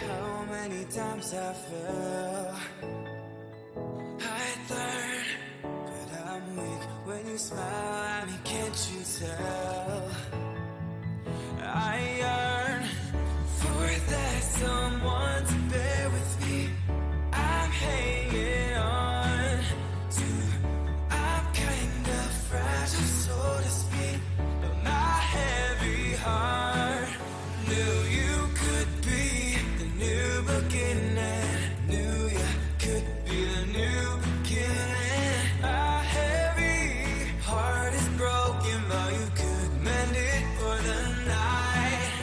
How many times I fell, I'd learn, but I'm weak when you smile at me, can't you tell? I yearn for that someone to bear with me. I'm hanging on to, I'm kind of fragile, so to speak, but my heavy heart knew you could be the new beginning. Knew you could be the new beginning. My heavy heart is broken, but you could mend it for the night.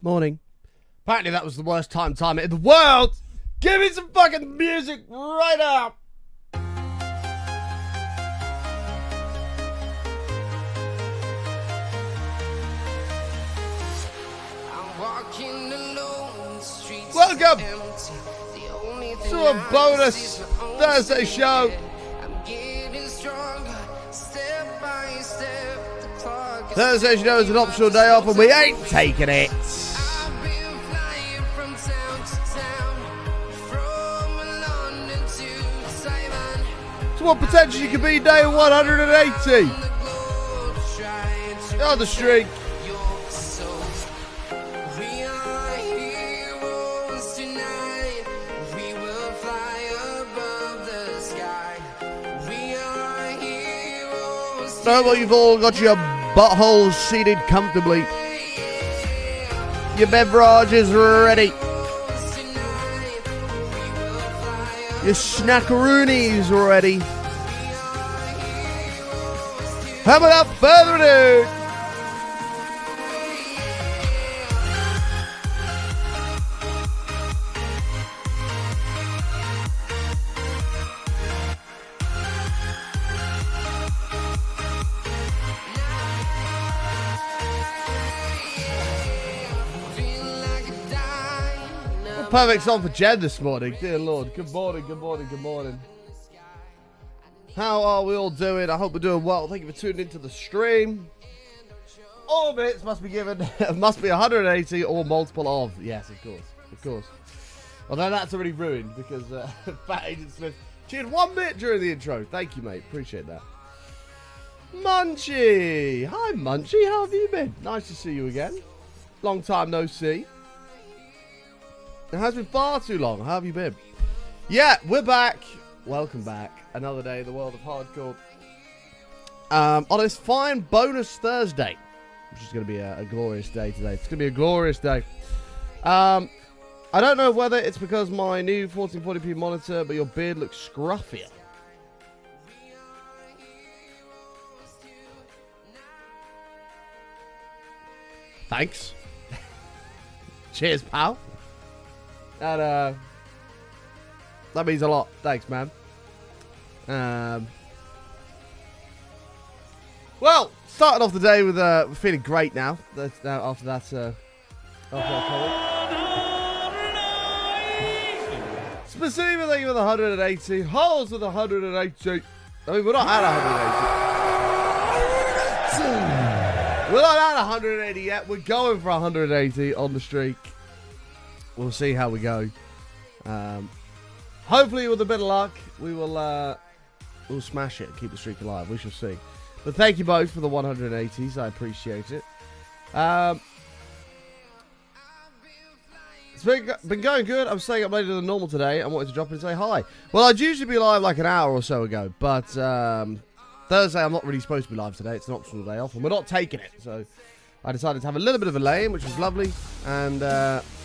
Morning. Apparently that was the worst time it in the world. Give me some fucking music right now. Welcome to a bonus Thursday show. Thursday show is an optional day off and we ain't taking it. So what potentially could be day 180 on the streak. So well, you've all got your buttholes seated comfortably. Your beverage is ready. Your snackaroonies ready. How without further ado, perfect song for Jen this morning. Dear Lord. Good morning, good morning, good morning. How are we all doing? I hope we're doing well. Thank you for tuning into the stream. All bits must be given, must be 180 or multiple of. Yes, of course, of course. Although that's already ruined because Fat Agent Smith cheered 1 bit during the intro. Thank you, mate. Appreciate that. Munchie. Hi, Munchie. How have you been? Nice to see you again. Long time no see. It has been far too long. How have you been? Yeah, we're back. Welcome back. Another day in the world of hardcore. On this fine bonus Thursday, which is going to be a glorious day today. It's going to be a glorious day. I don't know whether it's because my new 1440p monitor, but your beard looks scruffier. Thanks. Cheers, pal. And, that means a lot. Thanks, man. Well, starting off the day with, we're feeling great now. After that specifically with 180. Holes with 180. I mean, we're not at 180. We're not at 180 yet. We're going for 180 on the streak. We'll see how we go. Hopefully, with a bit of luck, we will we'll smash it and keep the streak alive. We shall see. But thank you both for the 180s. I appreciate it. It's been going good. I'm staying up later than normal today. I wanted to drop in and say hi. Well, I'd usually be live like an hour or so ago, but Thursday I'm not really supposed to be live today. It's an optional day off, and we're not taking it. So I decided to have a little bit of a lay-in, which was lovely, and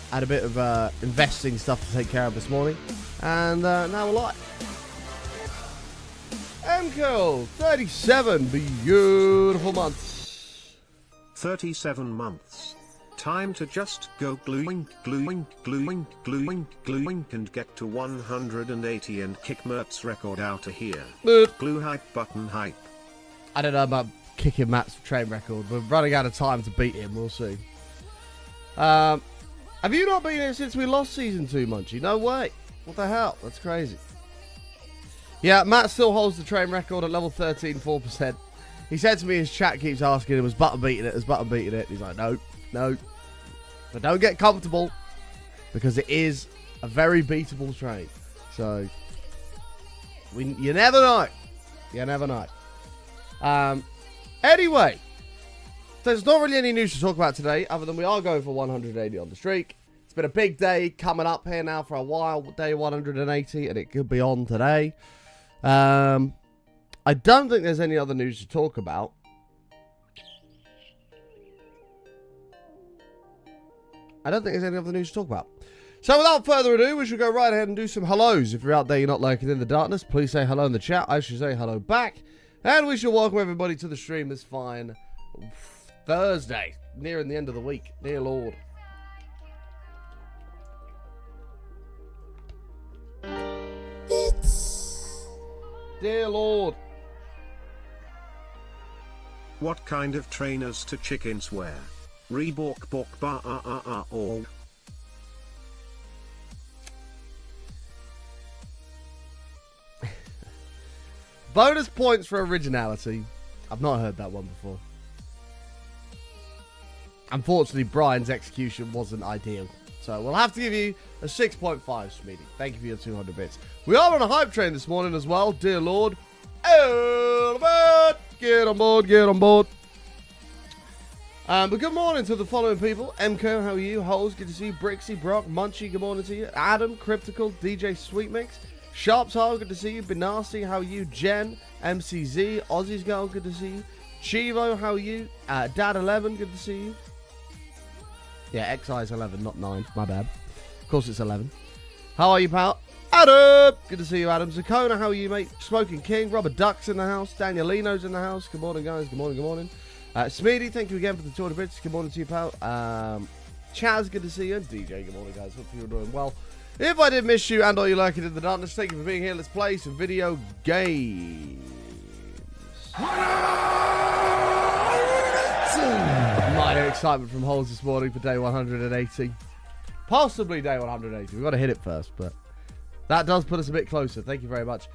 had a bit of investing stuff to take care of this morning, and now we're live. MCO, 37 beautiful months. 37 months. Time to just go gluing, gluing, gluing, gluing, gluing, and get to 180 and kick Mert's record out of here. Glue hype button hype. I don't know about kicking Matt's train record. We're running out of time to beat him. We'll see. Have you not been here since we lost season 2, Munchie? No way. What the hell? That's crazy. Yeah, Matt still holds the train record at level 13, 4%. He said to me, his chat keeps asking him, was Button beating it? Is Button beating it? He's like, no, no. But don't get comfortable, because it is a very beatable train. So, you never know. You never know. Anyway, there's not really any news to talk about today, other than we are going for 180 on the streak. It's been a big day coming up here now for a while, day 180, and it could be on today. I don't think there's any other news to talk about. So without further ado, we should go right ahead and do some hellos. If you're out there, you're not lurking in the darkness, please say hello in the chat. I should say hello back. And we shall welcome everybody to the stream this fine Thursday, nearing the end of the week. Dear Lord. Dear Lord. What kind of trainers to chickens wear? Reebok bok ba or Bonus points for originality. I've not heard that one before. Unfortunately, Brian's execution wasn't ideal. So we'll have to give you a 6.5, Smeedy. Thank you for your 200 bits. We are on a hype train this morning as well. Dear Lord. Get on board, get on board. But good morning to the following people. MCO, how are you? Holes, good to see you. Brixie, Brock, Munchie, good morning to you. Adam, Cryptical, DJ Sweetmix. Sharps Hard, good to see you. Benassi, how are you? Jen, MCZ, Aussie's Girl, good to see you. Chivo, how are you? Dad11, good to see you. Yeah, XI is 11, not 9. My bad. Of course it's 11. How are you, pal? Adam! Good to see you, Adam. Zakona, how are you, mate? Smoking King. Robert Duck's in the house. Danielino's in the house. Good morning, guys. Good morning, good morning. Smeedy, thank you again for the 200 bits. Good morning to you, pal. Chaz, good to see you. And DJ, good morning, guys. Hope you're doing well. If I did miss you and or you're lurking in the darkness, thank you for being here. Let's play some video games. Minor excitement from Holes this morning for day 180. Possibly day 180. We've got to hit it first, but that does put us a bit closer. Thank you very much.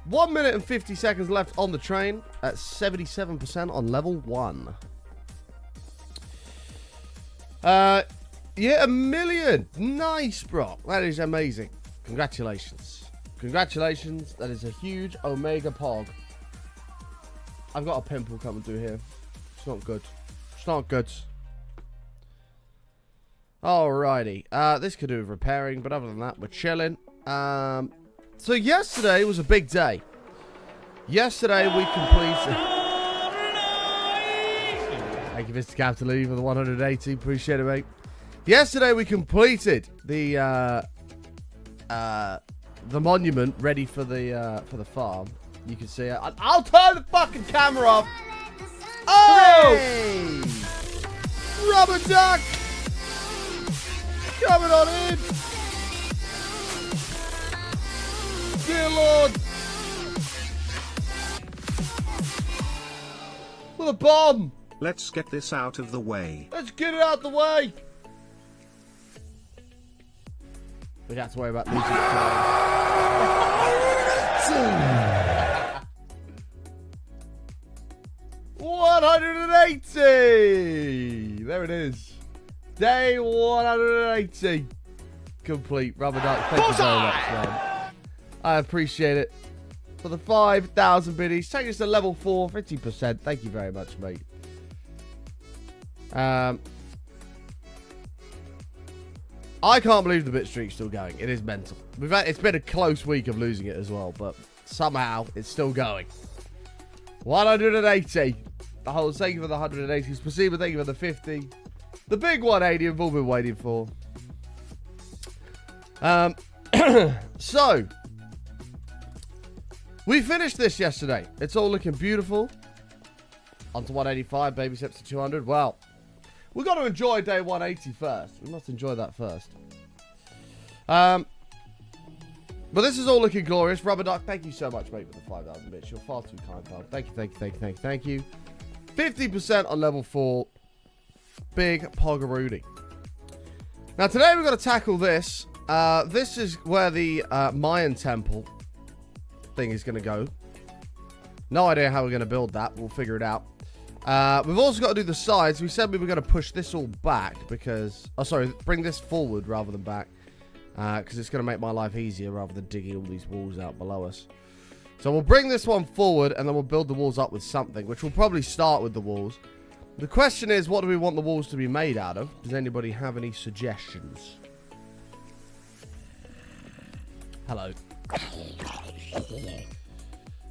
1 minute and 50 seconds left on the train at 77% on level 1. Yeah, 1 million. Nice, bro. That is amazing. Congratulations. Congratulations. That is a huge Omega Pog. I've got a pimple coming through here. It's not good. It's not good. Alrighty. This could do with repairing, but other than that, we're chilling. So yesterday was a big day. Yesterday we completed... Thank you, Mr. Capital Lee, for the 180. Appreciate it, mate. Yesterday we completed the monument ready for the farm. You can see it. I'll turn the fucking camera off. Oh! Hooray! Rubber duck! Coming on in! Dear Lord! With a bomb! Let's get this out of the way. Let's get it out of the way! We don't have to worry about losing it. 180! There it is. Day 180. Complete. Rubber duck. Thank you very much, man. I appreciate it. For the 5,000 biddies. Take us to level 4. 50%. Thank you very much, mate. I can't believe the bit streak's still going. It is mental. It's been a close week of losing it as well, but somehow it's still going. 180. The whole, thank you for the 180. Spasiba, thank you for the 50. The big 180 we've all been waiting for. So, we finished this yesterday. It's all looking beautiful. On to 185, baby steps to 200. Well, we've got to enjoy day 180 first. We must enjoy that first. But this is all looking glorious. Rubber Duck, thank you so much, mate, for the 5,000 bits. You're far too kind, pal. Thank you, thank you, thank you, thank you, thank you. 50% on level 4. Big Pogaroonie. Now, today we're going to tackle this. This is where the Mayan temple thing is going to go. No idea how we're going to build that. We'll figure it out. We've also got to do the sides. We said we were going to push this all back because... Oh, sorry. Bring this forward rather than back. Because it's going to make my life easier rather than digging all these walls out below us. So we'll bring this one forward and then we'll build the walls up with something, which will probably start with the walls. The question is, what do we want the walls to be made out of? Does anybody have any suggestions? Hello.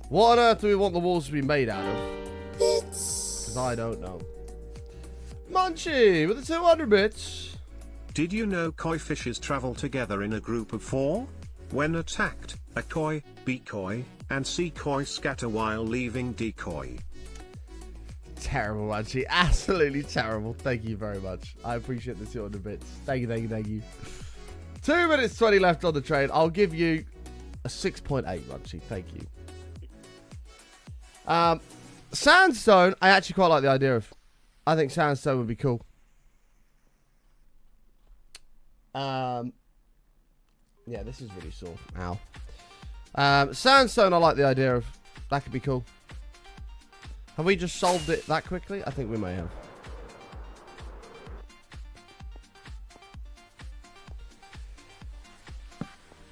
What on earth do we want the walls to be made out of? Because I don't know. Munchie with the 200 bits. Did you know koi fishes travel together in a group of 4? When attacked, a koi, B koi, and C koi scatter while leaving decoy. Terrible, Munchie. Absolutely terrible. Thank you very much. I appreciate the 200 bits. Thank you, thank you, thank you. 2 minutes 20 left on the train. I'll give you a 6.8, Munchie. Thank you. Sandstone, I actually quite like the idea of. I think sandstone would be cool. Yeah, this is really sore. Ow. Sandstone, I like the idea of. That could be cool. Have we just solved it that quickly? I think we may have.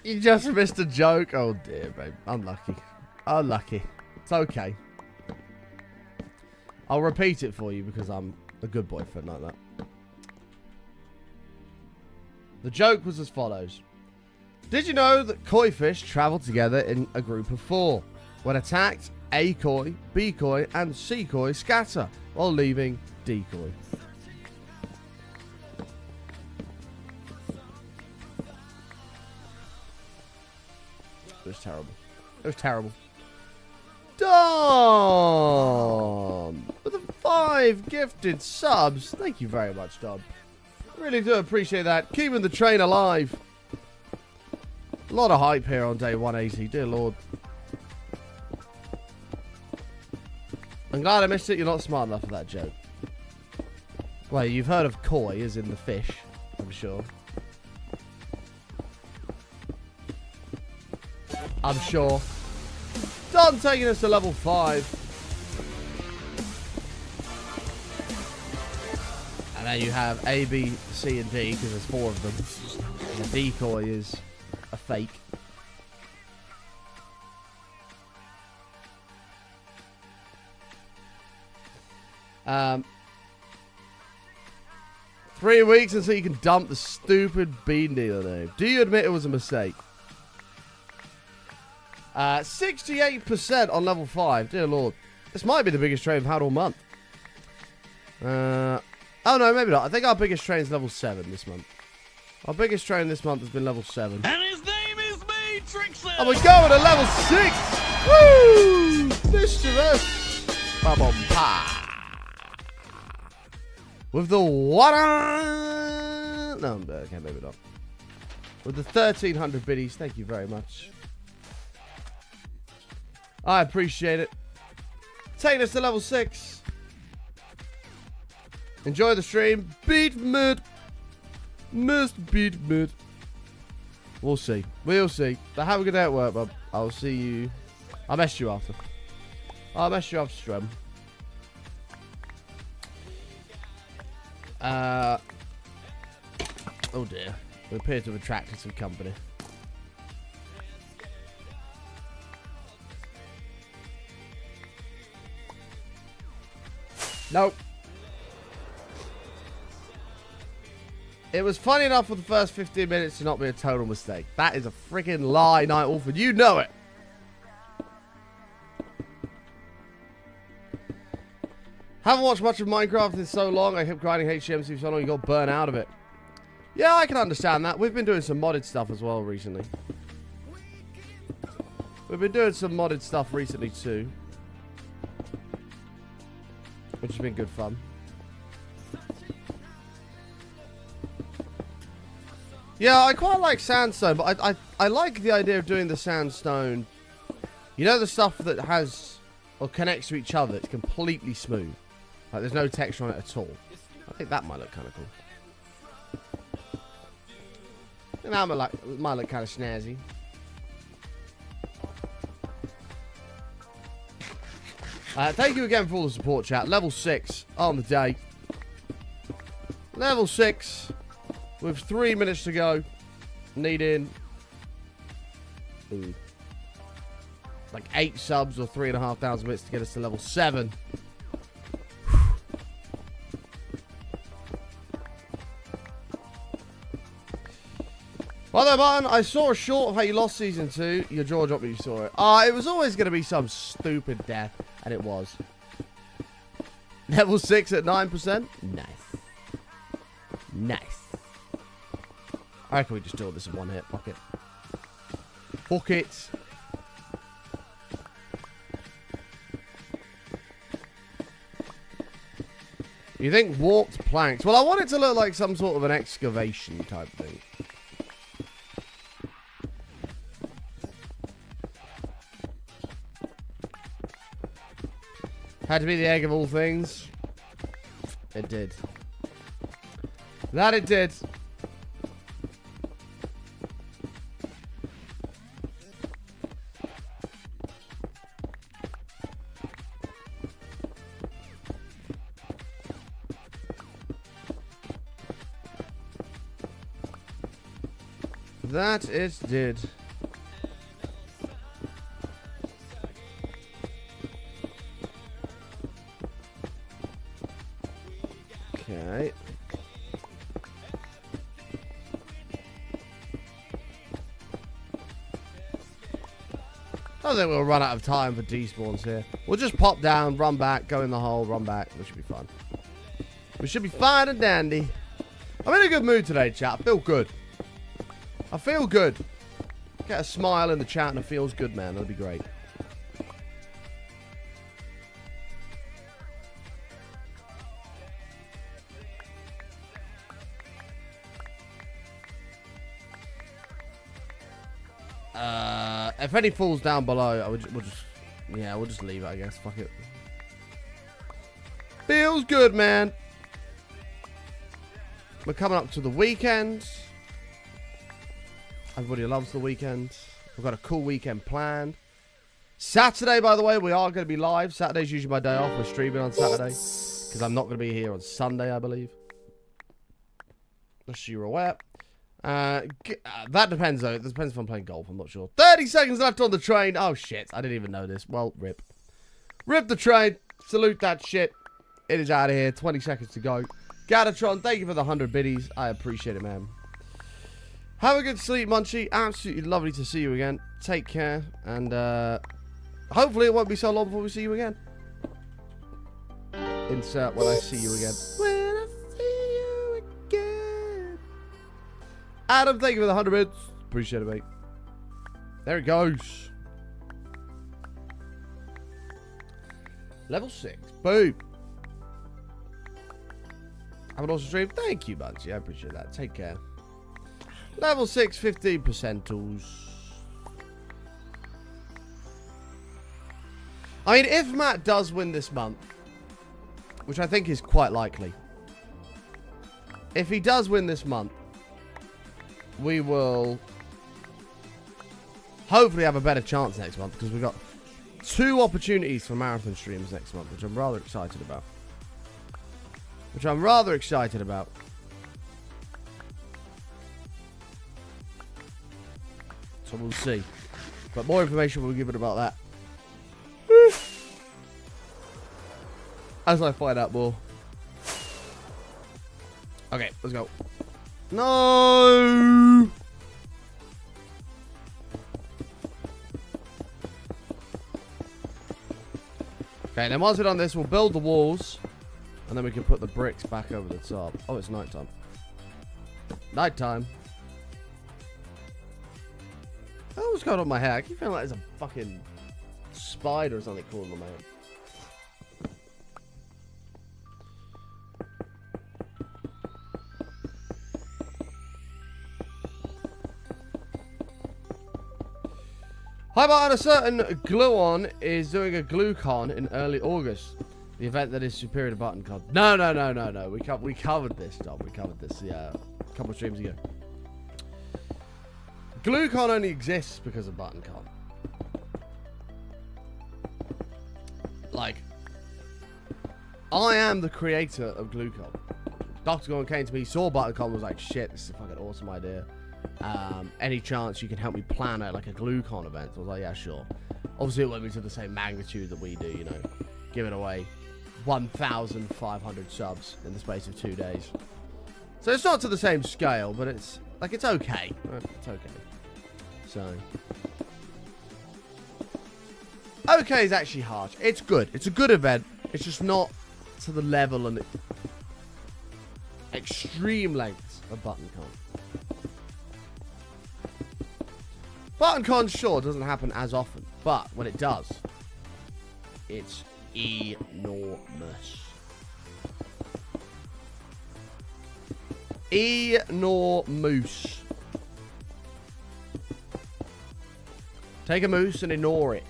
You just missed a joke. Oh dear, babe. Unlucky. Unlucky. It's okay. I'll repeat it for you because I'm a good boyfriend like that. The joke was as follows. Did you know that koi fish travel together in a group of 4? When attacked, A koi, B koi, and C koi scatter while leaving D koi. It was terrible. It was terrible. Dom! With the 5 gifted subs. Thank you very much, Dom. Really do appreciate that. Keeping the train alive. A lot of hype here on day 180. Dear Lord. I'm glad I missed it. You're not smart enough for that joke. Well, you've heard of koi as in the fish, I'm sure. I'm sure. Done taking us to level 5. And then you have A, B, C, and D, because there's 4 of them. And the decoy is a fake. Um, 3 weeks until you can dump the stupid bean dealer name. Do you admit it was a mistake? 68% on level 5. Dear Lord. This might be the biggest train we've had all month. Oh no, maybe not. I think our biggest train is level 7 this month. Our biggest train this month has been level 7. And his name is Matrix. And we're going to level 6! Woo! Mischievous! Ba-bum pa! With the water... No, okay, maybe not. With the 1300 biddies, thank you very much. I appreciate it. Taking us to level 6. Enjoy the stream. Beat mid. Must beat mid. We'll see. We'll see. But have a good day at work, bub. I'll see you. I'll mess you after. I'll mess you after stream. Oh dear. We appear to have attracted some company. Nope. It was funny enough for the first 15 minutes to not be a total mistake. That is a freaking lie, Night Orphan. You know it. Haven't watched much of Minecraft in so long. I kept grinding HCMC for so long you got burnt out of it. Yeah, I can understand that. We've been doing some modded stuff as well recently. We've been doing some modded stuff recently too. Which has been good fun. Yeah, I quite like sandstone, but I like the idea of doing the sandstone. You know the stuff that has or connects to each other, it's completely smooth. Like there's no texture on it at all. I think that might look kind of cool. I think that might look kind of snazzy. Thank you again for all the support, chat. Level 6 on the day. Level 6 with 3 minutes to go. Needing like 8 subs or 3,500 bits to get us to level 7. By the way, Martin, I saw a short of how you lost Season 2. Your jaw dropped when you saw it. It was always going to be some stupid death. And it was. Level 6 at 9%. Nice. Nice. I reckon we just do all this in one hit. Fuck it. Fuck it. You think warped planks? Well, I want it to look like some sort of an excavation type thing. Had to be the egg of all things. It did. That it did. That it did. Okay. I think we'll run out of time for despawns here. We'll just pop down, run back, go in the hole, run back. We should be fun. We should be fine and dandy. I'm in a good mood today, chat. I feel good. I feel good. Get a smile in the chat and it feels good, man. That'll be great. If any falls down below, we'll just leave it, I guess. Fuck it. Feels good, man. We're coming up to the weekend. Everybody loves the weekend. We've got a cool weekend planned. Saturday, by the way, we are going to be live. Saturday's usually my day off. We're streaming on Saturday because I'm not going to be here on Sunday, I believe. Just so you're aware. That depends, though. It depends if I'm playing golf. I'm not sure. 30 seconds left on the train. Oh, shit. I didn't even know this. Well, rip. Rip the train. Salute that shit. It is out of here. 20 seconds to go. Gatatron, thank you for the 100 biddies. I appreciate it, man. Have a good sleep, Munchie. Absolutely lovely to see you again. Take care. And hopefully it won't be so long before we see you again. Insert when I see you again. When I see you again. Adam, thank you for the 100 bits. Appreciate it, mate. There it goes. Level 6. Boom. Have an awesome stream. Thank you, Munchie. I appreciate that. Take care. Level 6, 15%. I mean, if Matt does win this month, which I think is quite likely, if he does win this month, we will hopefully have a better chance next month because we've got 2 opportunities for marathon streams next month, which I'm rather excited about. So we'll see. But more information we'll give it about that as I find out more. Okay, let's go. No! Okay, then once we're done this, we'll build the walls. And then we can put the bricks back over the top. Oh, it's nighttime. Nighttime. Oh, what's going on with my hair? I keep feeling like there's a fucking spider or something crawling on my head. Hi, Martin. A certain Gluon is doing a GlueCon in early August. The event that is superior to ButtonCon. No. We covered this, Dom. We covered this, yeah, a couple of streams ago. GlueCon only exists because of ButtonCon. Like, I am the creator of GlueCon. Dr. Gordon came to me, saw ButtonCon, was like, shit, this is a fucking awesome idea. Any chance you can help me plan out like a GlueCon event? I was like, yeah, sure. Obviously, it won't be to the same magnitude that we do, you know, giving away 1,500 subs in the space of 2 days. So it's not to the same scale, but it's like, it's okay. It's okay. So, okay is actually harsh. It's good. It's a good event. It's just not to the level and extreme lengths of ButtonCon. ButtonCon, sure, doesn't happen as often, but when it does, it's enormous. Enormous. Take a moose and ignore it.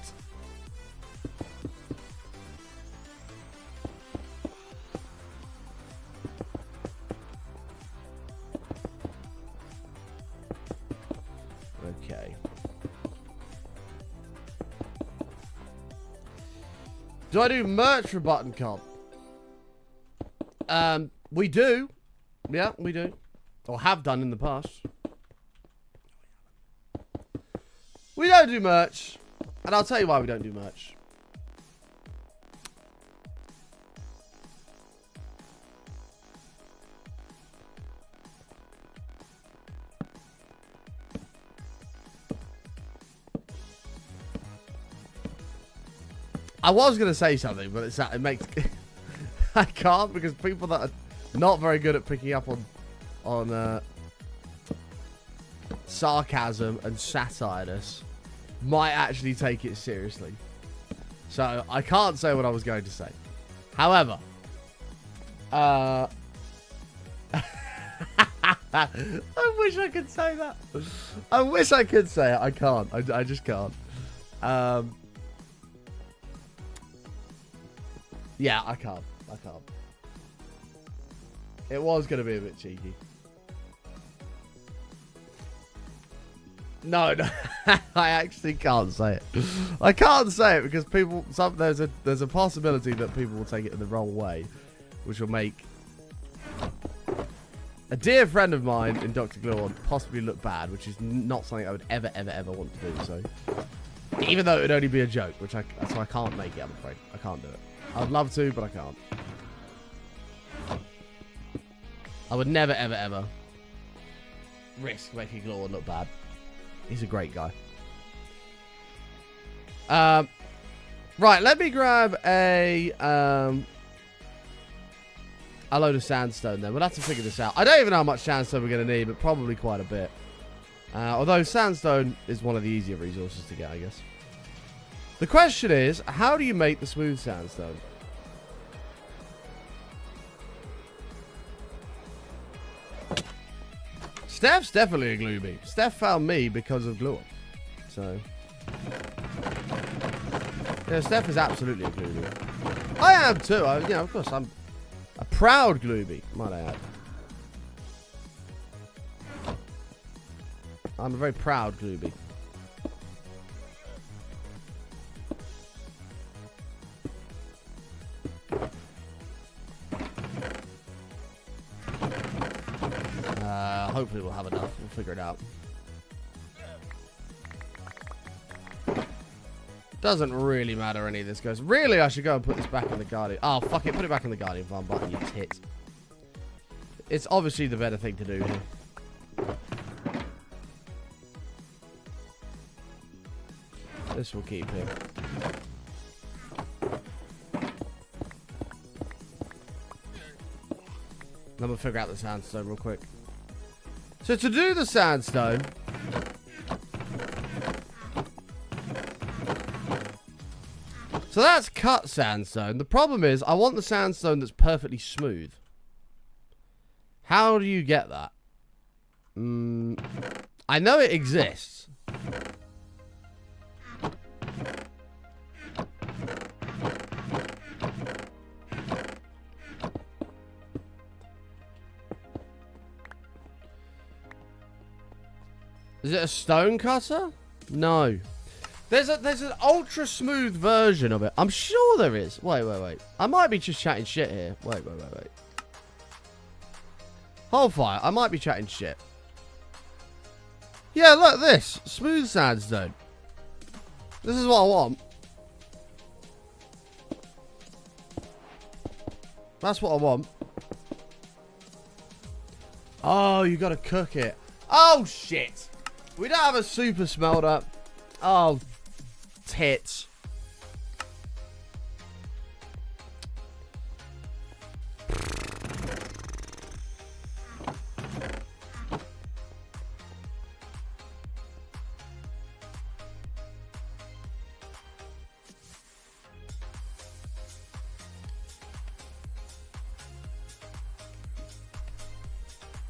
Okay. Do I do merch for Button Comp? We do. Yeah, we do. Or have done in the past. We don't do merch. And I'll tell you why we don't do merch. I was going to say something, but it makes... I can't, because people that are not very good at picking up on sarcasm and satireness might actually take it seriously. So I can't say what I was going to say. However, I wish I could say that. I wish I could say it. I can't. I just can't. Yeah, I can't. It was going to be a bit cheeky. No, I actually can't say it. I can't say it because people. There's a possibility that people will take it in the wrong way, which will make a dear friend of mine in Dr. Gluon possibly look bad, which is not something I would ever want to do. So, even though it would only be a joke, so I can't make it. I'm afraid I can't do it. I'd love to, but I can't. I would never ever risk making Gluon look bad. He's a great guy. Right, let me grab a load of sandstone then. We'll have to figure this out. I don't even know how much sandstone we're going to need, but probably quite a bit. Although sandstone is one of the easier resources to get, I guess. The question is, how do you make the smooth sandstone? Steph's definitely a glue bee. Steph found me because of Gluon. So. Yeah, Steph is absolutely a glue bee. I am too. Of course, I'm a proud glue bee, might I add. I'm a very proud glue bee. Hopefully we'll have enough. We'll figure it out. Doesn't really matter any of this goes. Really, I should go and put this back in the Guardian. Oh, fuck it. Put it back in the Guardian farm button, you tit. It's obviously the better thing to do here. This will keep here. Then we'll figure out the sandstone real quick. So to do the sandstone, so that's cut sandstone. The problem is I want the sandstone that's perfectly smooth. How do you get that? I know it exists. Is it a stone cutter? No. There's an ultra smooth version of it. I'm sure there is. Wait. I might be just chatting shit here. Wait. Hold fire. I might be chatting shit. Yeah, look this. Smooth sandstone. This is what I want. That's what I want. Oh, you gotta cook it. Oh, shit. We don't have a super smelter. Oh, tits.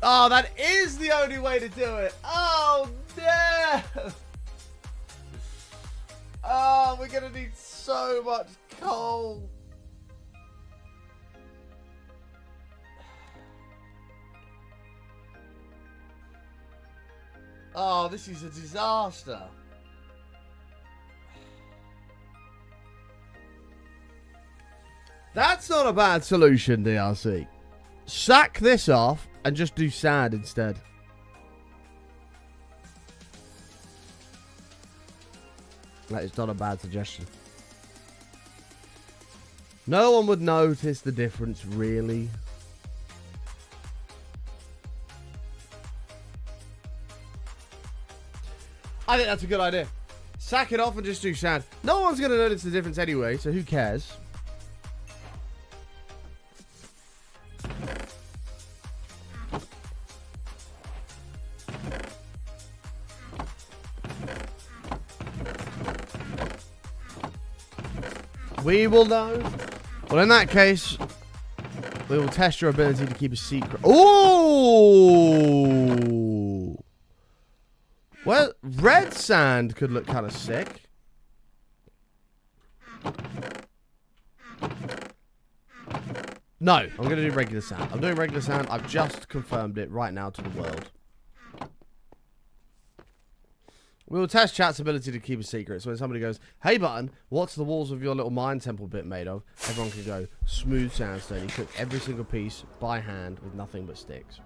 Oh, that is the only way to do it. Oh, no. Oh, we're going to need so much coal. Oh, this is a disaster. That's not a bad solution, DRC. Sack this off and just do sand instead. That is not a bad suggestion. No one would notice the difference, really. I think that's a good idea. Sack it off and just do sand. No one's going to notice the difference anyway, so who cares? We will know. Well, in that case, we will test your ability to keep a secret. Ooh! Well, red sand could look kind of sick. No, I'm going to do regular sand. I'm doing regular sand. I've just confirmed it right now to the world. We will test chat's ability to keep a secret. So when somebody goes, hey button, what's the walls of your little mine temple bit made of? Everyone can go, smooth sandstone. You cook every single piece by hand with nothing but sticks.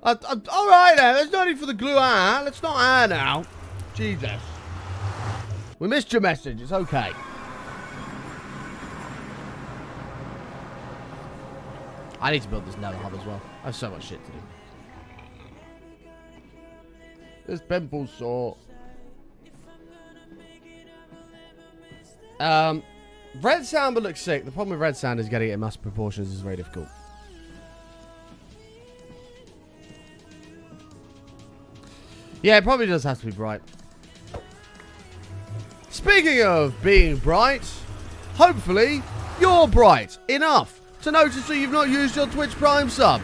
Alright then, there's no need for the glue eye. Let's not eye now. Jesus. We missed your message, it's okay. I need to build this nether hub as well. I have so much shit to do. This pimple sore. Red sand would look sick. The problem with red sand is getting it in massive proportions is very difficult. Yeah, it probably does have to be bright. Speaking of being bright, hopefully you're bright enough to notice that you've not used your Twitch Prime sub.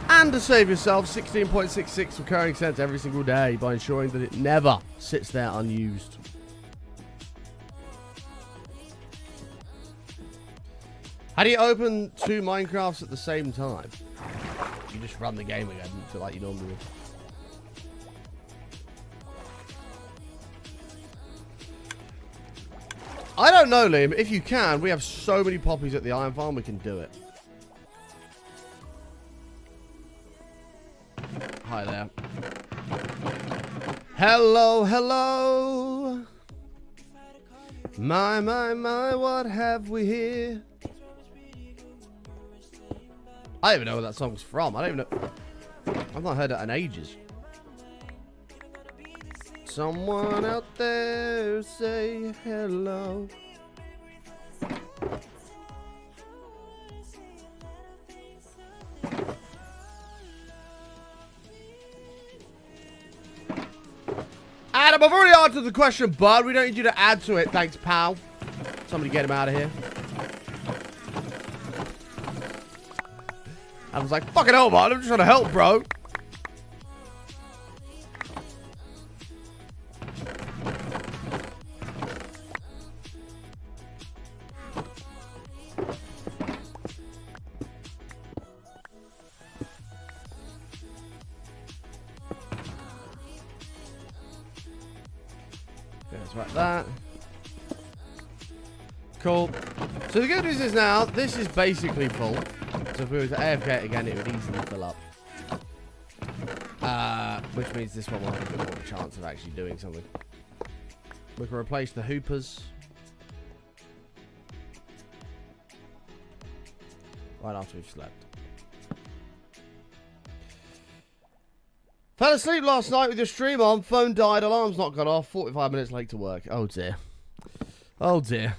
And to save yourself 16.66 recurring cents every single day by ensuring that it never sits there unused. How do you open two Minecrafts at the same time? You just run the game again like you normally would. I don't know, Liam. If you can, we have so many poppies at the iron farm, we can do it. Hi there. Hello, hello. My, what have we here? I don't even know where that song's from. I don't even know. I've not heard it in ages. Someone out there say hello. Adam, I've already answered the question, bud. We don't need you to add to it. Thanks, pal. Somebody get him out of here. I was like, fucking hell, man. I'm just trying to help, bro. Like that. Cool. So the good news is now, this is basically full. So if we were to AFK it again, it would easily fill up. Which means this one will have a bit more of a chance of actually doing something. We can replace the hoopers. Right after we've slept. Fell asleep last night with your stream on. Phone died. Alarm's not gone off. 45 minutes late to work. Oh dear. Oh dear.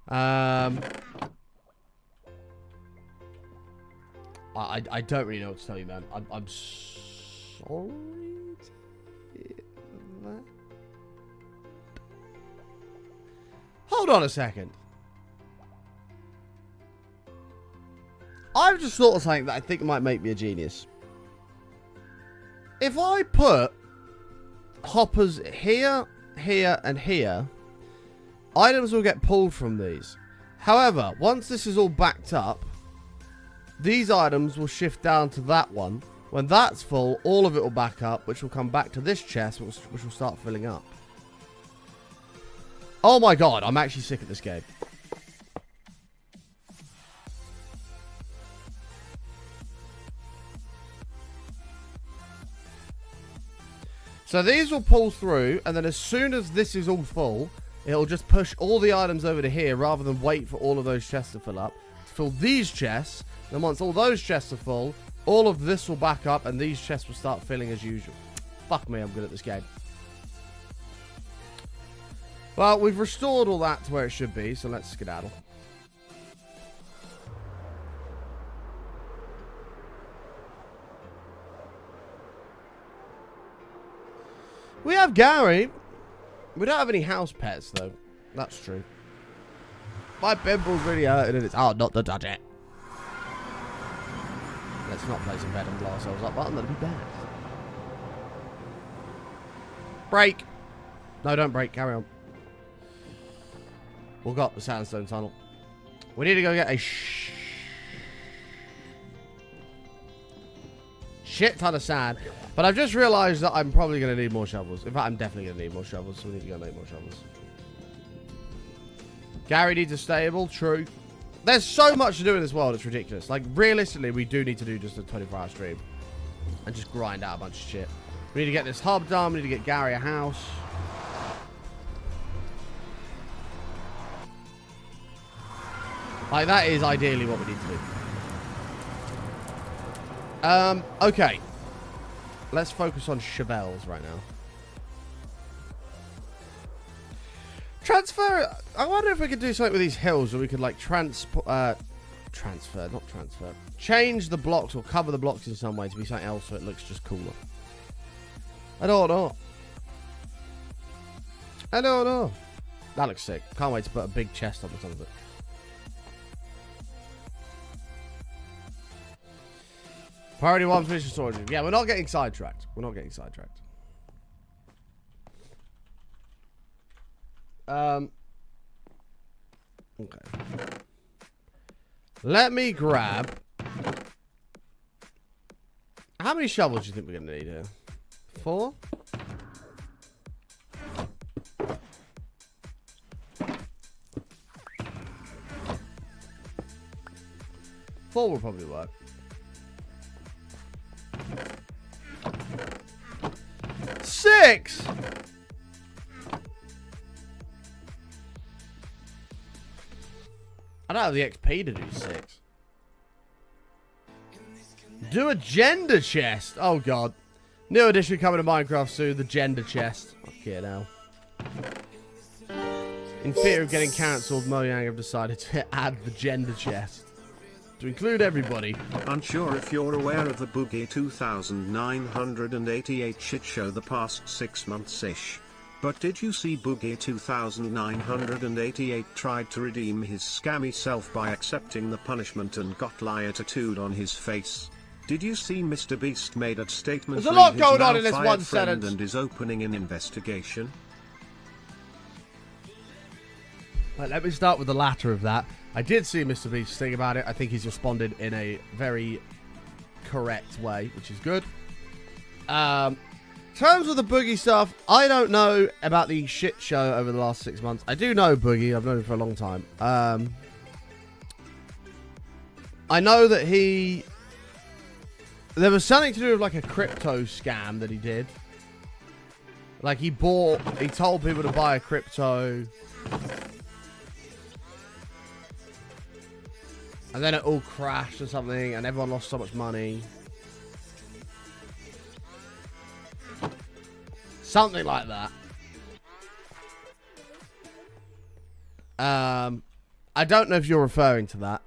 I don't really know what to tell you, man. I'm sorry to hear that. Hold on a second. I've just thought of something that I think might make me a genius. If I put hoppers here, here, and here, items will get pulled from these. However, once this is all backed up, these items will shift down to that one, When that's full, all of it will back up, which will come back to this chest, which will start filling up. Oh my god, I'm actually sick of this game. So these will pull through, and then as soon as this is all full, it'll just push all the items over to here rather than wait for all of those chests to fill up. Fill these chests, then once all those chests are full, all of this will back up and these chests will start filling as usual. Fuck me, I'm good at this game. Well, we've restored all that to where it should be, so let's skedaddle. We have Gary. We don't have any house pets, though. That's true. My pimple's really hurting and it's hard not to touch it. Let's not place a bed and blow ourselves up. That'll be bad. Break. No, don't break. Carry on. We'll go up the sandstone tunnel. We need to go get a shit ton of sand. But I've just realised that I'm probably going to need more shovels. In fact, I'm definitely going to need more shovels. So we need to go make more shovels. Gary needs a stable. True. There's so much to do in this world. It's ridiculous. Like, realistically, we do need to do just a 24-hour stream. And just grind out a bunch of shit. We need to get this hub done. We need to get Gary a house. Like, that is ideally what we need to do. Okay. Let's focus on shovels right now. Transfer. I wonder if we could do something with these hills where we could, like, change the blocks or cover the blocks in some way to be something else so it looks just cooler. I don't know. That looks sick. Can't wait to put a big chest on the top of it. Priority 1, finish the storage room. Yeah, we're not getting sidetracked. Okay. Let me grab... How many shovels do you think we're going to need here? 4? Four will probably work. 6! I don't have the XP to do 6. Do a gender chest. Oh, God. New edition coming to Minecraft soon. The gender chest. Okay, now. In fear of getting cancelled, Mojang have decided to add the gender chest. To include everybody. Unsure if you're aware of the Boogie 2988 shit show the past 6 months-ish. But did you see Boogie 2988 tried to redeem his scammy self by accepting the punishment and got liar tattooed on his face? Did you see Mr. Beast made a statement? There's a lot going on in this one sentence. And is opening an investigation? Right, let me start with the latter of that. I did see Mr. Beast think about it. I think he's responded in a very correct way, which is good. In terms of the Boogie stuff, I don't know about the shit show over the last 6 months. I do know Boogie. I've known him for a long time. I know that there was something to do with like a crypto scam that he did. Like he told people to buy a crypto. And then it all crashed or something, and everyone lost so much money. Something like that. I don't know if you're referring to that.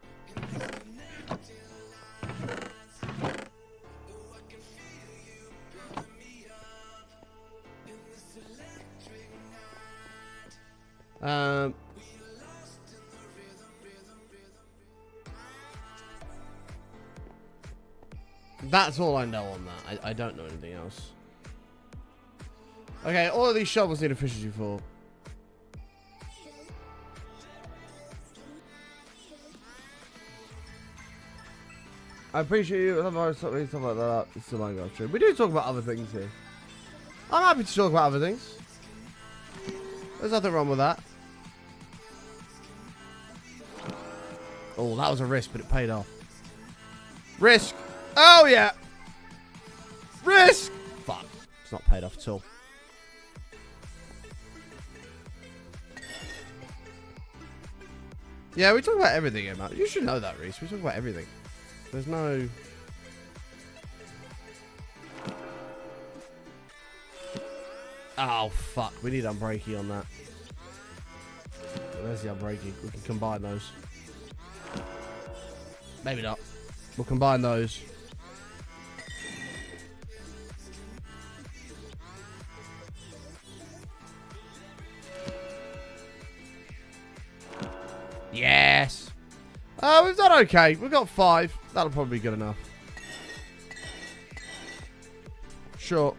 That's all I know on that. I don't know anything else. Okay, all of these shovels need efficiency 4. I appreciate you. Something like that. It's the Minecraft stream. We do talk about other things here. I'm happy to talk about other things. There's nothing wrong with that. Oh, that was a risk, but it paid off. Risk. Oh, yeah. Risk. Fuck. It's not paid off at all. Yeah, we talk about everything here, man. You should know that, Reese. We talk about everything. There's no... Oh, fuck. We need Unbreaky on that. There's the Unbreaky. We can combine those. Maybe not. We'll combine those. Yes. We've done okay. We've got 5. That'll probably be good enough. Sure.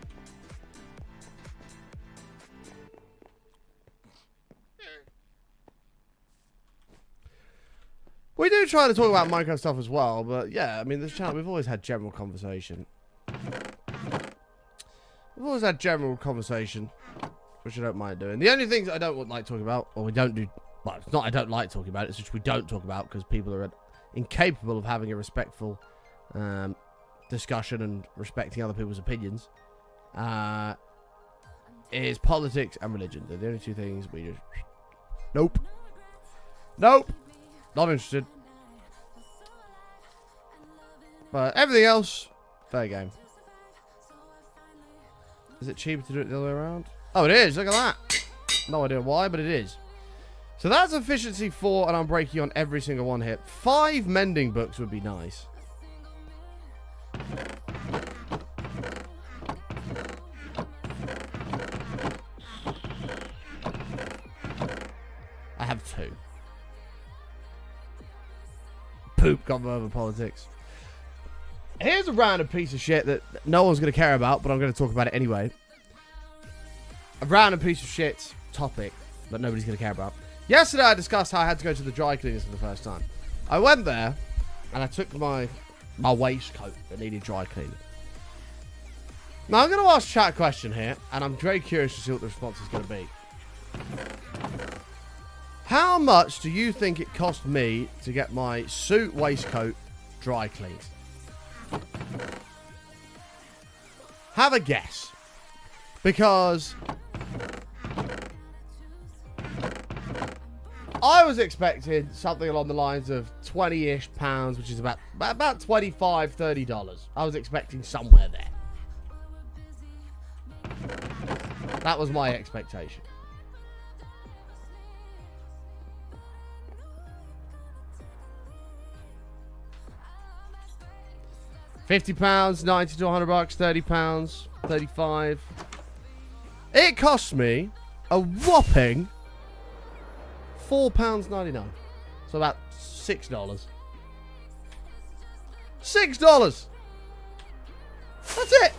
We do try to talk about Minecraft stuff as well, but yeah, I mean, this channel, we've always had general conversation. We've always had general conversation, which I don't mind doing. The only things I don't like talking about, or we don't do, well, it's not I don't like talking about it, it's just we don't talk about because people are incapable of having a respectful discussion and respecting other people's opinions, is politics and religion. They're the only two things we just... Nope. Nope. Not interested. But everything else, fair game. Is it cheaper to do it the other way around? Oh, it is. Look at that. No idea why, but it is. So that's efficiency 4, and I'm breaking on every single one here. 5 mending books would be nice. I have 2. Poop got over politics. Here's a random piece of shit that no one's going to care about, but I'm going to talk about it anyway. A random piece of shit topic that nobody's going to care about. Yesterday I discussed how I had to go to the dry cleaners for the first time. I went there and I took my waistcoat that needed dry cleaning. Now I'm going to ask chat a question here, and I'm very curious to see what the response is going to be. How much do you think it cost me to get my suit waistcoat dry cleaned? Have a guess. Because I was expecting something along the lines of 20-ish pounds, which is about $25, $30. I was expecting somewhere there. That was my expectation. £50, $90 to $100, £30, $35. It cost me a whopping £4.99. So about $6. $6! That's it!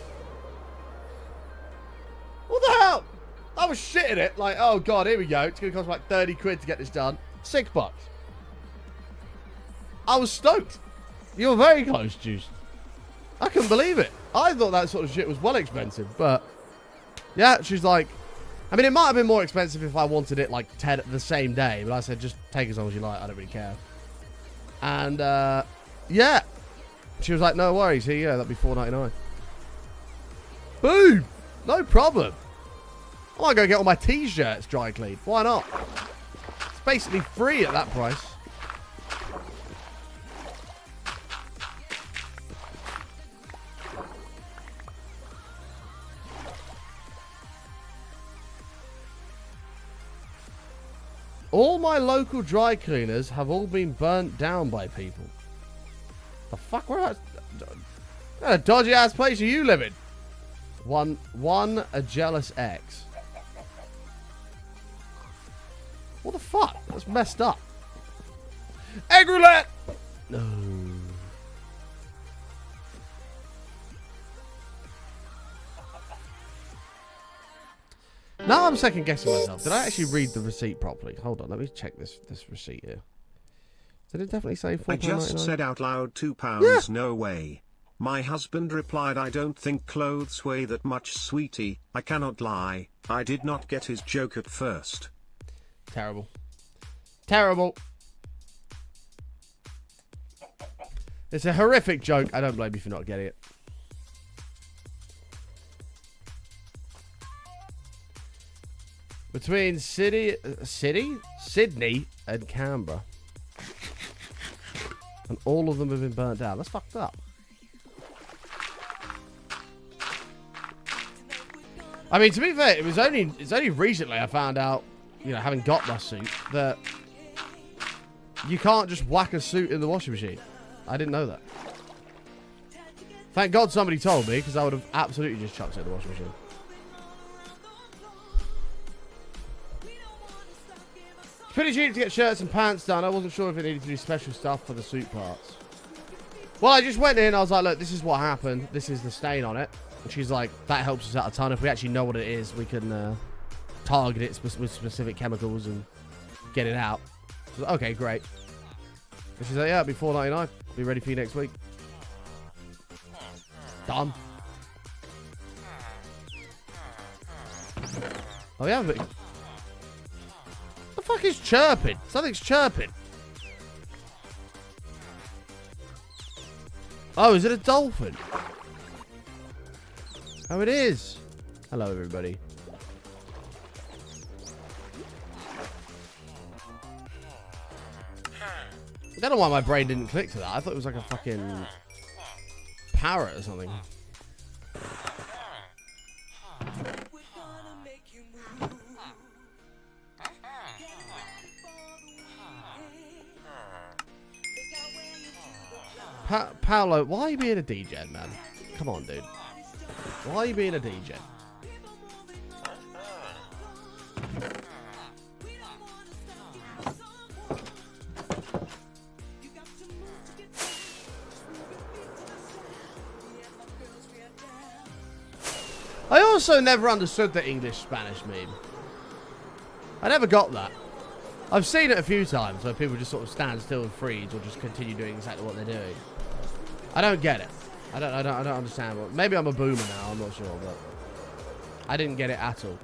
What the hell? I was shitting it, like, oh god, here we go. It's going to cost like 30 quid to get this done. $6. I was stoked. You were very close, Juice. I couldn't believe it. I thought that sort of shit was well expensive, but yeah, she's like, I mean, it might have been more expensive if I wanted it like the same day, but I said, just take as long as you like. I don't really care. And yeah, she was like, no worries. Here you go. That'd be $4.99. Boom. No problem. I might go get all my t-shirts dry cleaned. Why not? It's basically free at that price. All my local dry cleaners have all been burnt down by people. The fuck? Where a dodgy ass place are you living? One a jealous ex. What the fuck? That's messed up. Egg roulette! No. Now I'm second guessing myself. Did I actually read the receipt properly? Hold on, let me check this receipt here. Did it definitely say £4.99? I just said out loud £2, Yeah. no way. My husband replied, I don't think clothes weigh that much, sweetie. I cannot lie, I did not get his joke at first. Terrible. Terrible. It's a horrific joke. I don't blame you for not getting it. Between Sydney and Canberra. And all of them have been burnt down. That's fucked up. I mean, to be fair, it's only recently I found out, you know, having got my suit, that you can't just whack a suit in the washing machine. I didn't know that. Thank God somebody told me, because I would have absolutely just chucked it in the washing machine. It's pretty cheap to get shirts and pants done. I wasn't sure if it needed to do special stuff for the suit parts. Well, I just went in, I was like, look, this is what happened. This is the stain on it. And she's like, that helps us out a ton. If we actually know what it is, we can target it with specific chemicals and get it out. So, okay, great. And she's like, yeah, it'll be $4.99. Be ready for you next week. Done. Oh, yeah, but... the fuck is chirping? Something's chirping. Oh, is it a dolphin? Oh, it is. Hello, everybody. I don't know why my brain didn't click to that. I thought it was like a fucking parrot or something. Paolo, why are you being a DJ, man? Come on, dude. Why are you being a DJ? I also never understood the English-Spanish meme. I never got that. I've seen it a few times where people just sort of stand still and freeze or just continue doing exactly what they're doing. I don't get it. I don't understand. Well, maybe I'm a boomer now, I'm not sure, but I didn't get it at all.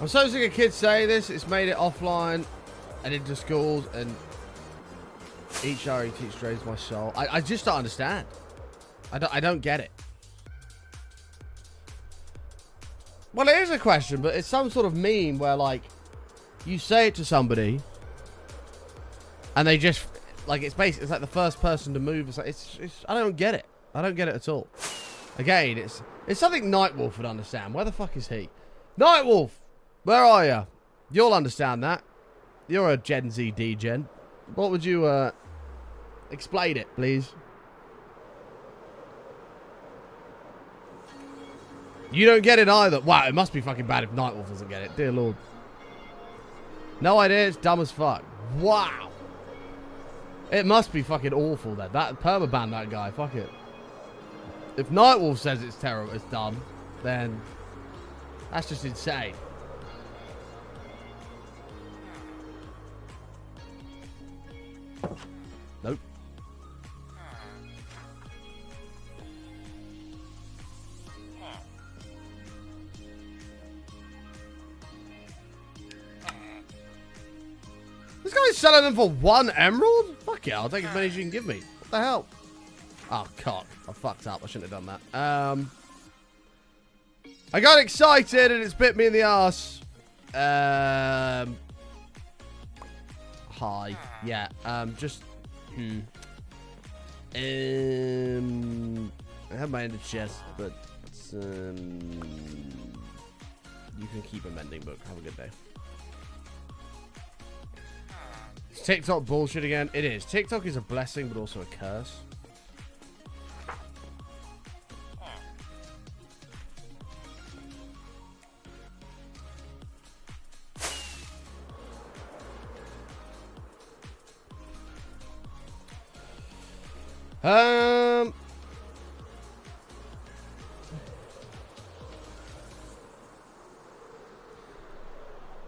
I'm so sick of kids saying this. It's made it offline and into schools, and each RE teach drains my soul. I just don't understand. I don't get it. Well, it is a question, but it's some sort of meme where, like, you say it to somebody and they just, like, it's basically, it's like the first person to move. It's like, I don't get it. I don't get it at all. Again, it's something Nightwolf would understand. Where the fuck is he? Nightwolf! Where are you? You'll understand that. You're a Gen Z D-Gen. What would you, explain it, please? You don't get it either. Wow, it must be fucking bad if Nightwolf doesn't get it. Dear Lord. No idea, it's dumb as fuck. Wow. It must be fucking awful then. That permaban that guy, fuck it. If Nightwolf says it's terrible, it's dumb, then that's just insane. Nope. This guy's selling them for 1 emerald? Fuck yeah, I'll take as many as you can give me. What the hell? Oh, cock. I fucked up. I shouldn't have done that. I got excited and it's bit me in the ass. Hi. Yeah. Just... I have my ended chest, but you can keep a mending book. Have a good day. Is TikTok bullshit again? It is. TikTok is a blessing, but also a curse. No,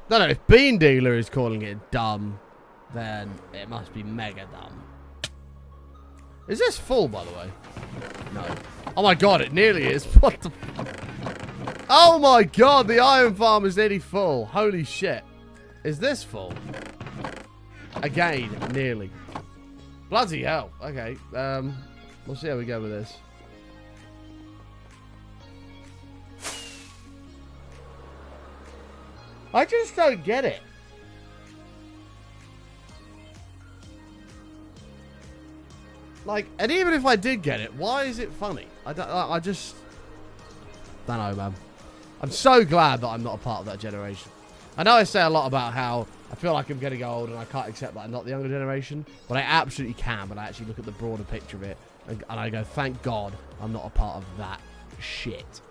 if Bean Dealer is calling it dumb, then it must be mega dumb. Is this full, by the way? No. Oh my god, it nearly is. What the fuck? Oh my god, the iron farm is nearly full. Holy shit. Is this full? Again, nearly. Bloody hell. Okay, we'll see how we go with this. I just don't get it. Like, and even if I did get it, why is it funny? I just don't know, man. I'm so glad that I'm not a part of that generation. I know I say a lot about how I feel like I'm getting old and I can't accept that I'm not the younger generation, but I absolutely can. But I actually look at the broader picture of it and I go, thank God I'm not a part of that shit.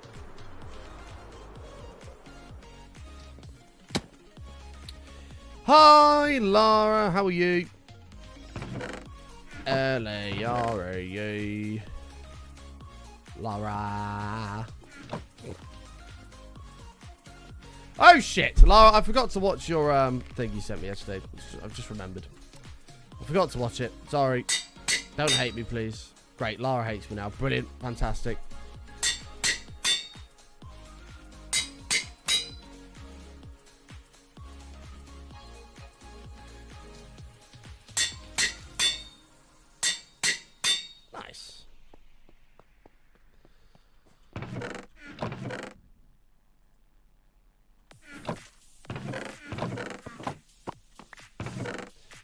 Hi, Lara. How are you? L-A-R-A-U. Lara. Oh, shit. Lara, I forgot to watch your thing you sent me yesterday. I've just remembered. I forgot to watch it. Sorry. Don't hate me, please. Great. Lara hates me now. Brilliant. Fantastic.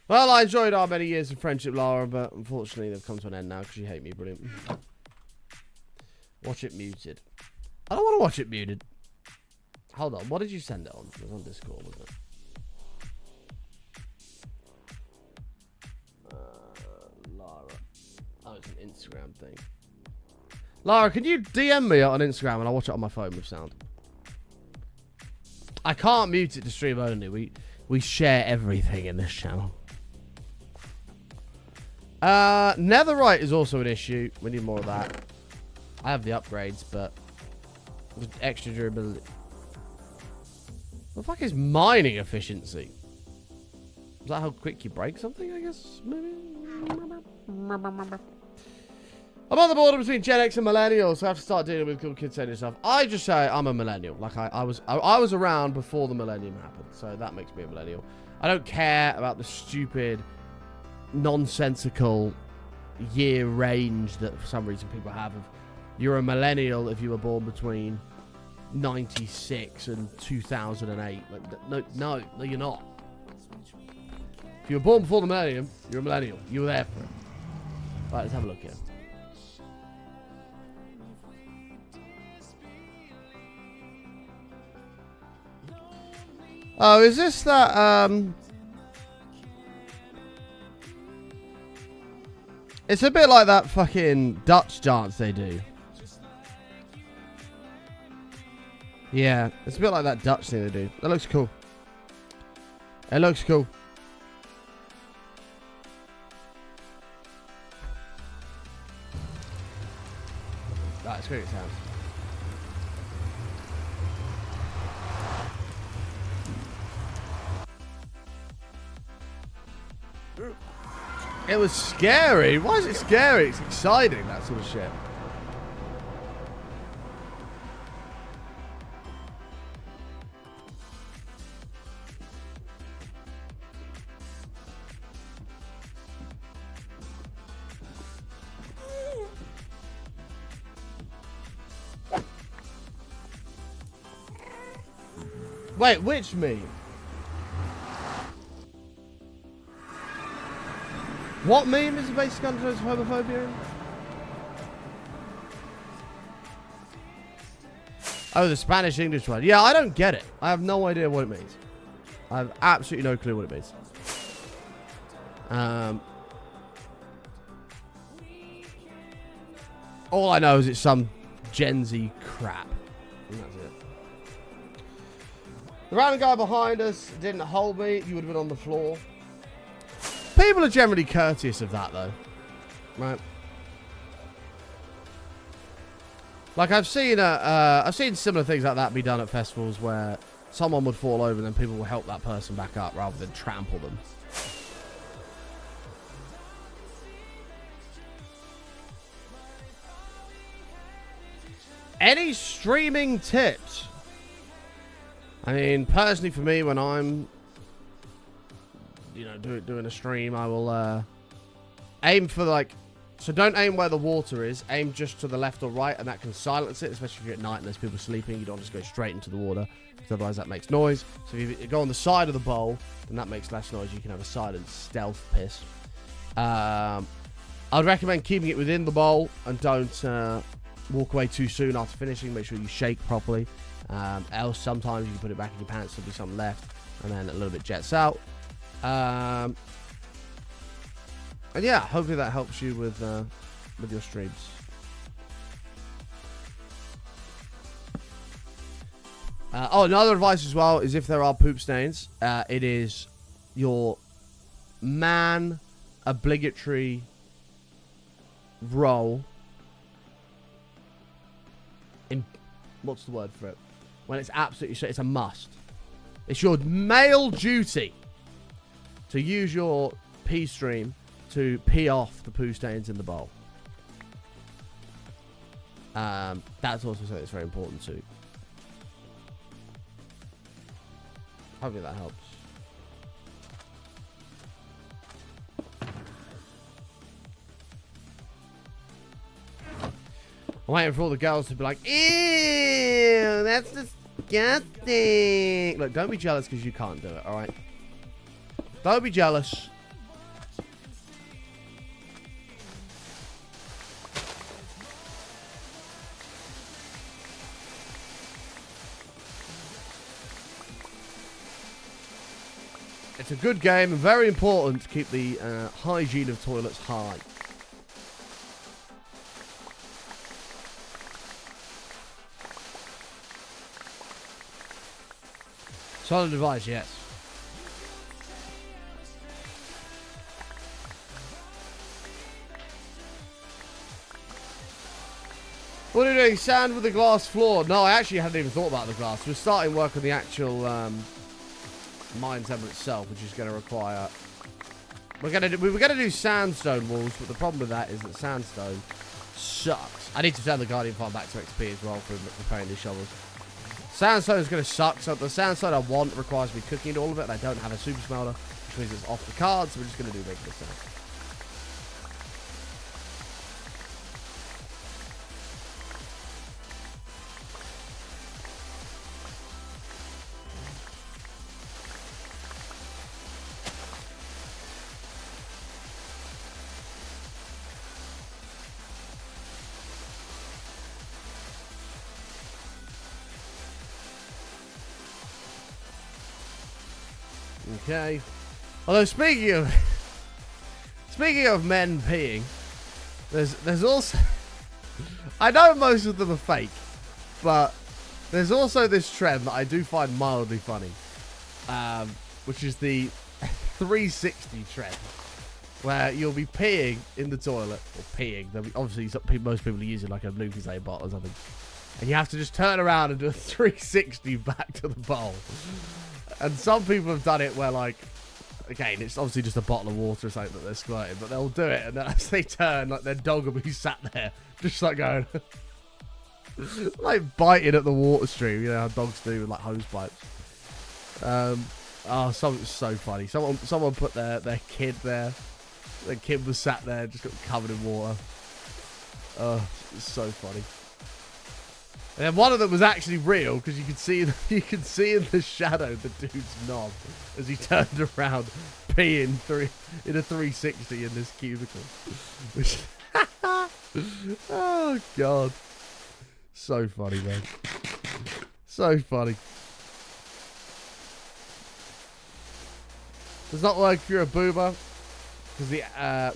Well, I enjoyed our many years of friendship, Lara, but unfortunately they've come to an end now because you hate me. Brilliant. Watch it muted. I don't want to watch it muted. Hold on. What did you send it on? It was on Discord, wasn't it? Lara. Oh, it's an Instagram thing. Lara, can you DM me on Instagram and I'll watch it on my phone with sound? I can't mute it to stream only. We share everything in this channel. Netherite is also an issue. We need more of that. I have the upgrades, but with extra durability. What the fuck is mining efficiency? Is that how quick you break something, I guess? Maybe? I'm on the border between Gen X and millennials, so I have to start dealing with cool kids saying stuff. I just say I'm a millennial. Like I was around before the millennium happened, so that makes me a millennial. I don't care about the stupid, nonsensical year range that for some reason people have of you're a millennial if you were born between 96 and 2008. Like, no, you're not. If you were born before the millennium, you're a millennial. You were there for it. Right, let's have a look here. Oh, is this that, It's a bit like that fucking Dutch dance they do. Yeah, it's a bit like that Dutch thing they do. That looks cool. It looks cool. Right, it's great sounds. It was scary. Why is it scary? It's exciting, that sort of shit. Wait, which meme? What meme is the basic undertones of homophobia in? Oh, the Spanish-English one. Yeah, I don't get it. I have no idea what it means. I have absolutely no clue what it means. All I know is it's some Gen Z crap. And that's it. The random guy behind us didn't hold me. You would have been on the floor. People are generally courteous of that, though. Right? Like I've seen similar things like that be done at festivals where someone would fall over and then people will help that person back up rather than trample them. Any streaming tips? I mean, personally for me, when I'm, you know, doing a stream, I will aim for like, so don't aim where the water is, aim just to the left or right, and that can silence it, especially if you're at night and there's people sleeping. You don't just go straight into the water, because otherwise that makes noise. So if you go on the side of the bowl, then that makes less noise. You can have a silent stealth piss. I'd recommend keeping it within the bowl and don't walk away too soon after finishing. Make sure you shake properly. Else sometimes you can put it back in your pants, there'll be some left, and then a little bit jets out. And yeah, hopefully that helps you with your streams. Another advice as well is if there are poop stains, it is your obligatory role in, what's the word for it? When it's absolutely, it's a must. It's your male duty to use your pee stream to pee off the poo stains in the bowl. That's also something that's very important too. Hopefully that helps. I'm waiting for all the girls to be like, ew, that's disgusting. Look, don't be jealous because you can't do it, alright? Don't be jealous. It's a good game and very important to keep the hygiene of toilets high. Solid advice, yes. What are you doing? Sand with a glass floor? No, I actually hadn't even thought about the glass. We're starting work on the actual mine temple itself, which is going to require. We were going to do sandstone walls, but the problem with that is that sandstone sucks. I need to send the Guardian farm back to XP as well for repairing these shovels. Sandstone is going to suck, so the sandstone I want requires me cooking all of it, and I don't have a super smelter, which means it's off the card, so we're just going to do regular sand. Okay. Although speaking of men peeing, there's also I know most of them are fake, but there's also this trend that I do find mildly funny, which is the 360 trend, where you'll be peeing in the toilet or peeing. Obviously, most people are using like a Lucozade bottle or something, and you have to just turn around and do a 360 back to the bowl. And some people have done it where, like, again, it's obviously just a bottle of water or something that they're squirting, but they'll do it, and then as they turn, like, their dog will be sat there, just like going, like biting at the water stream, you know how dogs do with like hose pipes. Something's so funny. Someone put their kid there. Their kid was sat there, just got covered in water. It's so funny. And then one of them was actually real because you could see in the shadow the dude's knob as he turned around, peeing in a 360 in this cubicle. Which, oh god, so funny, man. So funny. Does not work if you're a boomer because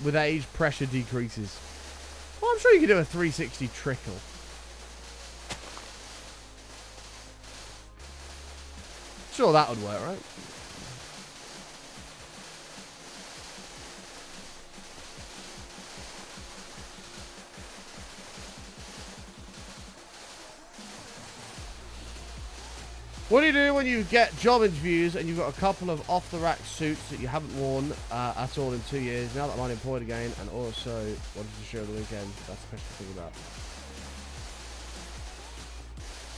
with age pressure decreases. Well, I'm sure you can do a 360 trickle. Sure, that would work, right? What do you do when you get job interviews and you've got a couple of off-the-rack suits that you haven't worn at all in 2 years? Now that I'm unemployed again, and also wanted to show the weekend. That's the question to think about.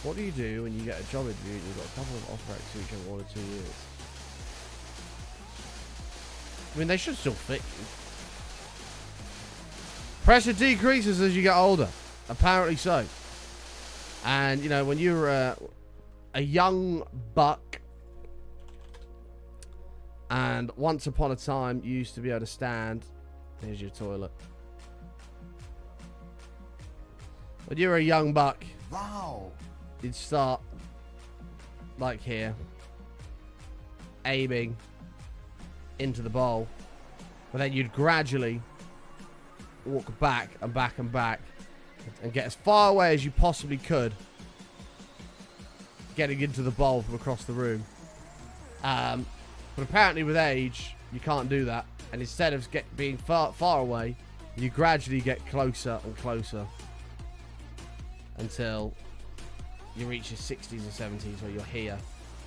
What do you do when you get a job interview and you've got a couple of off-rack suits you haven't worn in 2 years? I mean, they should still fit you. Pressure decreases as you get older. Apparently so. And, you know, when you're a young buck, and once upon a time you used to be able to stand. Here's your toilet. When you were a young buck, Wow. you'd start like here, aiming into the bowl, but then you'd gradually walk back and back and back and get as far away as you possibly could, getting into the bowl from across the room. But apparently with age, you can't do that. And instead of being far away, you gradually get closer and closer until you reach your 60s or 70s where you're here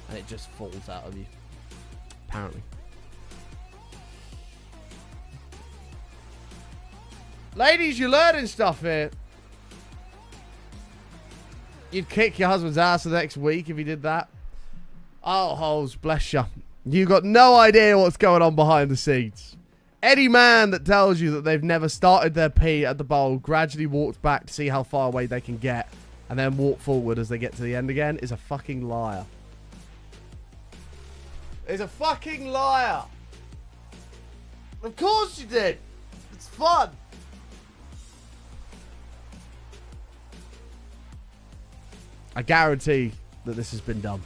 and it just falls out of you. Apparently. Ladies, you're learning stuff here. You'd kick your husband's ass the next week if he did that. Oh, holes, bless you. You got no idea what's going on behind the scenes. Any man that tells you that they've never started their pee at the bowl, gradually walked back to see how far away they can get, and then walk forward as they get to the end again is a fucking liar. Is a fucking liar. Of course you did. It's fun. I guarantee that this has been done.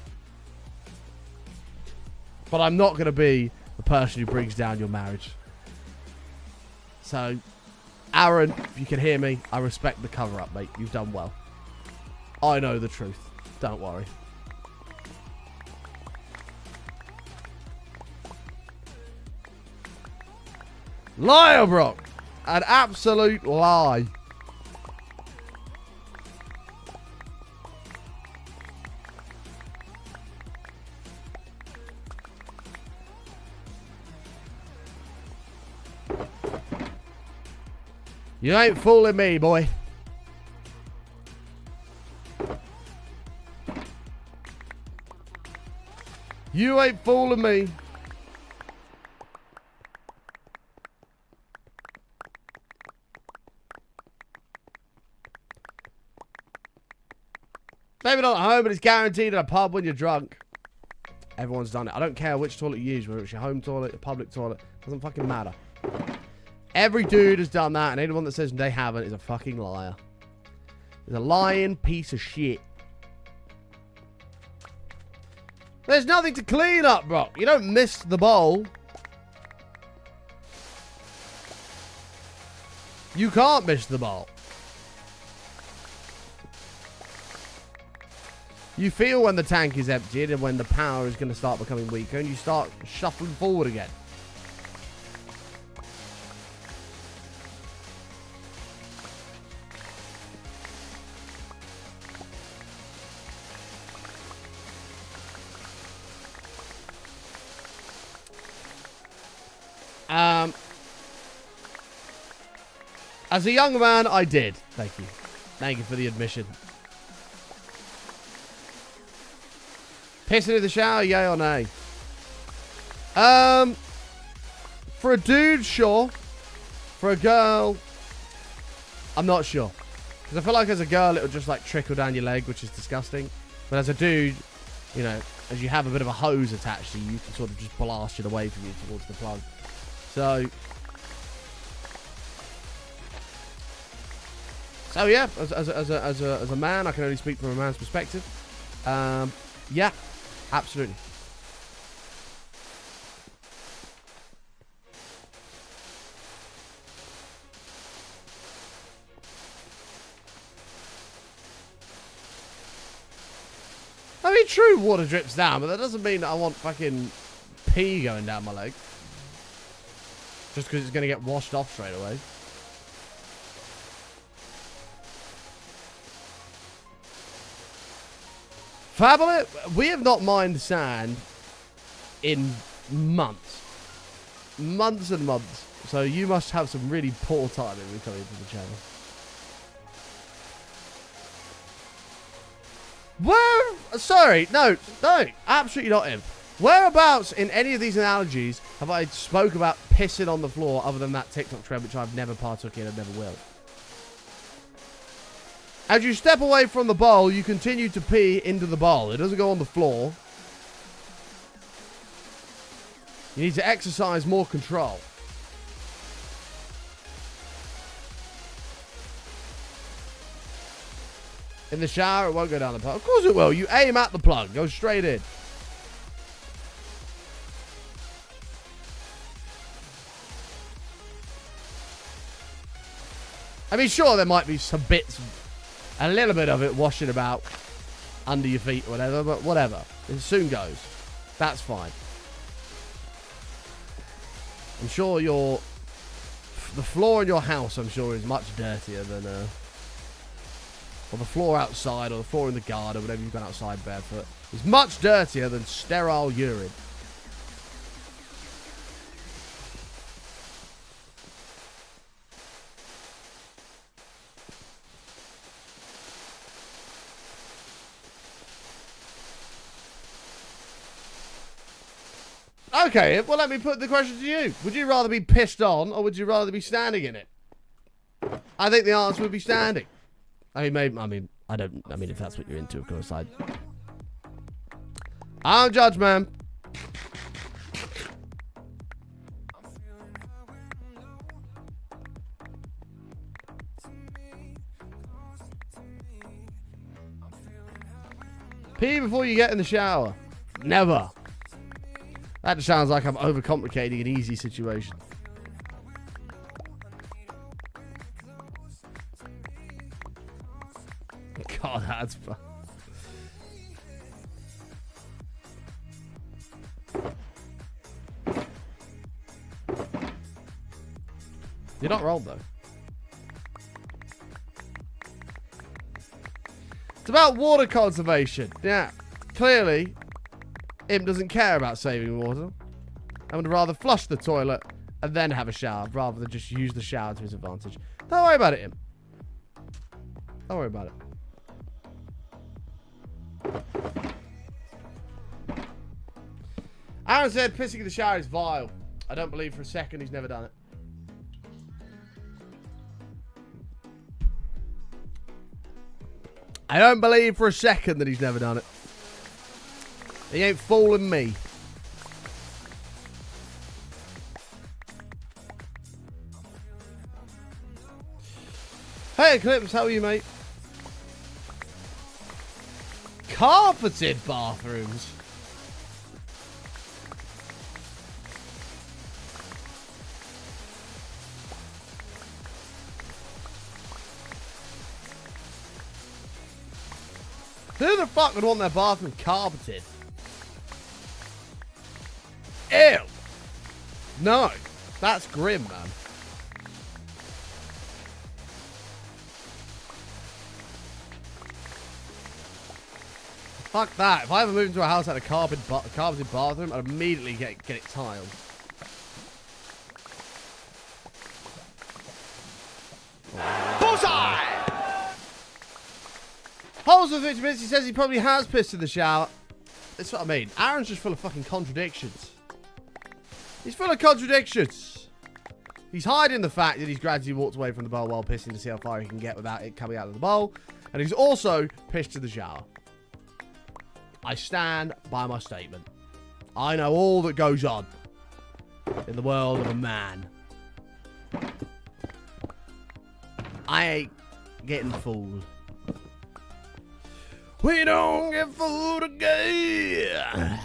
But I'm not going to be the person who brings down your marriage. So, Aaron, if you can hear me, I respect the cover-up, mate. You've done well. I know the truth. Don't worry. Liar, Brock. An absolute lie. You ain't fooling me, boy. You ain't fooling me. Maybe not at home, but it's guaranteed at a pub when you're drunk. Everyone's done it. I don't care which toilet you use, whether it's your home toilet, your public toilet. Doesn't fucking matter. Every dude has done that, and anyone that says they haven't is a fucking liar. Is a lying piece of shit. There's nothing to clean up, bro. You don't miss the bowl. You can't miss the bowl. You feel when the tank is emptied and when the power is going to start becoming weaker, and you start shuffling forward again. As a young man, I did. Thank you. Thank you for the admission. Pissing in the shower, yay or nay? For a dude, sure. For a girl, I'm not sure. Because I feel like as a girl, it'll just like trickle down your leg, which is disgusting. But as a dude, you know, as you have a bit of a hose attached to you, you can sort of just blast it away from you towards the plug. So yeah, as a man, I can only speak from a man's perspective. Yeah, absolutely. I mean, true, water drips down, but that doesn't mean that I want fucking pee going down my leg. Just because it's going to get washed off straight away. Fabulous. We have not mined sand in months. Months and months. So you must have some really poor timing when coming into the channel. Where? Sorry, no, absolutely not him. Whereabouts in any of these analogies have I spoke about pissing on the floor other than that TikTok trend, which I've never partook in and never will? As you step away from the bowl, you continue to pee into the bowl. It doesn't go on the floor. You need to exercise more control. In the shower, it won't go down the plug. Of course it will. You aim at the plug. Go straight in. I mean, sure, there might be some bits, a little bit of it washing about under your feet or whatever, but whatever. It soon goes. That's fine. I'm sure the floor in your house, I'm sure, is much dirtier than, or the floor outside, or the floor in the garden, or whatever you've gone outside barefoot, is much dirtier than sterile urine. Okay, well, let me put the question to you. Would you rather be pissed on, or would you rather be standing in it? I think the answer would be standing. I mean, maybe, I mean, if that's what you're into, of course, I'm judge, man. Pee before you get in the shower. Never. That just sounds like I'm overcomplicating an easy situation. God, that's fun. You're not wrong, though. It's about water conservation. Yeah, clearly, Imp doesn't care about saving water. I would rather flush the toilet and then have a shower rather than just use the shower to his advantage. Don't worry about it, Imp. Don't worry about it. Aaron said pissing in the shower is vile. I don't believe for a second he's never done it. I don't believe for a second that he's never done it. He ain't fooling me. Hey, Eclipse, how are you, mate? Carpeted bathrooms. Who the fuck would want their bathroom carpeted? Ew. No. That's grim, man. Fuck that. If I ever moved into a house that had a carpeted bathroom, I'd immediately get it tiled. Bullseye! Holes with 50 minutes, he says he probably has pissed in the shower. That's what I mean. Aaron's just full of fucking contradictions. He's full of contradictions. He's hiding the fact that he's gradually walked away from the bowl while pissing to see how far he can get without it coming out of the bowl. And he's also pissed in the shower. I stand by my statement. I know all that goes on in the world of a man. I ain't getting fooled. We don't get fooled again.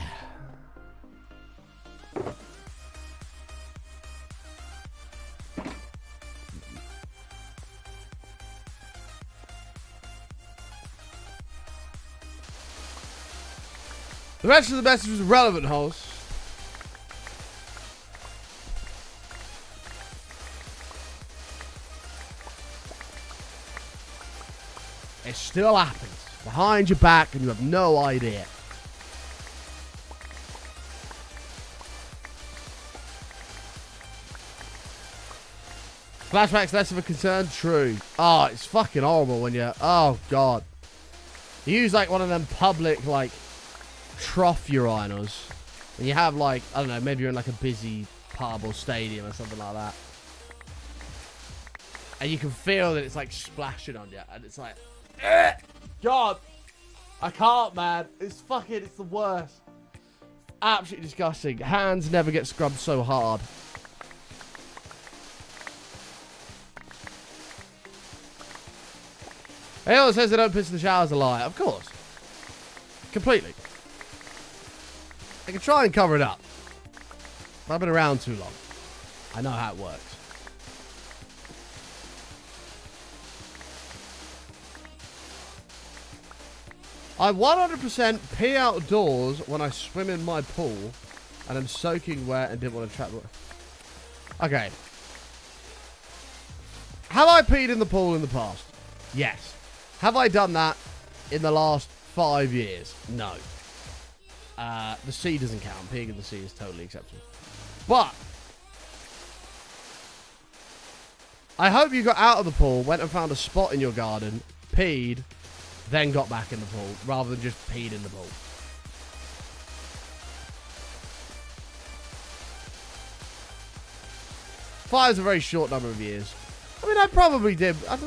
The rest of the message was relevant, host. It still happens. behind your back and you have no idea. Flashback's less of a concern? True. Oh, it's fucking horrible when you... Oh, God. You use, like, one of them public, like, trough urinals. And you have, like, I don't know, maybe you're in, like, a busy pub or stadium or something like that. And you can feel that it's, like, splashing on you. And it's like... God! I can't, man. It's the worst. Absolutely disgusting. Hands never get scrubbed so hard. Anyone says they don't piss in the shower is a lie. Of course. Completely. They can try and cover it up. But I've been around too long. I know how it works. I 100% pee outdoors when I swim in my pool and I'm soaking wet and didn't want to trap water. Okay. Have I peed in the pool in the past? Yes. Have I done that in the last 5 years? No. The sea doesn't count. Peeing in the sea is totally acceptable. But I hope you got out of the pool, went and found a spot in your garden, peed, then got back in the pool, rather than just peed in the pool. Five's a very short number of years. I mean, I probably did. Would I have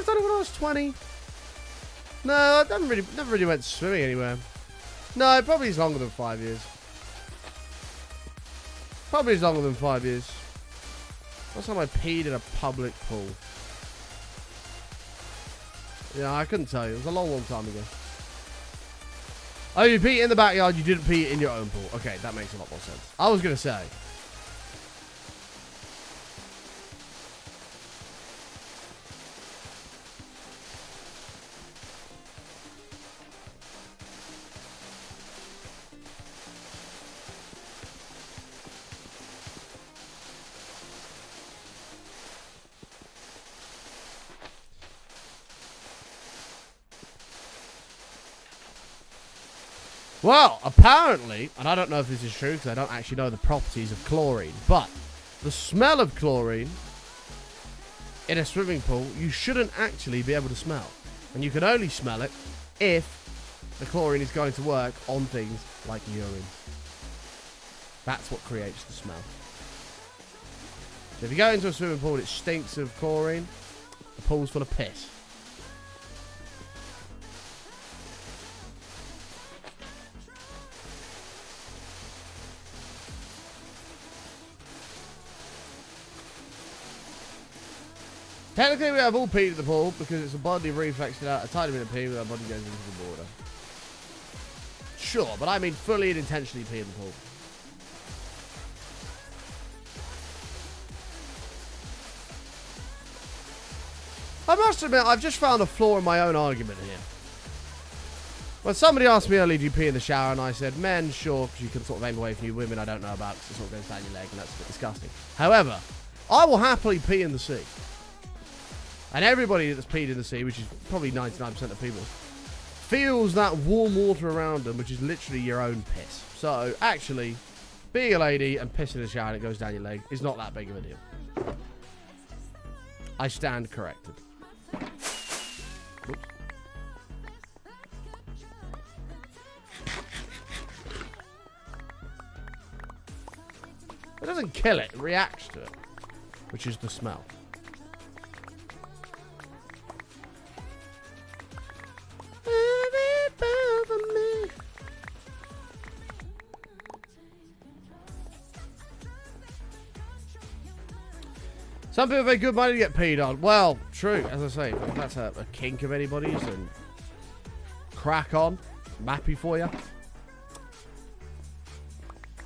done it when I was 20? No, I never really went swimming anywhere. No, it probably is longer than 5 years. Probably is longer than 5 years. Last time I peed in a public pool. Yeah, I couldn't tell you. It was a long, long time ago. Oh, you peed in the backyard, you didn't pee in your own pool. Okay, that makes a lot more sense. I was going to say. Well, apparently, and I don't know if this is true because I don't actually know the properties of chlorine, but the smell of chlorine in a swimming pool, you shouldn't actually be able to smell. And you can only smell it if the chlorine is going to work on things like urine. That's what creates the smell. So if you go into a swimming pool and it stinks of chlorine, the pool's full of piss. Technically, we have all peed at the pool because it's a bodily reflex to out a tiny bit of pee when our body goes into the water. Sure, but I mean fully and intentionally pee in the pool. I must admit, I've just found a flaw in my own argument here. When somebody asked me earlier, do you pee in the shower? And I said, men, sure, because you can sort of aim away from you. Women, I don't know about because it sort of goes down your leg and that's a bit disgusting. However, I will happily pee in the sea. And everybody that's peed in the sea, which is probably 99% of people, feels that warm water around them, which is literally your own piss. So, actually, being a lady and pissing in the shower and it goes down your leg is not that big of a deal. I stand corrected. Oops. It doesn't kill it, it reacts to it, which is the smell. Some people pay good money to get peed on. Well, true, as I say, if that's a kink of anybody's, then crack on. I'm happy for you.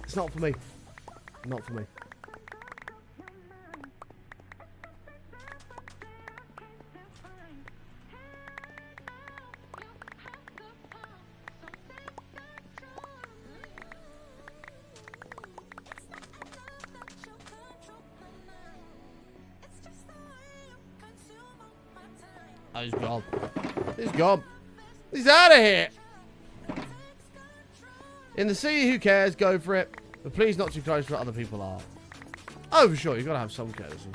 It's not for me. Not for me. Oh, he's gone. He's gone. He's out of here. In the sea, who cares? Go for it. But please not too close to what other people are. Oh, for sure. You've got to have some courtesy.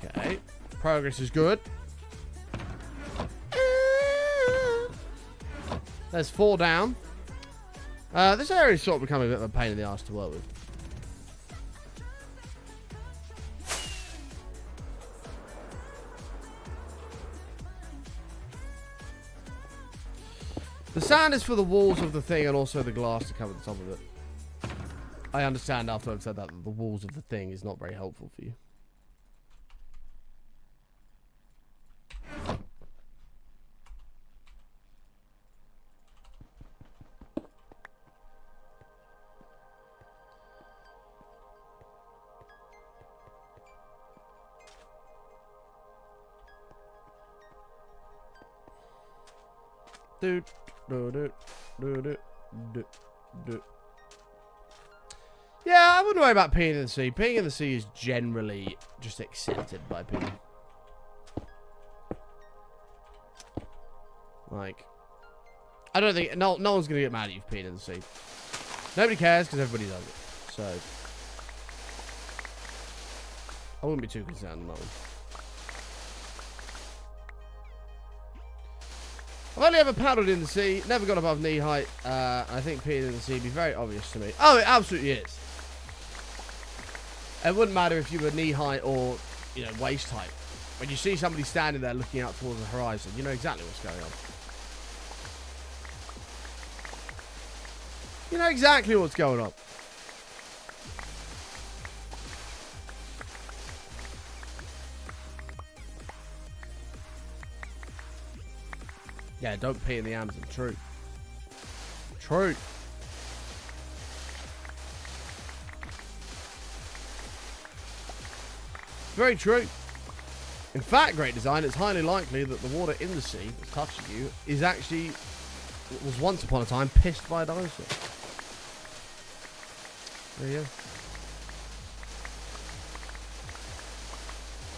Okay. Progress is good. There's 4 down. This area is sort of becoming a bit of a pain in the ass to work with. The sand is for the walls of the thing and also the glass to cover the top of it. I understand after I've said that the walls of the thing is not very helpful for you. Yeah, I wouldn't worry about peeing in the sea. Peeing in the sea is generally just accepted by people. Like, I don't think no one's gonna get mad at you for peeing in the sea. Nobody cares because everybody does it. So I wouldn't be too concerned on that one. I've only ever paddled in the sea, never got above knee height. I think peeing in the sea would be very obvious to me. Oh, it absolutely is. It wouldn't matter if you were knee height or, you know, waist height. When you see somebody standing there looking out towards the horizon, you know exactly what's going on. You know exactly what's going on. Yeah, don't pee in the Amazon. True. True. Very true. In fact, great design, it's highly likely that the water in the sea that's touching you is actually, was once upon a time, pissed by a dinosaur. There you go.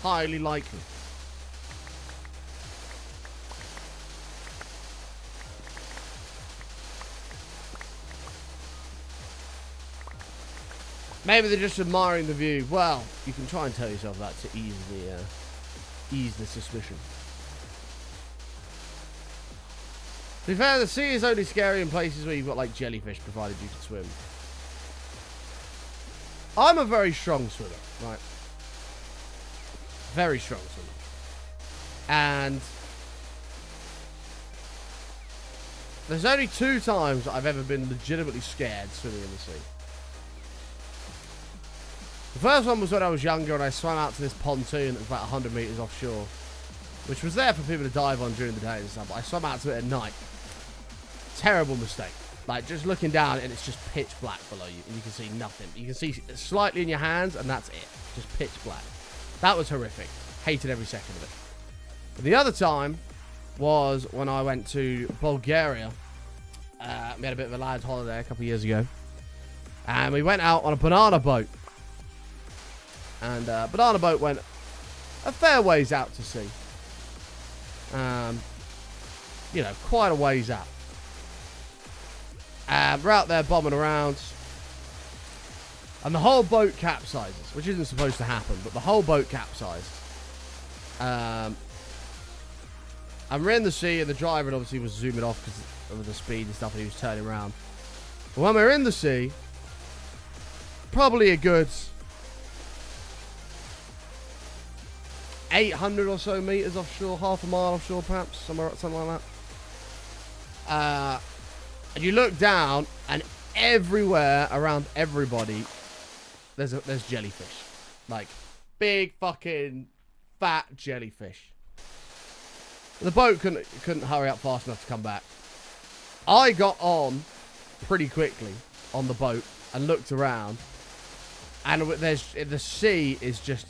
Highly likely. Maybe they're just admiring the view. Well, you can try and tell yourself that to ease the suspicion. To be fair, the sea is only scary in places where you've got like jellyfish, provided you can swim. I'm a very strong swimmer, right? Very strong swimmer. And there's only 2 times I've ever been legitimately scared swimming in the sea. The first one was when I was younger and I swam out to this pontoon that was about 100 meters offshore, which was there for people to dive on during the day and stuff, but I swam out to it at night. Terrible mistake. Like, just looking down and it's just pitch black below you and you can see nothing. You can see slightly in your hands and that's it. Just pitch black. That was horrific. Hated every second of it. But the other time was when I went to Bulgaria. We had a bit of a lad's holiday a couple of years ago. And we went out on a banana boat. And banana boat went a fair ways out to sea. You know, quite a ways out. We're out there bombing around. And the whole boat capsizes, which isn't supposed to happen, but the whole boat capsized. And we're in the sea, and the driver obviously was zooming off because of the speed and stuff, and he was turning around. But when we were in the sea, probably a good 800 or so meters offshore, half a mile offshore perhaps, something like that. And you look down, and everywhere around everybody, there's jellyfish, like big fucking fat jellyfish. The boat couldn't hurry up fast enough to come back. I got on pretty quickly on the boat and looked around, and the sea is just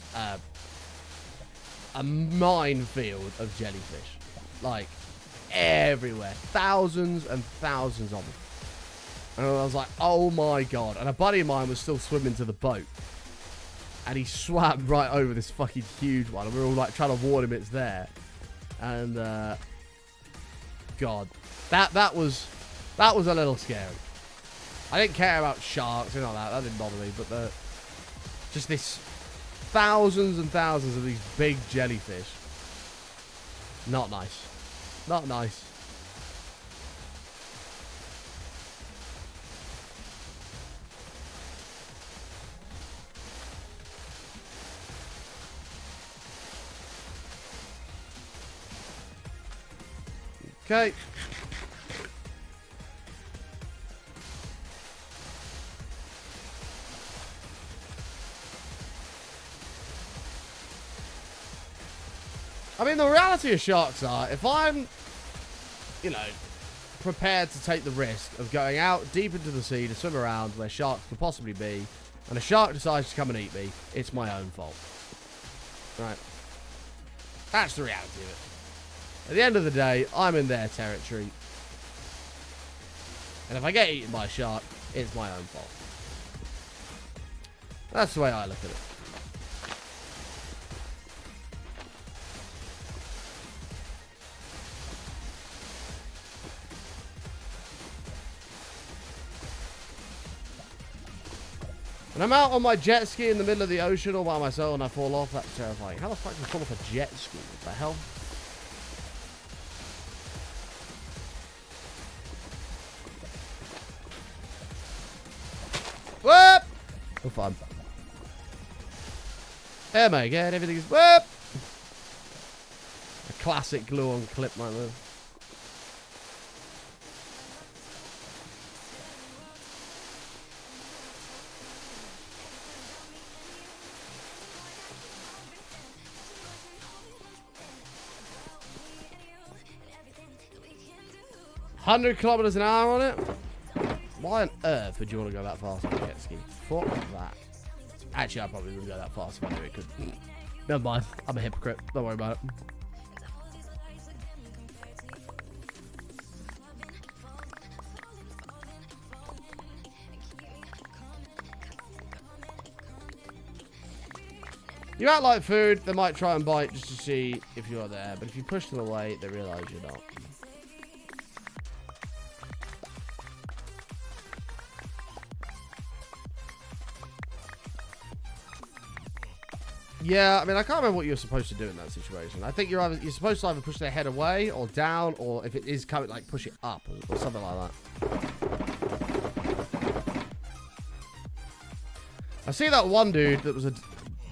a minefield of jellyfish. Like, everywhere. Thousands and thousands of them. And I was like, oh my god. And a buddy of mine was still swimming to the boat. And he swam right over this fucking huge one. And we were all like trying to warn him it's there. And, God. That was a little scary. I didn't care about sharks and all that. That didn't bother me. But just this thousands and thousands of these big jellyfish. Not nice. Not nice. Okay. I mean, the reality of sharks are, if I'm, you know, prepared to take the risk of going out deep into the sea to swim around where sharks could possibly be, and a shark decides to come and eat me, it's my own fault. Right. That's the reality of it. At the end of the day, I'm in their territory. And if I get eaten by a shark, it's my own fault. That's the way I look at it. And I'm out on my jet ski in the middle of the ocean all by myself and I fall off. That's terrifying. How the fuck do you fall off a jet ski? What the hell? Whoop! Oh, fun. Oh my god, everything is whoop! A classic glue-on clip like that. $100 an hour on it? Why on earth would you want to go that fast on a jet ski? Fuck that. Actually, I probably wouldn't go that fast if I knew it could. Never mind. I'm a hypocrite. Don't worry about it. You act like food, they might try and bite just to see if you're there. But if you push them away, they realise you're not. Yeah, I mean, I can't remember what you're supposed to do in that situation. I think you're supposed to either push their head away or down, or if it is coming, like push it up or something like that. I see that one dude that was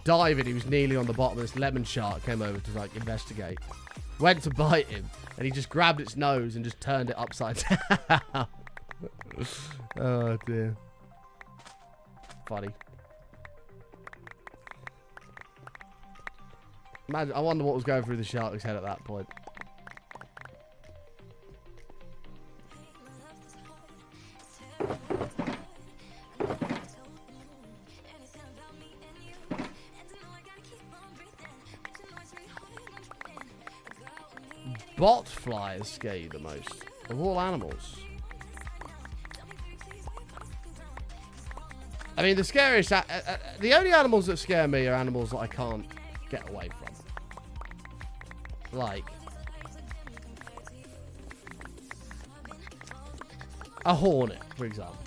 diving. He was nearly on the bottom of this lemon shark. Came over to like investigate. Went to bite him, and he just grabbed its nose and just turned it upside down. Oh dear. Funny. Imagine, I wonder what was going through the shark's head at that point. Bot flies scare you the most of all animals. I mean, the scariest, the only animals that scare me are animals that I can't get away from. Like a hornet, for example.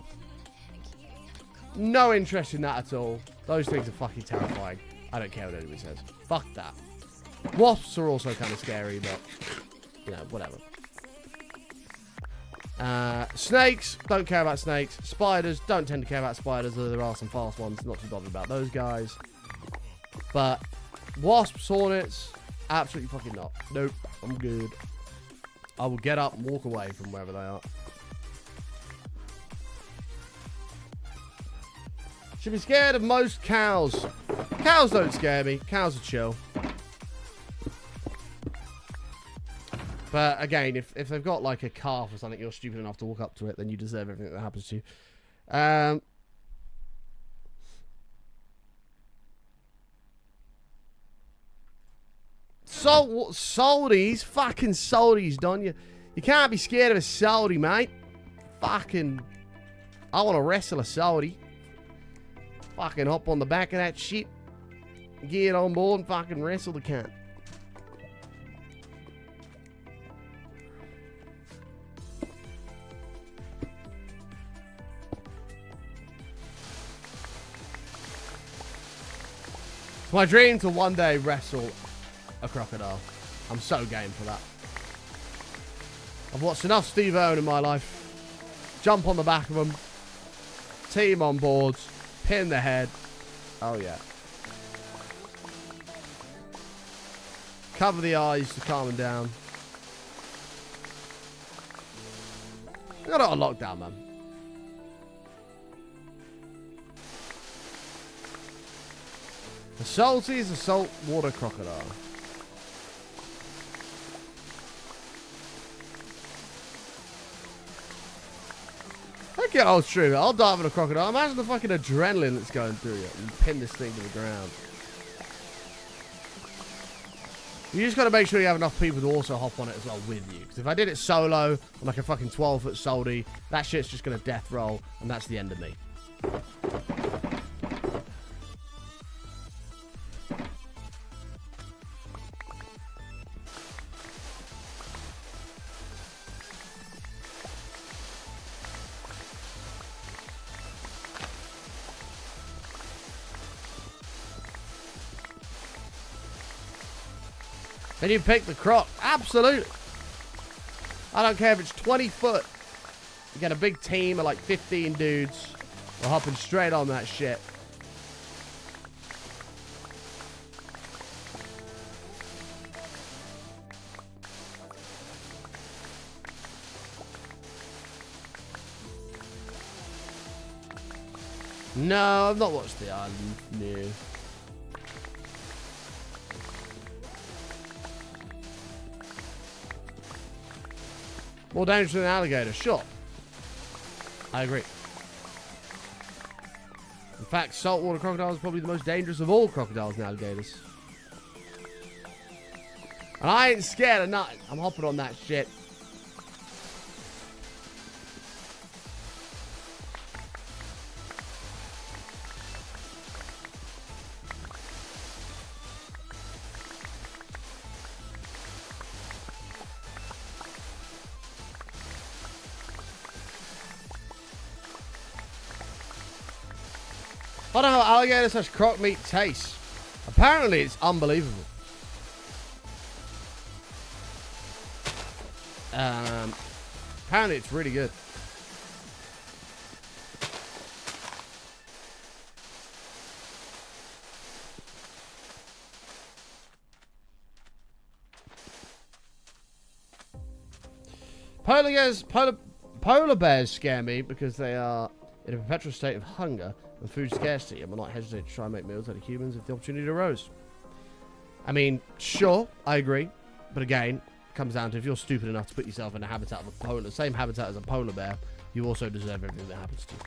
No interest in that at all. Those things are fucking terrifying. I don't care what anybody says. Fuck that. Wasps are also kind of scary, but you know, whatever. Snakes, don't care about snakes. Spiders, don't tend to care about spiders, although there are some fast ones. Not too bothered about those guys. But wasps, hornets, absolutely fucking not. Nope, I'm good. I will get up and walk away from wherever they are. Should be scared of most cows. Cows don't scare me. Cows are chill. But again, if they've got like a calf or something, you're stupid enough to walk up to it, then you deserve everything that happens to you. Soldies, fucking soldies, don't you? You can't be scared of a Saudi, mate. Fucking... I want to wrestle a Saudi. Fucking hop on the back of that shit. Get on board and fucking wrestle the cunt. It's my dream to one day wrestle a crocodile. I'm so game for that. I've watched enough Steve Owen in my life. Jump on the back of them. Team on boards. Pin the head. Oh yeah. Cover the eyes to calm them down. Got it on lockdown, man. The salty is a saltwater crocodile. Okay, I'll stream it. I'll dive in a crocodile. Imagine the fucking adrenaline that's going through you and pin this thing to the ground. You just got to make sure you have enough people to also hop on it as well with you. Because if I did it solo on like a fucking 12-foot salty, that shit's just going to death roll and that's the end of me. Then you pick the croc. Absolutely. I don't care if it's 20 foot. You get a big team of like 15 dudes. We're hopping straight on that shit. No, I've not watched The Island. No. More dangerous than an alligator, sure. I agree. In fact, saltwater crocodile is probably the most dangerous of all crocodiles and alligators. And I ain't scared of nothing. I'm hopping on that shit. I don't know how alligator / croc meat tastes. Apparently, it's unbelievable. Apparently, it's really good. Polar bears scare me because they are in a perpetual state of hunger and food scarcity, and will not hesitate to try and make meals out of humans if the opportunity arose. I mean, sure, I agree, but again, it comes down to if you're stupid enough to put yourself in the habitat of the same habitat as a polar bear, you also deserve everything that happens to you.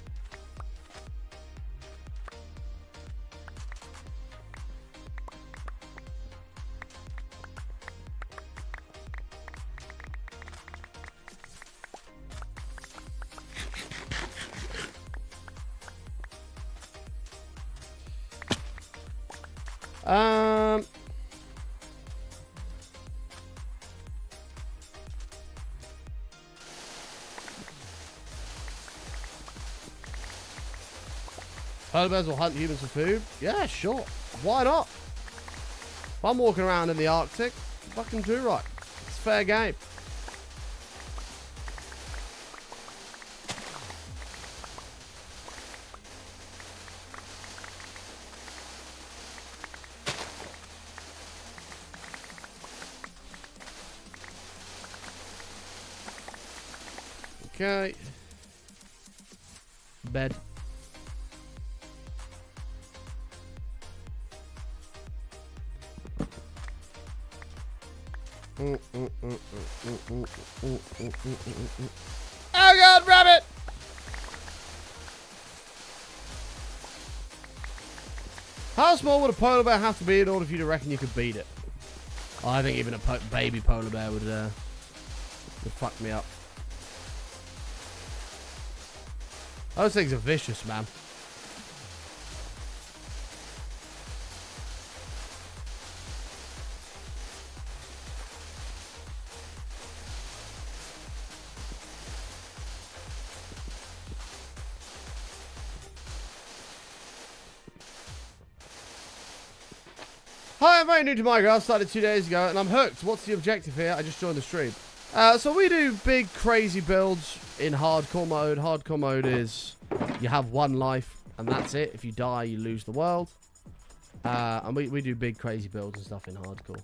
Polar bears will hunt humans for food? Yeah, sure. Why not? If I'm walking around in the Arctic, fucking do right. It's fair game. Okay. Bed. Oh god, rabbit! How small would a polar bear have to be in order for you to reckon you could beat it? Oh, I think even a baby polar bear would It fucked me up. Those things are vicious, man. Hi, I'm very new to Minecraft, started 2 days ago, and I'm hooked. What's the objective here? I just joined the stream. So we do big, crazy builds in hardcore mode. Hardcore mode is you have one life, and that's it. If you die, you lose the world. And we do big, crazy builds and stuff in hardcore.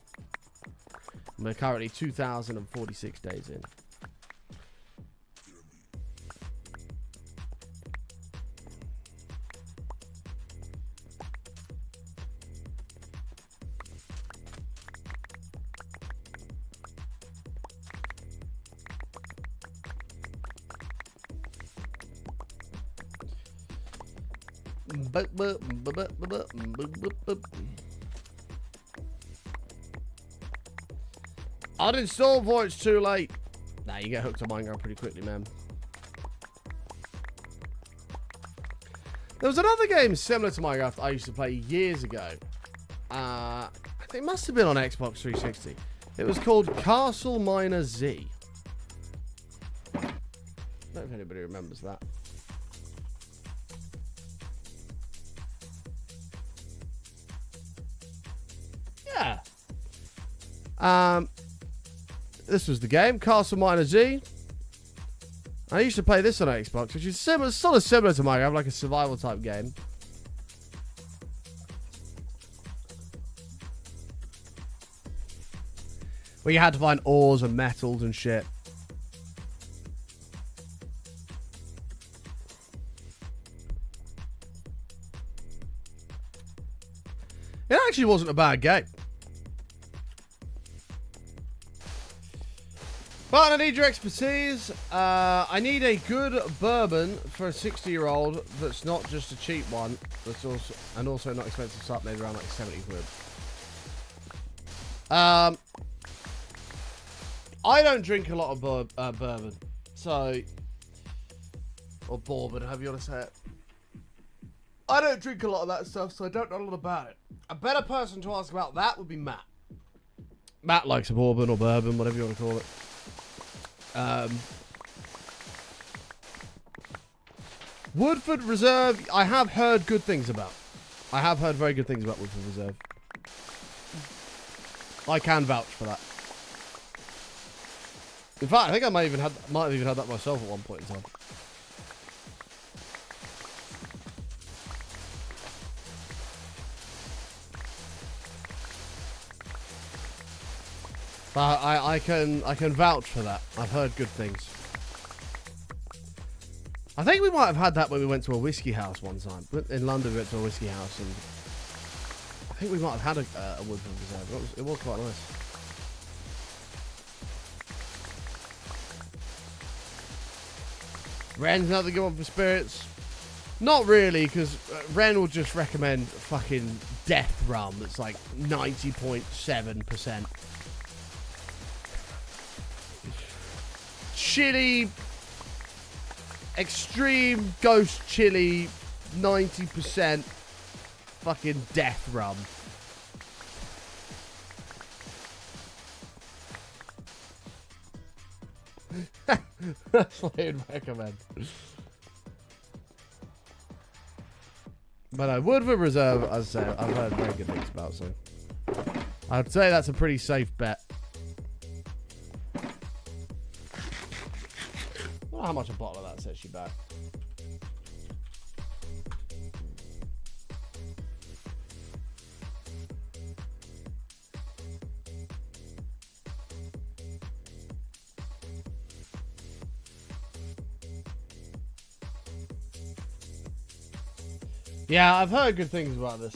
And we're currently 2,046 days in. Uninstall before it's too late. Nah, you get hooked on Minecraft pretty quickly, man. There was another game similar to Minecraft I used to play years ago. I think it must have been on Xbox 360. It was called Castle Miner Z. I don't know if anybody remembers that. Yeah. This was the game, Castle Miner Z. I used to play this on Xbox, which is similar, sort of similar to Minecraft, like a survival type game. Where you had to find ores and metals and shit. It actually wasn't a bad game. But I need your expertise. I need a good bourbon for a 60-year-old that's not just a cheap one, that's also not expensive, so maybe around like 70 quid. I don't drink a lot of bourbon, so, or bourbon, however you want to say it. I don't drink a lot of that stuff, so I don't know a lot about it. A better person to ask about that would be Matt. Matt likes a bourbon or bourbon, whatever you want to call it. Woodford Reserve, I have heard good things about. I have heard very good things about Woodford Reserve. I can vouch for that. In fact, I think I might have even had that myself at one point in time. But I can vouch for that. I've heard good things. I think we might have had that when we went to a whiskey house one time. In London, we went to a whiskey house, and I think we might have had a Woodford Reserve. It was quite nice. Ren's another good one for spirits. Not really, because Ren will just recommend fucking death rum that's like 90.7%. Chili, extreme ghost chili, 90% fucking death rum. That's what I'd recommend. But Woodford Reserve, as I say, I've heard very good things about, so I'd say that's a pretty safe bet. I don't know how much a bottle of that sets you back. Yeah, I've heard good things about this.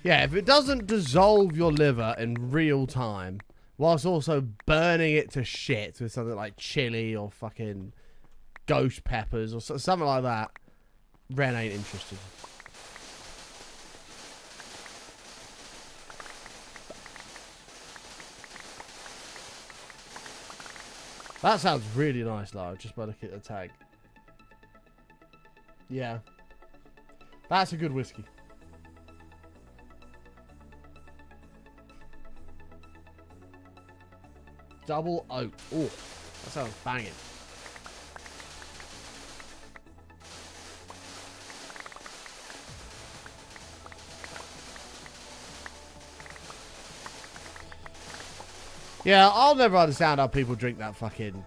Yeah, if it doesn't dissolve your liver in real time, whilst also burning it to shit with something like chili or fucking ghost peppers or something like that, Ren ain't interested. That sounds really nice, Lara, just by looking at the tag. Yeah. That's a good whiskey. Double oak. Oh, that sounds banging. Yeah, I'll never understand how people drink that fucking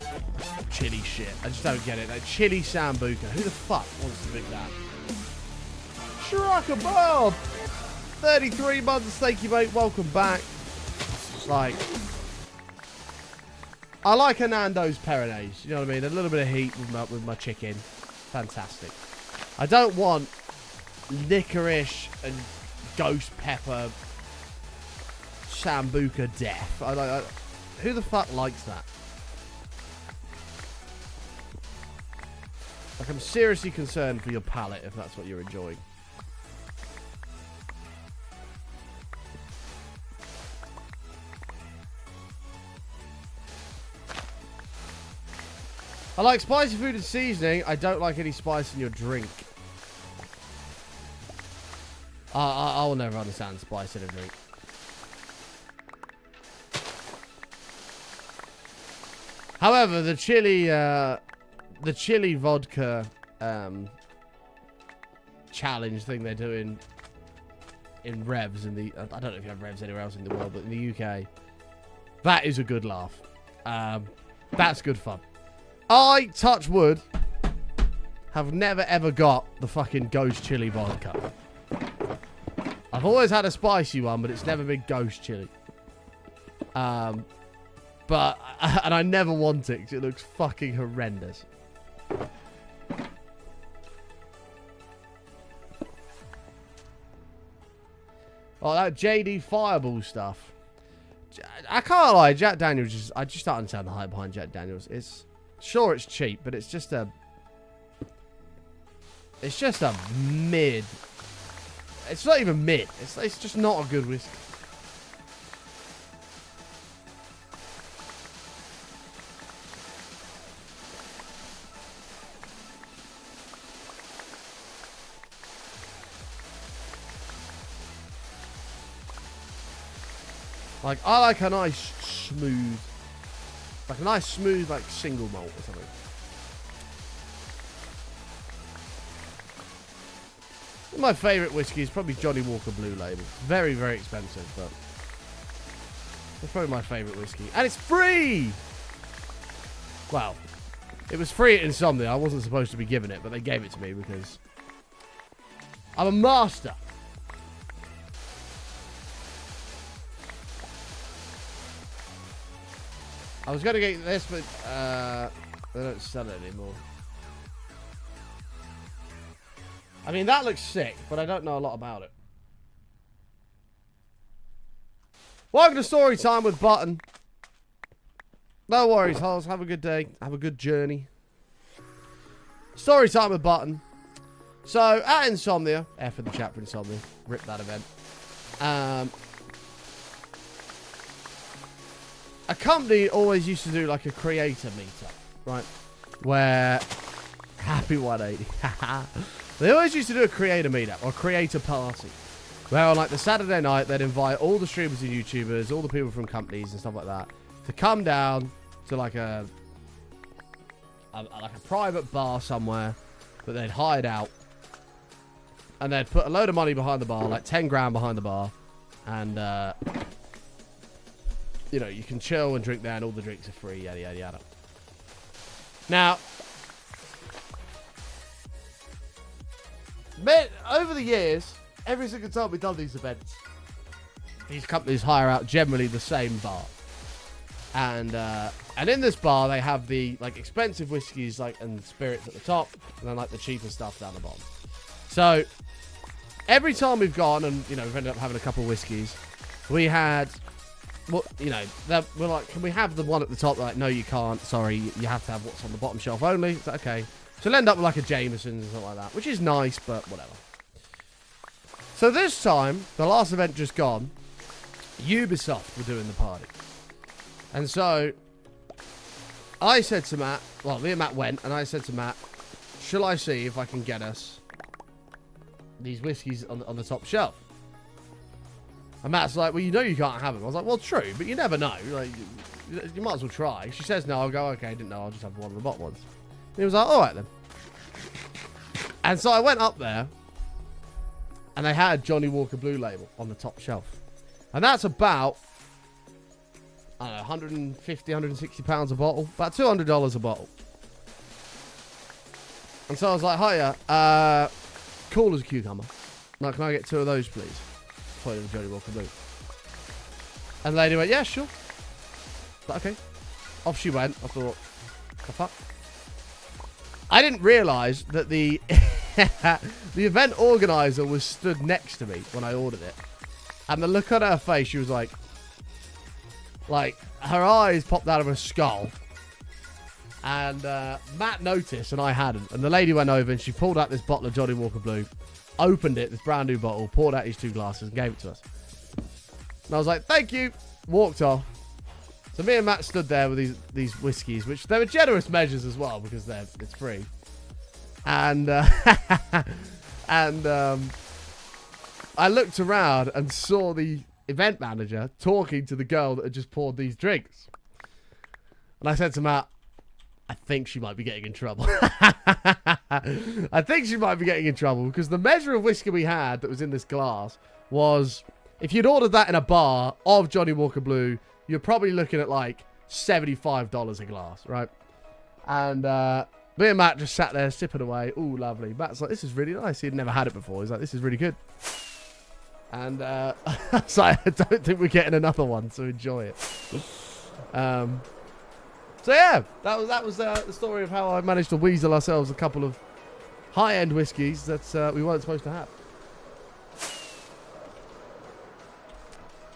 chili shit. I just don't get it. That chili sambuca. Who the fuck wants to drink that? Shraka Bob! 33 months, thank you, mate. Welcome back. Like, I like a Nando's Peronaise. You know what I mean? A little bit of heat with my chicken. Fantastic. I don't want licorice and ghost pepper sambuca death. Who the fuck likes that? Like, I'm seriously concerned for your palate if that's what you're enjoying. I like spicy food and seasoning. I don't like any spice in your drink. I will never understand spice in a drink. However, the chili vodka challenge thing they're doing in Revs in the, I don't know if you have Revs anywhere else in the world, but in the UK, that is a good laugh. That's good fun. I, touch wood, have never ever got the fucking ghost chili vodka. I've always had a spicy one, but it's never been ghost chili. But, and I never want it because it looks fucking horrendous. Oh, that JD Fireball stuff. I can't lie, Jack Daniels, I just don't understand the hype behind Jack Daniels. Sure, it's cheap, but it's just a mid. It's not even mid. It's just not a good whiskey. Like, I like a nice smooth, like single malt or something. My favourite whiskey is probably Johnny Walker Blue Label. Very, very expensive, but it's probably my favourite whiskey. And it's free! Well, it was free at Insomnia. I wasn't supposed to be given it, but they gave it to me because I'm a master. I was going to get this, but they don't sell it anymore. I mean, that looks sick, but I don't know a lot about it. Welcome to Story Time with Button. No worries, Holes. Have a good day. Have a good journey. Story Time with Button. So, at Insomnia, F in the chat for Insomnia. Rip that event. A company always used to do like a creator meetup, right? Where, happy 180. They always used to do a creator meetup or creator party. Where on like the Saturday night, they'd invite all the streamers and YouTubers, all the people from companies and stuff like that, to come down to like a private bar somewhere that they'd hired out. And they'd put a load of money behind the bar, like 10 grand behind the bar. And, you know, you can chill and drink there, and all the drinks are free, yada, yada, yada. Now, over the years, every single time we've done these events, these companies hire out generally the same bar. And in this bar, they have the, like, expensive whiskeys, like, and spirits at the top, and then, like, the cheaper stuff down the bottom. So, every time we've gone, and, you know, we've ended up having a couple of whiskeys, we had what, you know, we're like, can we have the one at the top? They're like, no, you can't. Sorry, you have to have what's on the bottom shelf only. It's like, okay. So we'll end up with like a Jameson's and something like that, which is nice, but whatever. So this time, the last event just gone, Ubisoft were doing the party. And so I said to Matt, well, me and Matt went, and I said to Matt, shall I see if I can get us these whiskies on the top shelf? And Matt's like, well, you know you can't have them. I was like, well, true, but you never know. Like, you might as well try. She says no. I'll go, okay, I didn't know. I'll just have one of the bottom ones. And he was like, all right, then. And so I went up there, and they had Johnny Walker Blue Label on the top shelf. And that's about, I don't know, 150, 160 pounds a bottle. About $200 a bottle. And so I was like, hiya, cool as a cucumber. Now, can I get 2 of those, please? Pointing with Johnny Walker Blue. And the lady went, yeah, sure. But okay. Off she went. I thought, the fuck? I didn't realise that the the event organiser was stood next to me when I ordered it. And the look on her face, she was like, her eyes popped out of her skull. And Matt noticed, and I hadn't. And the lady went over and she pulled out this bottle of Johnny Walker Blue, opened it, this brand new bottle, poured out these 2 glasses and gave it to us. And I was like, thank you. Walked off. So me and Matt stood there with these whiskies, which they were generous measures as well because it's free. And I looked around and saw the event manager talking to the girl that had just poured these drinks. And I said to Matt, I think she might be getting in trouble. I think she might be getting in trouble because the measure of whiskey we had that was in this glass was, if you'd ordered that in a bar of Johnny Walker Blue, you're probably looking at like $75 a glass, right? And me and Matt just sat there sipping away. Ooh, lovely. Matt's like, this is really nice. He'd never had it before. He's like, this is really good. And so I don't think we're getting another one, so enjoy it. So yeah, that was the story of how I managed to weasel ourselves a couple of high-end whiskies that we weren't supposed to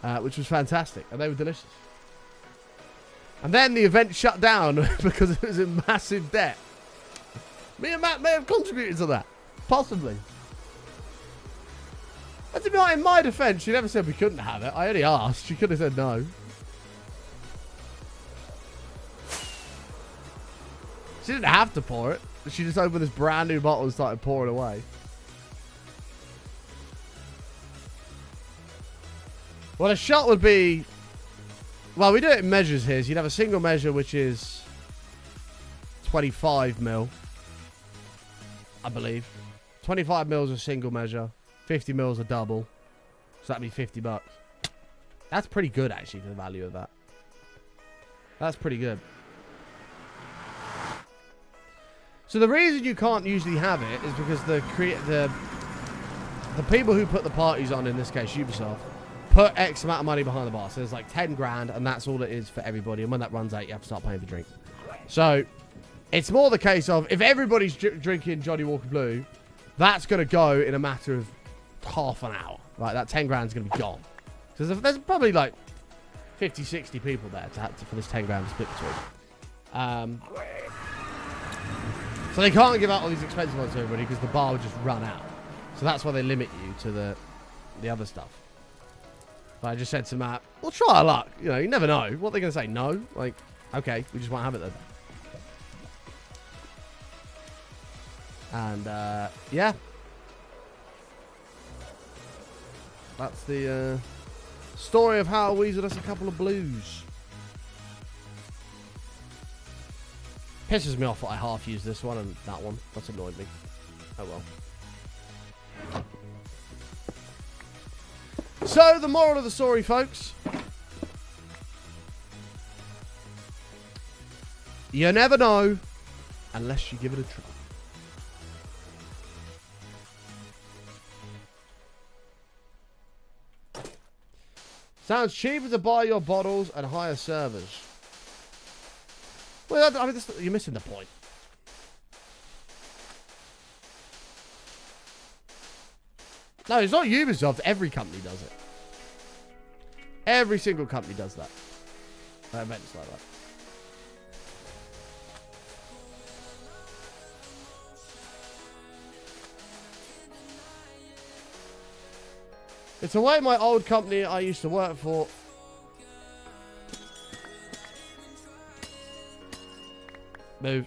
have. Which was fantastic, and they were delicious. And then the event shut down because it was in massive debt. Me and Matt may have contributed to that. Possibly. And to be honest, in my defense, she never said we couldn't have it. I only asked. She could have said no. She didn't have to pour it. She just opened this brand new bottle and started pouring away. Well, a shot would be... Well, we do it in measures here. So you'd have a single measure, which is 25 mil. I believe. 25 mil is a single measure. 50 mil is a double. So that'd be $50. That's pretty good, actually, for the value of that. That's pretty good. So the reason you can't usually have it is because the people who put the parties on, in this case Ubisoft, put X amount of money behind the bar. So there's like 10 grand and that's all it is for everybody. And when that runs out, you have to start paying for drinks. So it's more the case of, if everybody's drinking Johnny Walker Blue, that's going to go in a matter of half an hour. Right, that 10 grand is going to be gone. So there's probably like 50, 60 people there for this 10 grand to split between. So they can't give out all these expensive ones to everybody because the bar would just run out. So that's why they limit you to the other stuff. But I just said to Matt, we'll try our luck. You know, you never know. What are they going to say? No? Like, okay, we just won't have it then. And, yeah. That's the story of how I weaseled us a couple of blues. Pisses me off that I half used this one and that one. That's annoyed me. Oh well. So, the moral of the story, folks. You never know unless you give it a try. Sounds cheaper to buy your bottles and hire servers. Well, I mean, you're missing the point. No, it's not Ubisoft. Every company does it. Every single company does that. Events like that. It's a way my old company I used to work for. Move.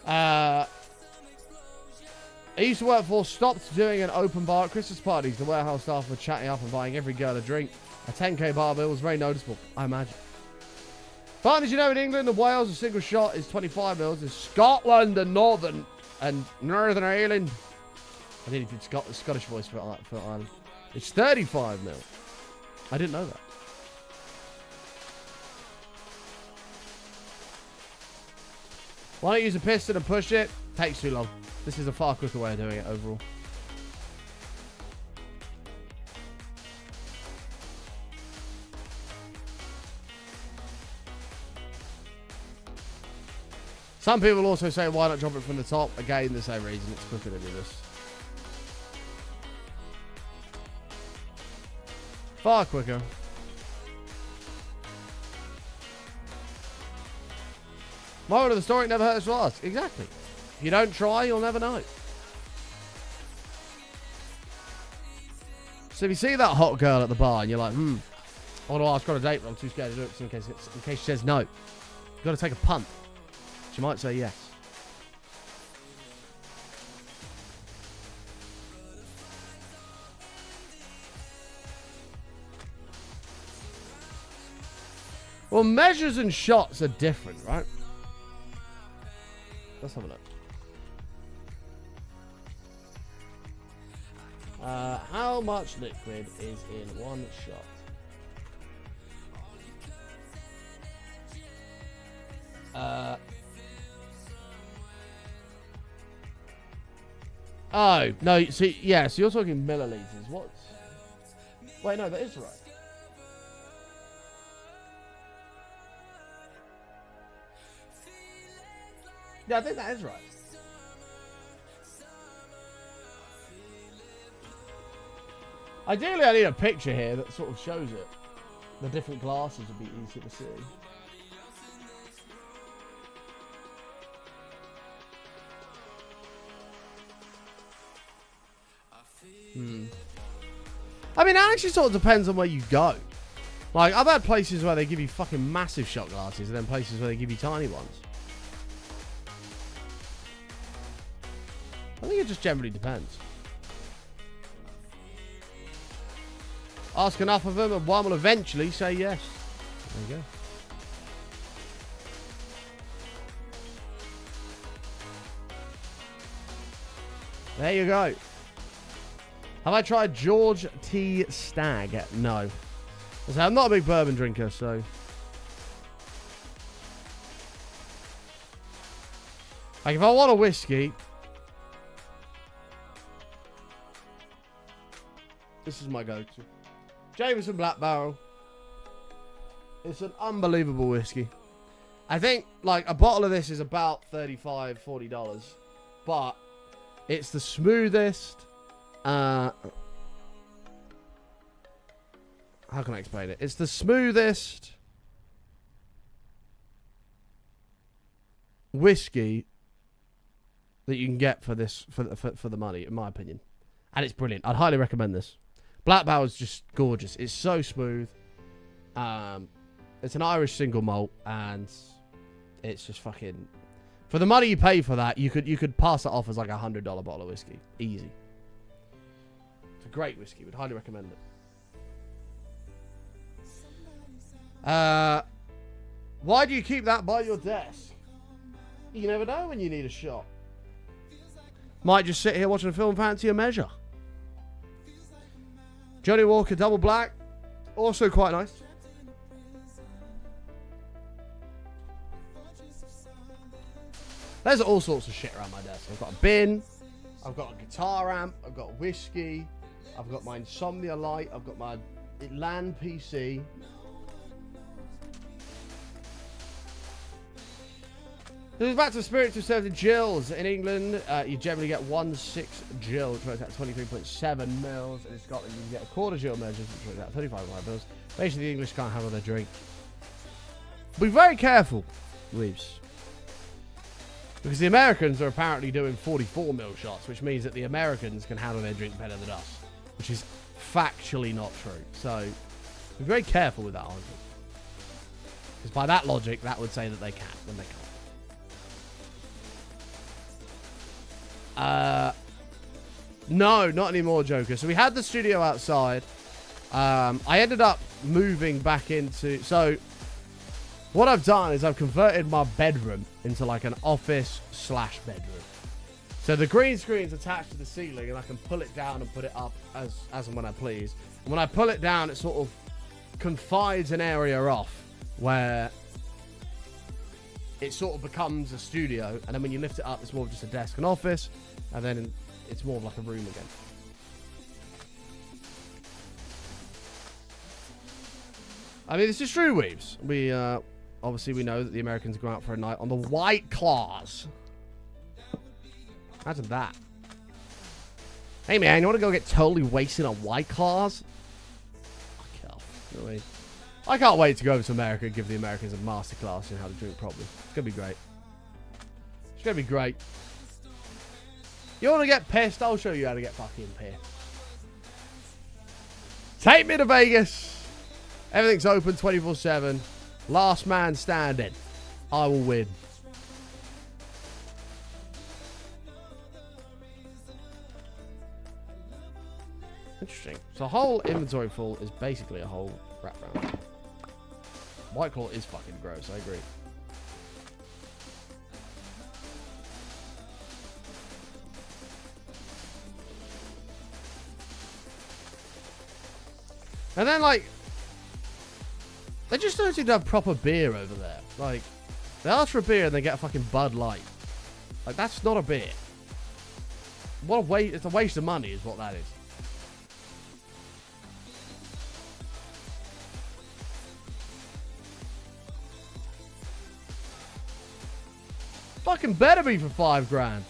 I used to work for stopped doing an open bar at Christmas parties. The warehouse staff were chatting up and buying every girl a drink. A 10k bar bill was very noticeable, I imagine. But did you know in England and Wales a single shot is 25 mils? In Scotland and Northern Ireland. I nearly did Scottish voice for Ireland. It's 35 mil. I didn't know that. Why don't you use a piston and push it? Takes too long. This is a far quicker way of doing it overall. Some people also say, why not drop it from the top? Again, the same reason. It's quicker to do this. Far quicker. Moral of the story, never hurts to ask. Exactly. If you don't try, you'll never know. So if you see that hot girl at the bar and you're like, I want to ask her on a date, but I'm too scared to do it in case she says no. You've got to take a punt. She might say yes. Well, measures and shots are different, right? Let's have a look. How much liquid is in one shot? Oh, no, see, yeah, so you're talking milliliters. What? Wait, no, that is right. Yeah, I think that is right. Ideally, I need a picture here that sort of shows it. The different glasses would be easier to see. I mean, it actually sort of depends on where you go. Like, I've had places where they give you fucking massive shot glasses and then places where they give you tiny ones. I think it just generally depends. Ask enough of them and one will eventually say yes. There you go. There you go. Have I tried George T. Stag? No. I'm not a big bourbon drinker, so... Like, if I want a whiskey... This is my go-to. Jameson Black Barrel. It's an unbelievable whiskey. I think, like, a bottle of this is about $35, $40. But it's the smoothest... how can I explain it? It's the smoothest whiskey that you can get for this for the money, in my opinion, and it's brilliant. I'd highly recommend this. Black Barrel is just gorgeous. It's so smooth. It's an Irish single malt, and it's just fucking for the money you pay for that. You could pass it off as like $100 bottle of whiskey, easy. It's a great whiskey. Would highly recommend it. Why do you keep that by your desk? You never know when you need a shot. Might just sit here watching a film, fancy a measure. Johnny Walker Double Black, also quite nice. There's all sorts of shit around my desk. I've got a bin, I've got a guitar amp, I've got whiskey, I've got my Insomnia light, I've got my LAN PC. This is back to spirits served in gills. In England, you generally get 1/6 gill, which works out 23.7 mils. And in Scotland, you can get a quarter gill measures, which works out 35 mils. Basically, the English can't handle their drink. Be very careful, Reeves. Because the Americans are apparently doing 44 mil shots, which means that the Americans can handle their drink better than us. Which is factually not true. So, be very careful with that argument. Because by that logic, that would say that they can, when they can't. No, not anymore, Joker. So we had the studio outside. I ended up moving back into... So, what I've done is I've converted my bedroom into like an office/bedroom. So the green screen's attached to the ceiling and I can pull it down and put it up as and when I please. And when I pull it down, it sort of confides an area off where it sort of becomes a studio. And then when you lift it up, it's more of just a desk and office. And then it's more of like a room again. I mean, this is true, Weaves. We, obviously we know that the Americans go out for a night on the White Claws. Imagine that. Hey, man, you want to go get totally wasted on White Claws? Fuck off. You know what I mean? I can't wait to go over to America and give the Americans a masterclass in how to drink properly. It's going to be great. It's going to be great. You want to get pissed? I'll show you how to get fucking pissed. Take me to Vegas. Everything's open 24/7. Last man standing. I will win. Interesting. So a whole inventory full is basically a whole wraparound. White Claw is fucking gross, I agree. And then, like, they just don't seem to have proper beer over there. Like, they ask for a beer and they get a fucking Bud Light. Like, that's not a beer. What a waste. It's a waste of money is what that is. Fucking better be for $5 grand.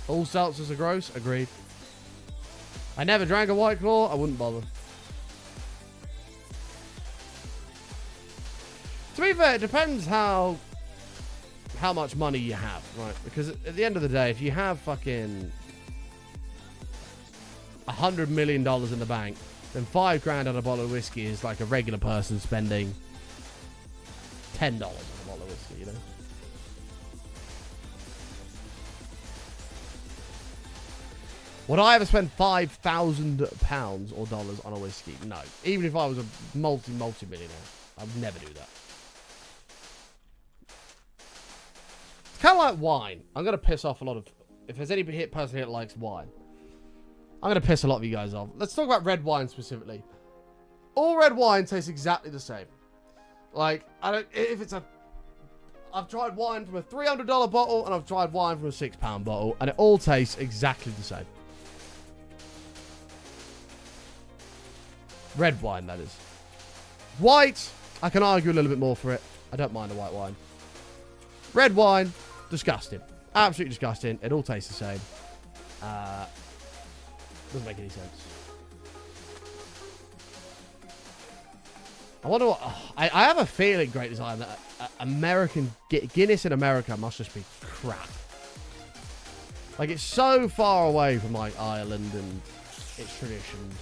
All seltzers are gross. Agreed. I never drank a White Claw. I wouldn't bother. To be fair, it depends how much money you have, right? Because at the end of the day, if you have fucking $100 million in the bank, then $5 grand on a bottle of whiskey is like a regular person spending $10 on a bottle of whiskey, you know? Would I ever spend £5,000 or dollars on a whiskey? No. Even if I was a multi-millionaire, I would never do that. It's kind of like wine. I'm going to piss off a lot of... If there's any person here that likes wine, I'm going to piss a lot of you guys off. Let's talk about red wine specifically. All red wine tastes exactly the same. Like, I don't... If it's a... I've tried wine from a $300 bottle and I've tried wine from a £6 bottle, and it all tastes exactly the same. Red wine, that is. White, I can argue a little bit more for it. I don't mind the white wine. Red wine, disgusting. Absolutely disgusting. It all tastes the same. Doesn't make any sense. I wonder what... I have a feeling, Great Design, that American... Guinness in America must just be crap. Like, it's so far away from, like, Ireland and its traditions.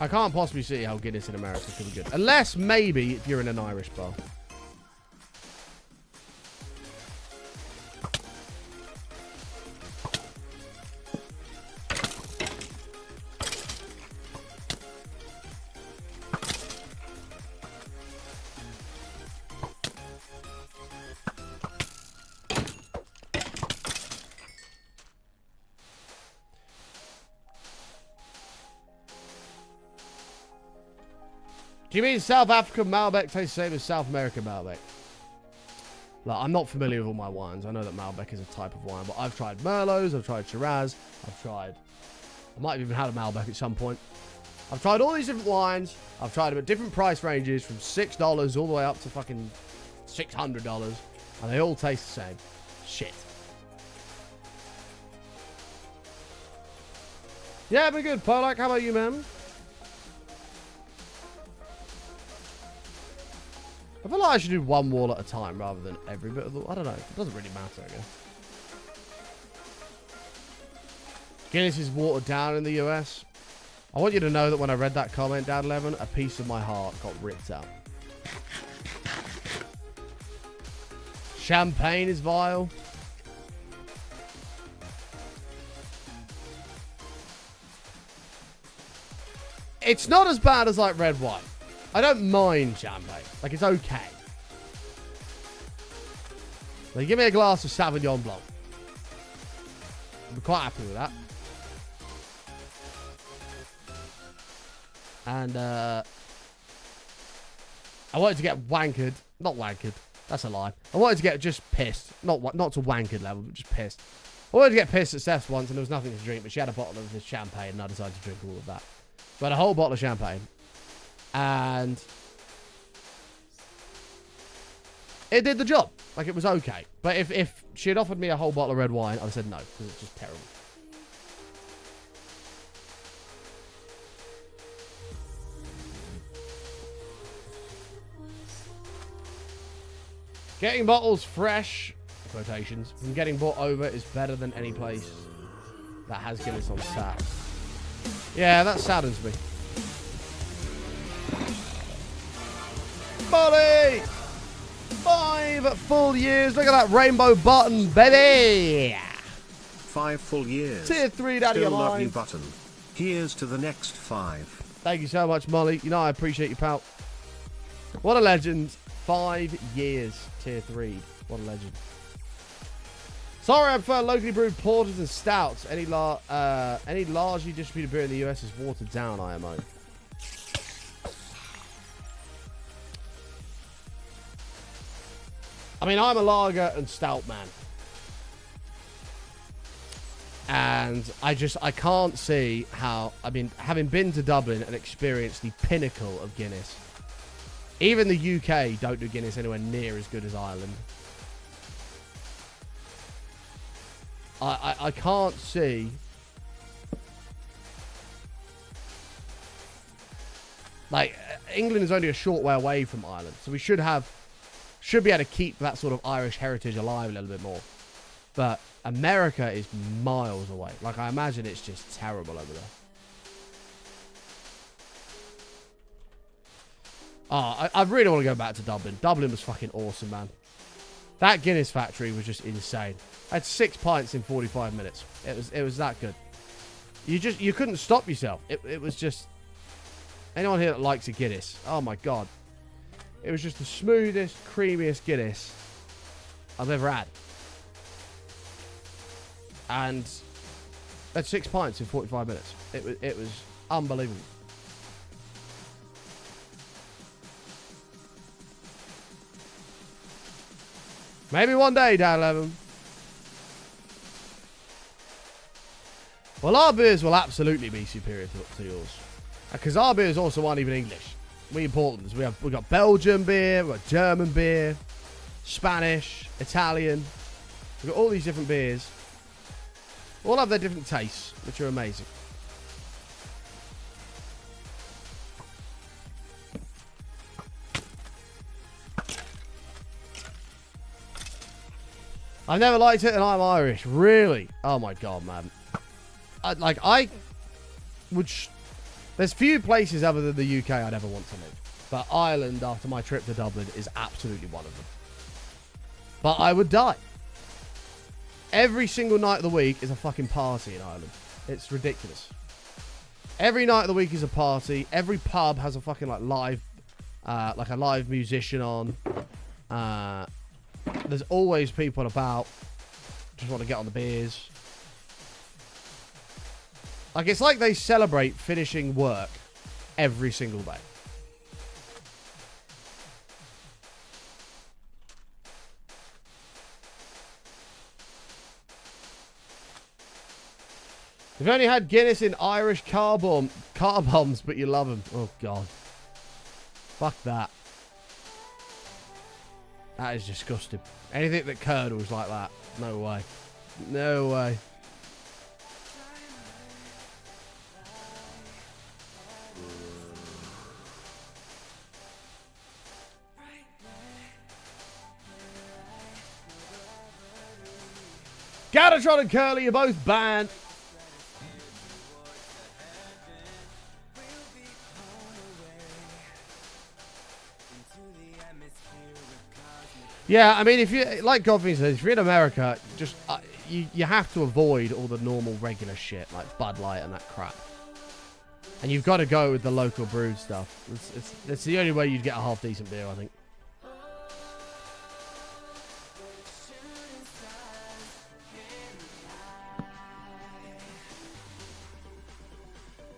I can't possibly see how Guinness in America could be good. Unless, maybe, if you're in an Irish bar. Do you mean South African Malbec tastes the same as South American Malbec? Like, I'm not familiar with all my wines. I know that Malbec is a type of wine, but I've tried Merlots, I've tried Shiraz, I might have even had a Malbec at some point. I've tried all these different wines. I've tried them at different price ranges from $6 all the way up to fucking $600. And they all taste the same. Shit. Yeah, been good, Polak. How about you, man? I feel like I should do one wall at a time rather than every bit of the... I don't know. It doesn't really matter, I guess. Guinness is watered down in the US. I want you to know that when I read that comment, Dad 11, a piece of my heart got ripped out. Champagne is vile. It's not as bad as like red wine. I don't mind champagne. Like, it's okay. Like, give me a glass of Sauvignon Blanc. I'd be quite happy with that. And, I wanted to get wankered. Not wankered. That's a lie. I wanted to get just pissed. Not to wankered level, but just pissed. I wanted to get pissed at Steph's once, and there was nothing to drink, but she had a bottle of this champagne, and I decided to drink all of that. So I had a whole bottle of champagne. And it did the job. Like, it was okay. But if she had offered me a whole bottle of red wine, I'd have said no, because it's just terrible. Getting bottles fresh, quotations, from getting brought over is better than any place that has Guinness on tap. Yeah, that saddens me. Molly! 5 full years. Look at that rainbow button, baby! 5 full years. Tier 3, Daddy, Still love alive. you button. Here's to the next 5. Thank you so much, Molly. You know I appreciate you, pal. What a legend. 5 years, tier 3. What a legend. Sorry, I prefer locally brewed porters and stouts. Any largely distributed beer in the US is watered down, IMO. I mean, I'm a lager and stout man. And I can't see how, I mean, having been to Dublin and experienced the pinnacle of Guinness, even the UK don't do Guinness anywhere near as good as Ireland. I can't see. Like, England is only a short way away from Ireland, so we should be able to keep that sort of Irish heritage alive a little bit more. But America is miles away. Like, I imagine it's just terrible over there. Oh, I really want to go back to Dublin. Dublin was fucking awesome, man. That Guinness factory was just insane. I had 6 pints in 45 minutes. It was that good. You couldn't stop yourself. It was just... Anyone here that likes a Guinness, oh my god. It was just the smoothest, creamiest Guinness I've ever had. And that's 6 pints in 45 minutes. It was unbelievable. Maybe one day, Dan 11. Well, our beers will absolutely be superior to yours. Because our beers also aren't even English. We import them. We've got Belgian beer, we've got German beer, Spanish, Italian. We've got all these different beers. All have their different tastes, which are amazing. I never liked it and I'm Irish. Really? Oh my god, man. There's few places other than the UK I'd ever want to live. But Ireland, after my trip to Dublin, is absolutely one of them. But I would die. Every single night of the week is a fucking party in Ireland. It's ridiculous. Every night of the week is a party. Every pub has a fucking like a live musician on. There's always people about. Just want to get on the beers. Like, it's like they celebrate finishing work every single day. You've only had Guinness in Irish car bombs, but you love them. Oh, God. Fuck that. That is disgusting. Anything that curdles like that. No way. No way. Gatatron and Curly are both banned. Yeah, I mean, if you, like Godfrey says, if you're in America, just you have to avoid all the normal regular shit like Bud Light and that crap. And you've got to go with the local brewed stuff. It's the only way you'd get a half decent beer, I think.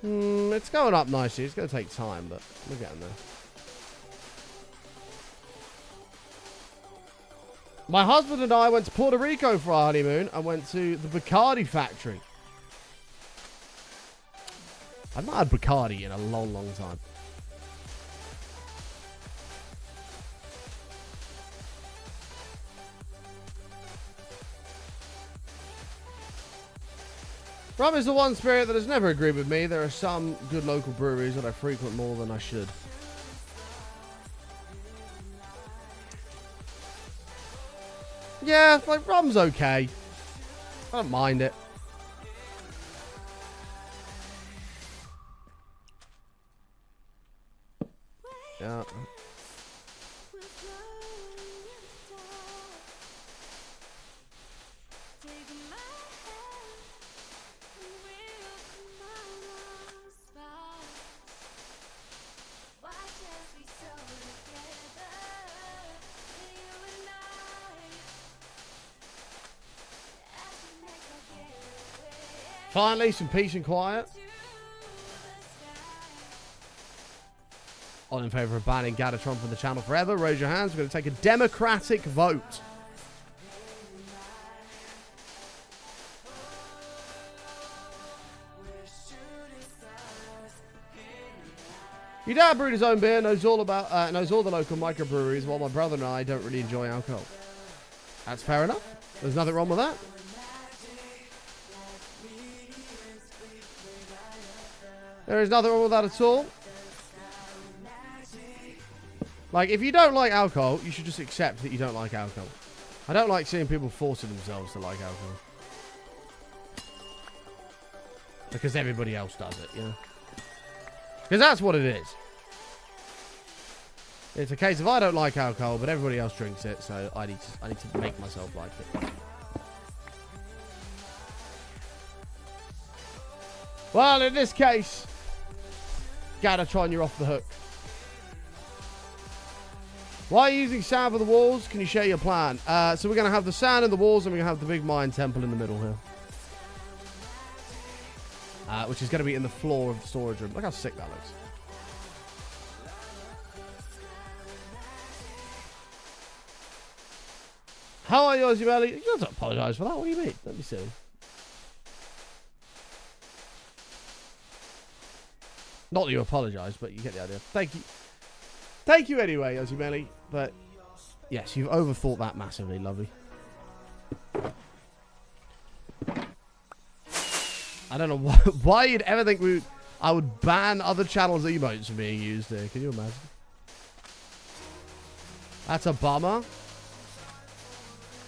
It's going up nicely. It's going to take time, but we're getting there. My husband and I went to Puerto Rico for our honeymoon and went to the Bacardi factory. I've not had Bacardi in a long, long time. Rum is the one spirit that has never agreed with me. There are some good local breweries that I frequent more than I should. Yeah, like rum's okay. I don't mind it. Yeah. Finally, some peace and quiet. All in favour of banning Gatatron from the channel forever. Raise your hands. We're going to take a democratic vote. Your dad brewed his own beer, knows all the local microbreweries, while my brother and I don't really enjoy alcohol. That's fair enough. There's nothing wrong with that. There is nothing wrong with that at all. Like, if you don't like alcohol, you should just accept that you don't like alcohol. I don't like seeing people forcing themselves to like alcohol. Because everybody else does it, you know? Because that's what it is. It's a case of I don't like alcohol, but everybody else drinks it, so I need to make myself like it. Well, in this case, Gatatron, you're off the hook. Why are you using sand for the walls? Can you share your plan? So we're going to have the sand in the walls, and we're going to have the big Mayan temple in the middle here. Which is going to be in the floor of the storage room. Look how sick that looks. How are you, Ozzy Belly? You don't have to apologise for that. What do you mean? Don't be silly. Not that you apologise, but you get the idea. Thank you. Thank you anyway, Ozzy Belly. But, yes, you've overthought that massively, lovely. I don't know why you'd ever think I would ban other channels' emotes from being used there. Can you imagine? That's a bummer.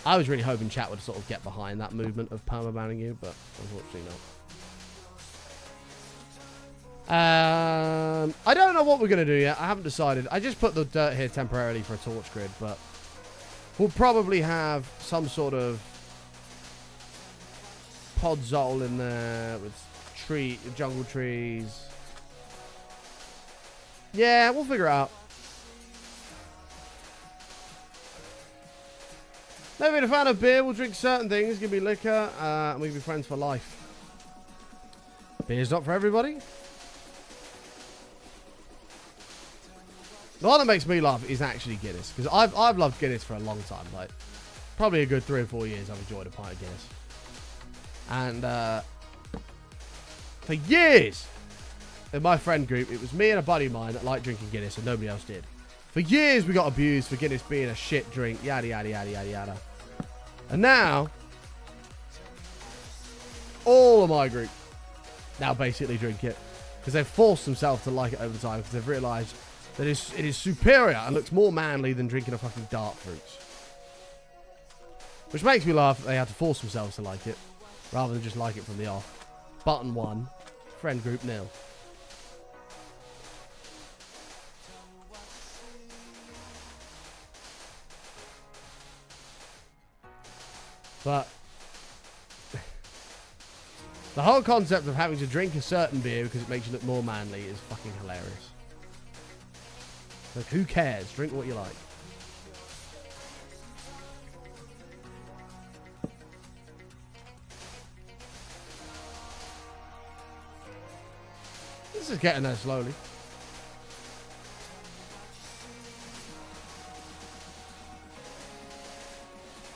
I was really hoping chat would sort of get behind that movement of perma-banning you, but unfortunately not. I don't know what we're going to do yet. I haven't decided. I just put the dirt here temporarily for a torch grid, but we'll probably have some sort of podzol in there with jungle trees. Yeah, we'll figure it out. Never been a fan of beer. We'll drink certain things. Give me liquor, and we can be friends for life. Beer's not for everybody. The one that makes me laugh is actually Guinness, because I've loved Guinness for a long time. Like, probably a good 3 or 4 years I've enjoyed a pint of Guinness. And For years, in my friend group, it was me and a buddy of mine that liked drinking Guinness and nobody else did. For years, we got abused for Guinness being a shit drink, yada, yada, yada, yada, yada. And now, all of my group now basically drink it. Because they've forced themselves to like it over time because they've realised that it is superior and looks more manly than drinking a fucking dark fruits. Which makes me laugh that they had to force themselves to like it, rather than just like it from the off. Button 1, friend group 0. But the whole concept of having to drink a certain beer because it makes you look more manly is fucking hilarious. Like, who cares? Drink what you like. This is getting there slowly.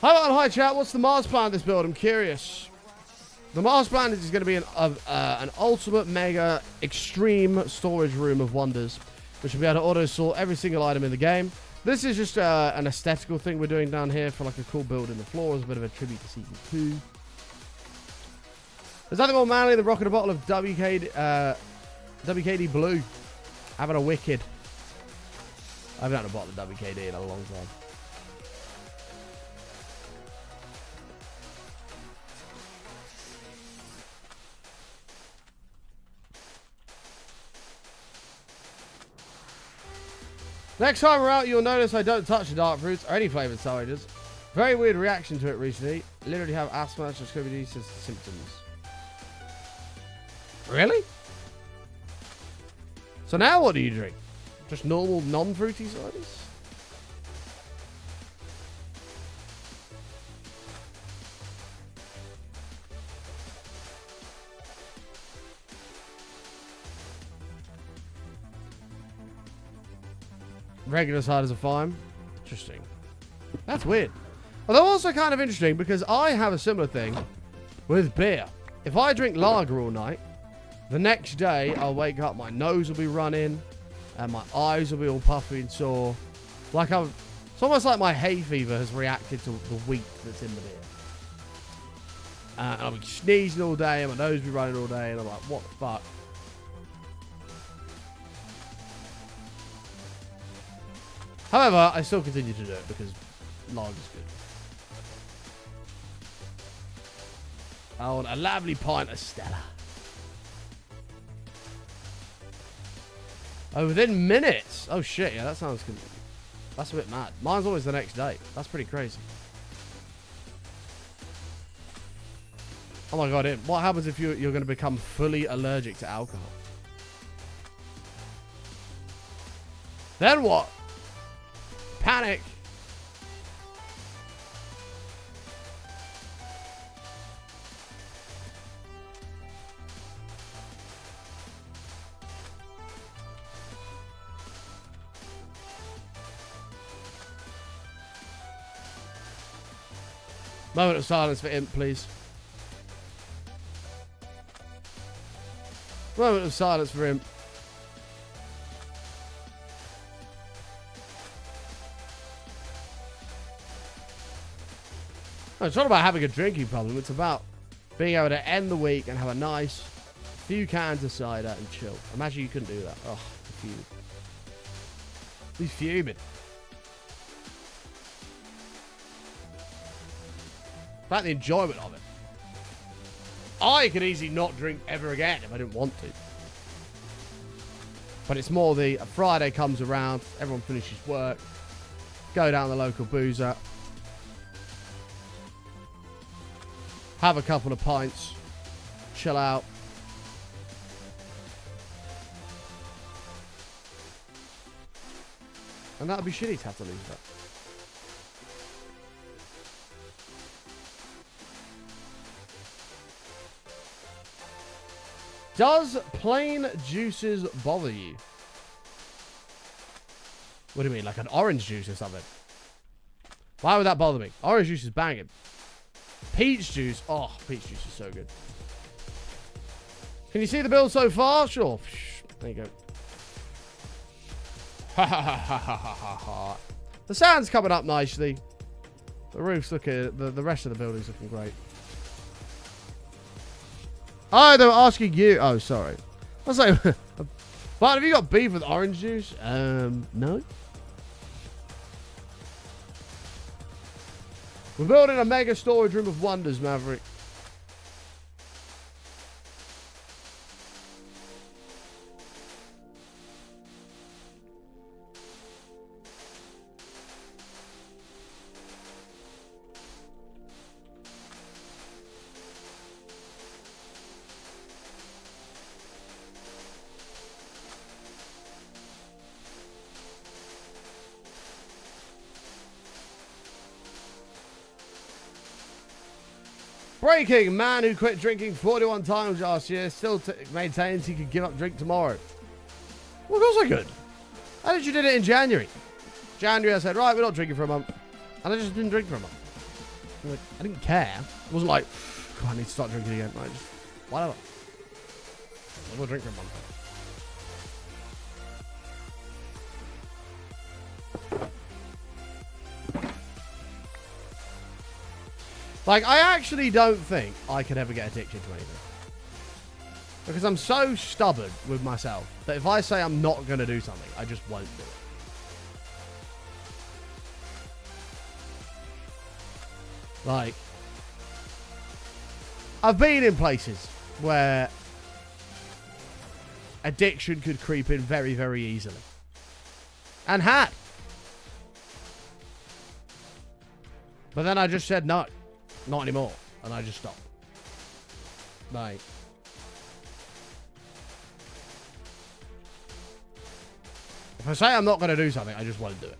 Hi chat, what's the Mars plan this build? I'm curious. The Mars plan is going to be an ultimate mega extreme storage room of wonders, which will be able to auto sort every single item in the game. This is just an aesthetical thing we're doing down here for like a cool build in the floor as a bit of a tribute to season 2. There's nothing more manly than rocking a bottle of WKD Blue. Having a wicked. I haven't had a bottle of WKD in a long time. Next time we're out, you'll notice I don't touch the dark fruits or any flavoured ciders. Very weird reaction to it recently. Literally have asthma and scurvy symptoms. Really? So now what do you drink? Just normal non-fruity ciders? Regular ciders are fine. Interesting. That's weird. Although also kind of interesting because I have a similar thing with beer. If I drink lager all night, the next day I'll wake up, my nose will be running, and my eyes will be all puffy and sore. It's almost like my hay fever has reacted to the wheat that's in the beer. And I'll be sneezing all day, and my nose will be running all day, and I'm like, what the fuck? However, I still continue to do it because lager's good. I want a lovely pint of Stella. Oh, within minutes. Oh shit, yeah, that sounds good. That's a bit mad. Mine's always the next day. That's pretty crazy. Oh my god, what happens if you're going to become fully allergic to alcohol? Then what? Panic. Moment of silence for Imp, please. Moment of silence for Imp. No, it's not about having a drinking problem. It's about being able to end the week and have a nice few cans of cider and chill. Imagine you couldn't do that. Oh, fuming. He's fuming. About the enjoyment of it. I could easily not drink ever again if I didn't want to. But it's more a Friday comes around, everyone finishes work, go down the local boozer, have a couple of pints, chill out. And that would be shitty to have to lose that. Does plain juices bother you? What do you mean, like an orange juice or something? Why would that bother me? Orange juice is banging. Peach juice, oh, peach juice is so good. Can you see the build so far? Sure. There you go. Ha ha ha ha ha ha ha. The sound's coming up nicely. The roof's looking, the rest of the building's looking great. Oh, they were asking you. Oh, sorry. I was like, but have you got beef with orange juice? No. We're building a mega storage room of wonders, Maverick. Breaking, man who quit drinking 41 times last year still maintains he could give up drink tomorrow. Well, of course I could. How did you did it in January? January I said, right, we're not drinking for a month. And I just didn't drink for a month. Like, I didn't care. It wasn't like, God, I need to start drinking again. I just, whatever. We'll drink for a month. Like, I actually don't think I could ever get addicted to anything. Because I'm so stubborn with myself that if I say I'm not going to do something, I just won't do it. Like, I've been in places where addiction could creep in very, very easily. And had. But then I just said no. Not anymore. And I just stopped. Like, if I say I'm not going to do something, I just won't do it.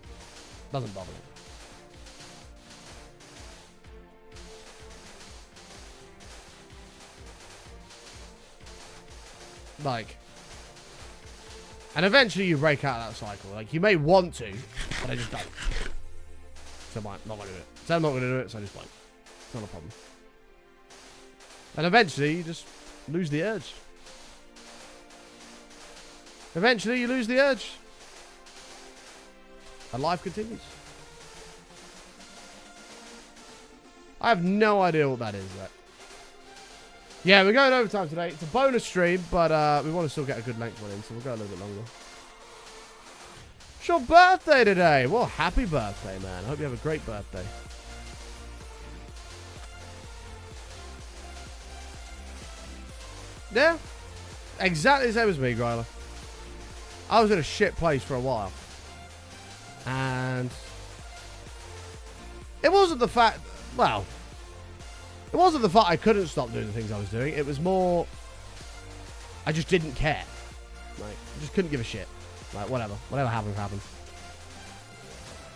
Doesn't bother me. Like, and eventually you break out of that cycle. Like, you may want to, but I just don't. So I'm not going to do it. So I'm not going to do it, so I just won't. It's not a problem. And eventually, you just lose the urge. Eventually, you lose the urge. And life continues. I have no idea what that is yet. Yeah, we're going overtime today. It's a bonus stream, but we want to still get a good length one in, so we'll go a little bit longer. It's your birthday today. Well, happy birthday, man. I hope you have a great birthday. Yeah, exactly the same as me, Gryla. I was in a shit place for a while. And it wasn't the fact, well, it wasn't the fact I couldn't stop doing the things I was doing. It was more, I just didn't care. Like, I just couldn't give a shit. Like, whatever. Whatever happens, happens.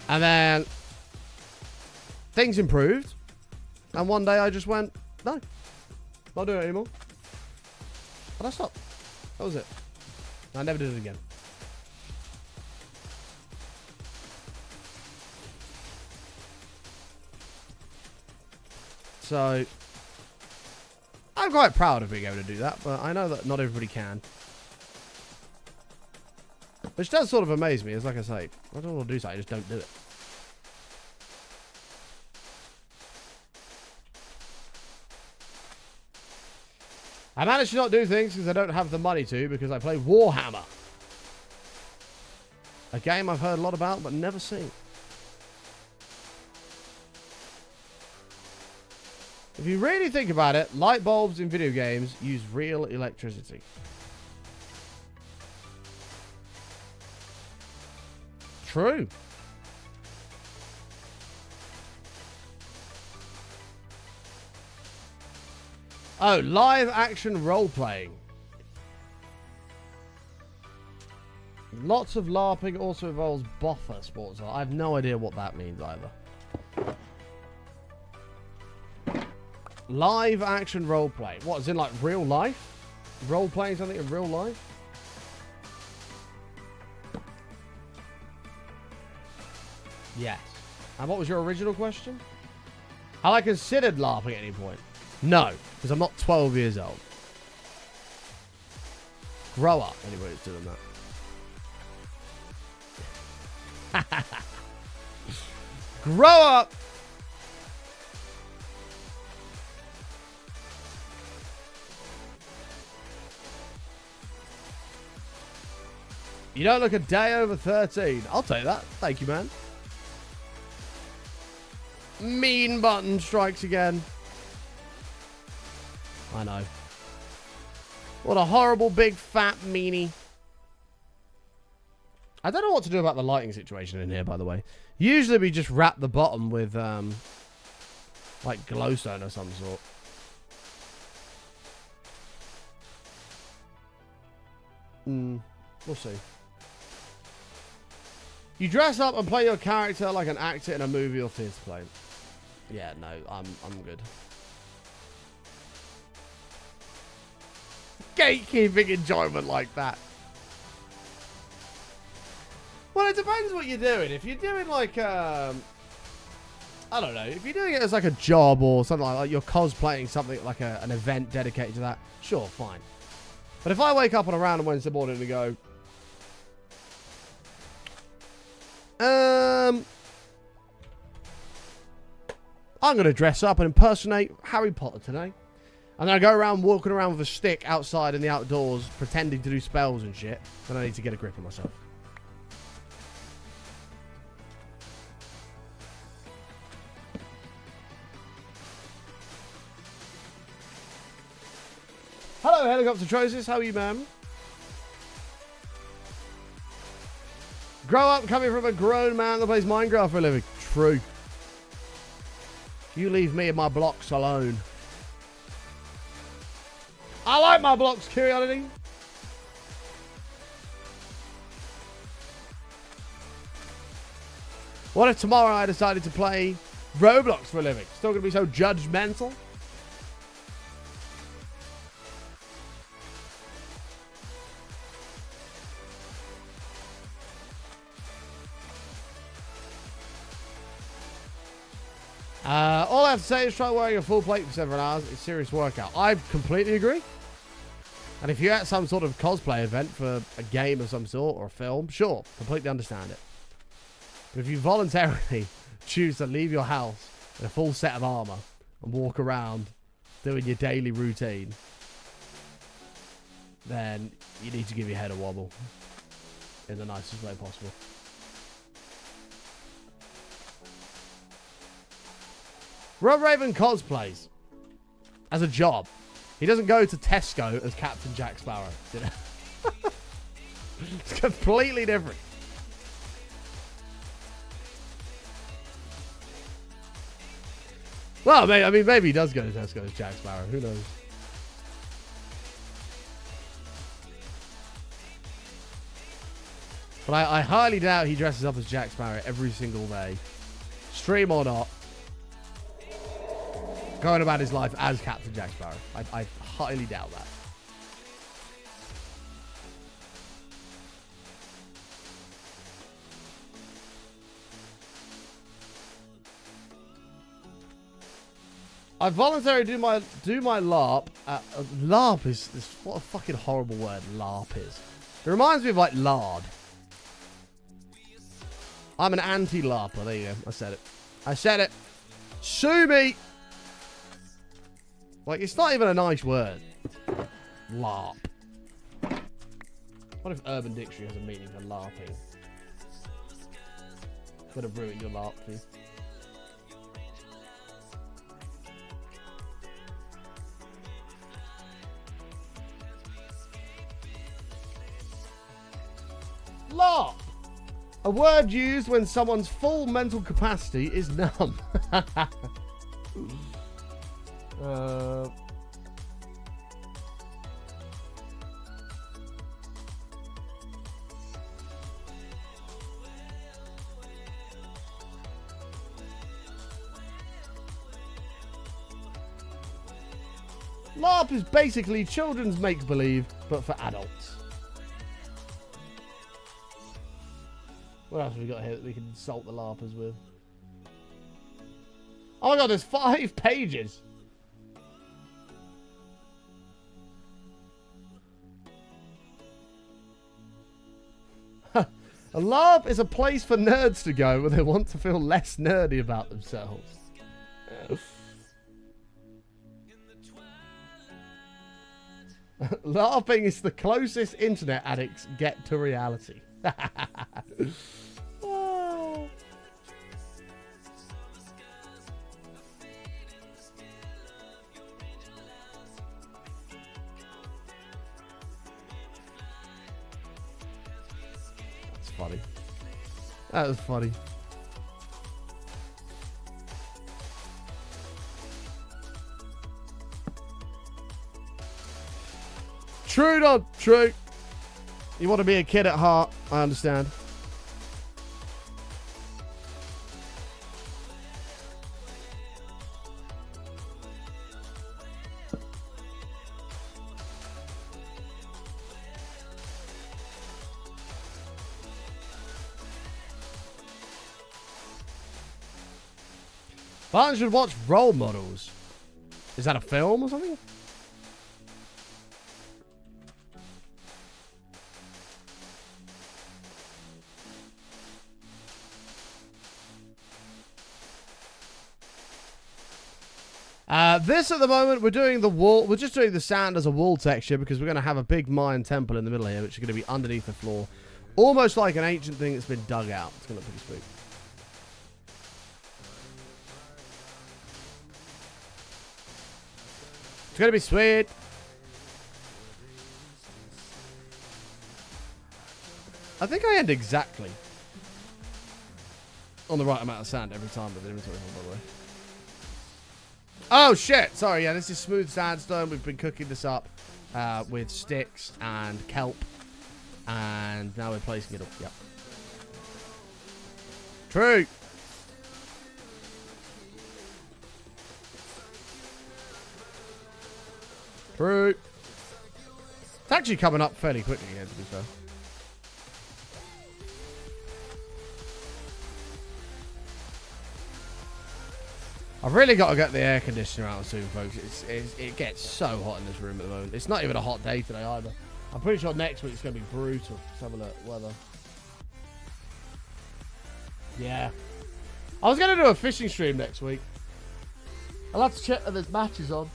And then things improved. And one day I just went, no, not doing it anymore. And I stopped. That was it. I never did it again. So, I'm quite proud of being able to do that, but I know that not everybody can. Which does sort of amaze me, is like I say, I don't want to do something, I just don't do it. I managed to not do things because I don't have the money to, because I play Warhammer. A game I've heard a lot about, but never seen. If you really think about it, light bulbs in video games use real electricity. True. Oh, live action role-playing. Lots of LARPing also involves boffer sports. I have no idea what that means either. Live action roleplay. What, is in like real life? Role-playing something in real life? Yes. And what was your original question? Have I considered LARPing at any point? No, because I'm not 12 years old. Grow up. Anyway, it's doing that. Grow up! You don't look a day over 13. I'll take that. Thank you, man. Mean button strikes again. I know. What a horrible big fat meanie. I don't know what to do about the lighting situation in here, by the way. Usually we just wrap the bottom with, like glowstone or some sort. We'll see. You dress up and play your character like an actor in a movie or theatre play. Yeah, no, I'm good. Gatekeeping enjoyment like that. Well, it depends what you're doing. If you're doing like, I don't know. If you're doing it as like a job or something like you're cosplaying something like an event dedicated to that, sure, fine. But if I wake up on a random Wednesday morning and go, I'm going to dress up and impersonate Harry Potter today. And then I go around walking around with a stick outside in the outdoors, pretending to do spells and shit. Then I need to get a grip on myself. Hello, Helicopter Trosis. How are you, ma'am? Grow up coming from a grown man that plays Minecraft for a living. True. You leave me and my blocks alone. I like my blocks, Curiosity. What if tomorrow I decided to play Roblox for a living? Still going to be so judgmental? All I have to say is try wearing a full plate for 7 hours. It's a serious workout. I completely agree. And if you're at some sort of cosplay event for a game of some sort or a film, sure, completely understand it. But if you voluntarily choose to leave your house in a full set of armor and walk around doing your daily routine, then you need to give your head a wobble in the nicest way possible. Rob Raven cosplays as a job. He doesn't go to Tesco as Captain Jack Sparrow. You know? It's completely different. Well, I mean, maybe he does go to Tesco as Jack Sparrow. Who knows? But I highly doubt he dresses up as Jack Sparrow every single day. Stream or not. Going about his life as Captain Jack Sparrow. I highly doubt that. I voluntarily do my LARP. LARP is what a fucking horrible word LARP is. It reminds me of like lard. I'm an anti-LARPer. There you go. I said it. I said it. Sue me. Like, it's not even a nice word. LARP. What if Urban Dictionary has a meaning for LARPing? Could have ruined your LARP for you. LARP! A word used when someone's full mental capacity is numb. LARP is basically children's make-believe, but for adults. What else have we got here that we can insult the LARPers with? Oh my god, there's 5 pages! A LARP is a place for nerds to go where they want to feel less nerdy about themselves. LARPing is the closest internet addicts get to reality. Oh. That's funny. That was funny. True, Don. True. You want to be a kid at heart. I understand. Barton should watch Role Models. Is that a film or something? This at the moment, we're doing the wall. We're just doing the sand as a wall texture because we're going to have a big Mayan temple in the middle here, which is going to be underneath the floor. Almost like an ancient thing that's been dug out. It's going to look pretty spooky. It's going to be sweet. I think I end exactly on the right amount of sand every time with the inventory hole, by the way. Oh, shit. Sorry, yeah, this is smooth sandstone. We've been cooking this up with sticks and kelp. And now we're placing it up. Yep. True. True. It's actually coming up fairly quickly again, to be fair. I've really got to get the air conditioner out soon, folks. It gets so hot in this room at the moment. It's not even a hot day today either. I'm pretty sure next week's going to be brutal. Let's have a look. Weather. Yeah. I was going to do a fishing stream next week. I'll have to check that there's matches on.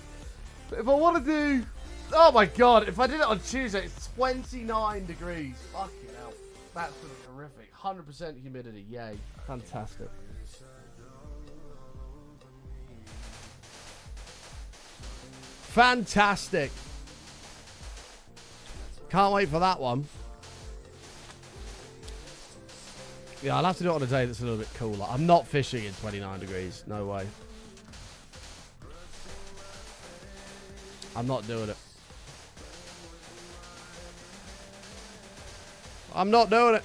But if I want to do... Oh my god, if I did it on Tuesday, it's 29 degrees. Fucking hell. That's going to be horrific. 100% humidity. Yay. Fantastic. Fantastic. Can't wait for that one. Yeah, I'll have to do it on a day that's a little bit cooler. I'm not fishing in 29 degrees. No way. I'm not doing it. I'm not doing it.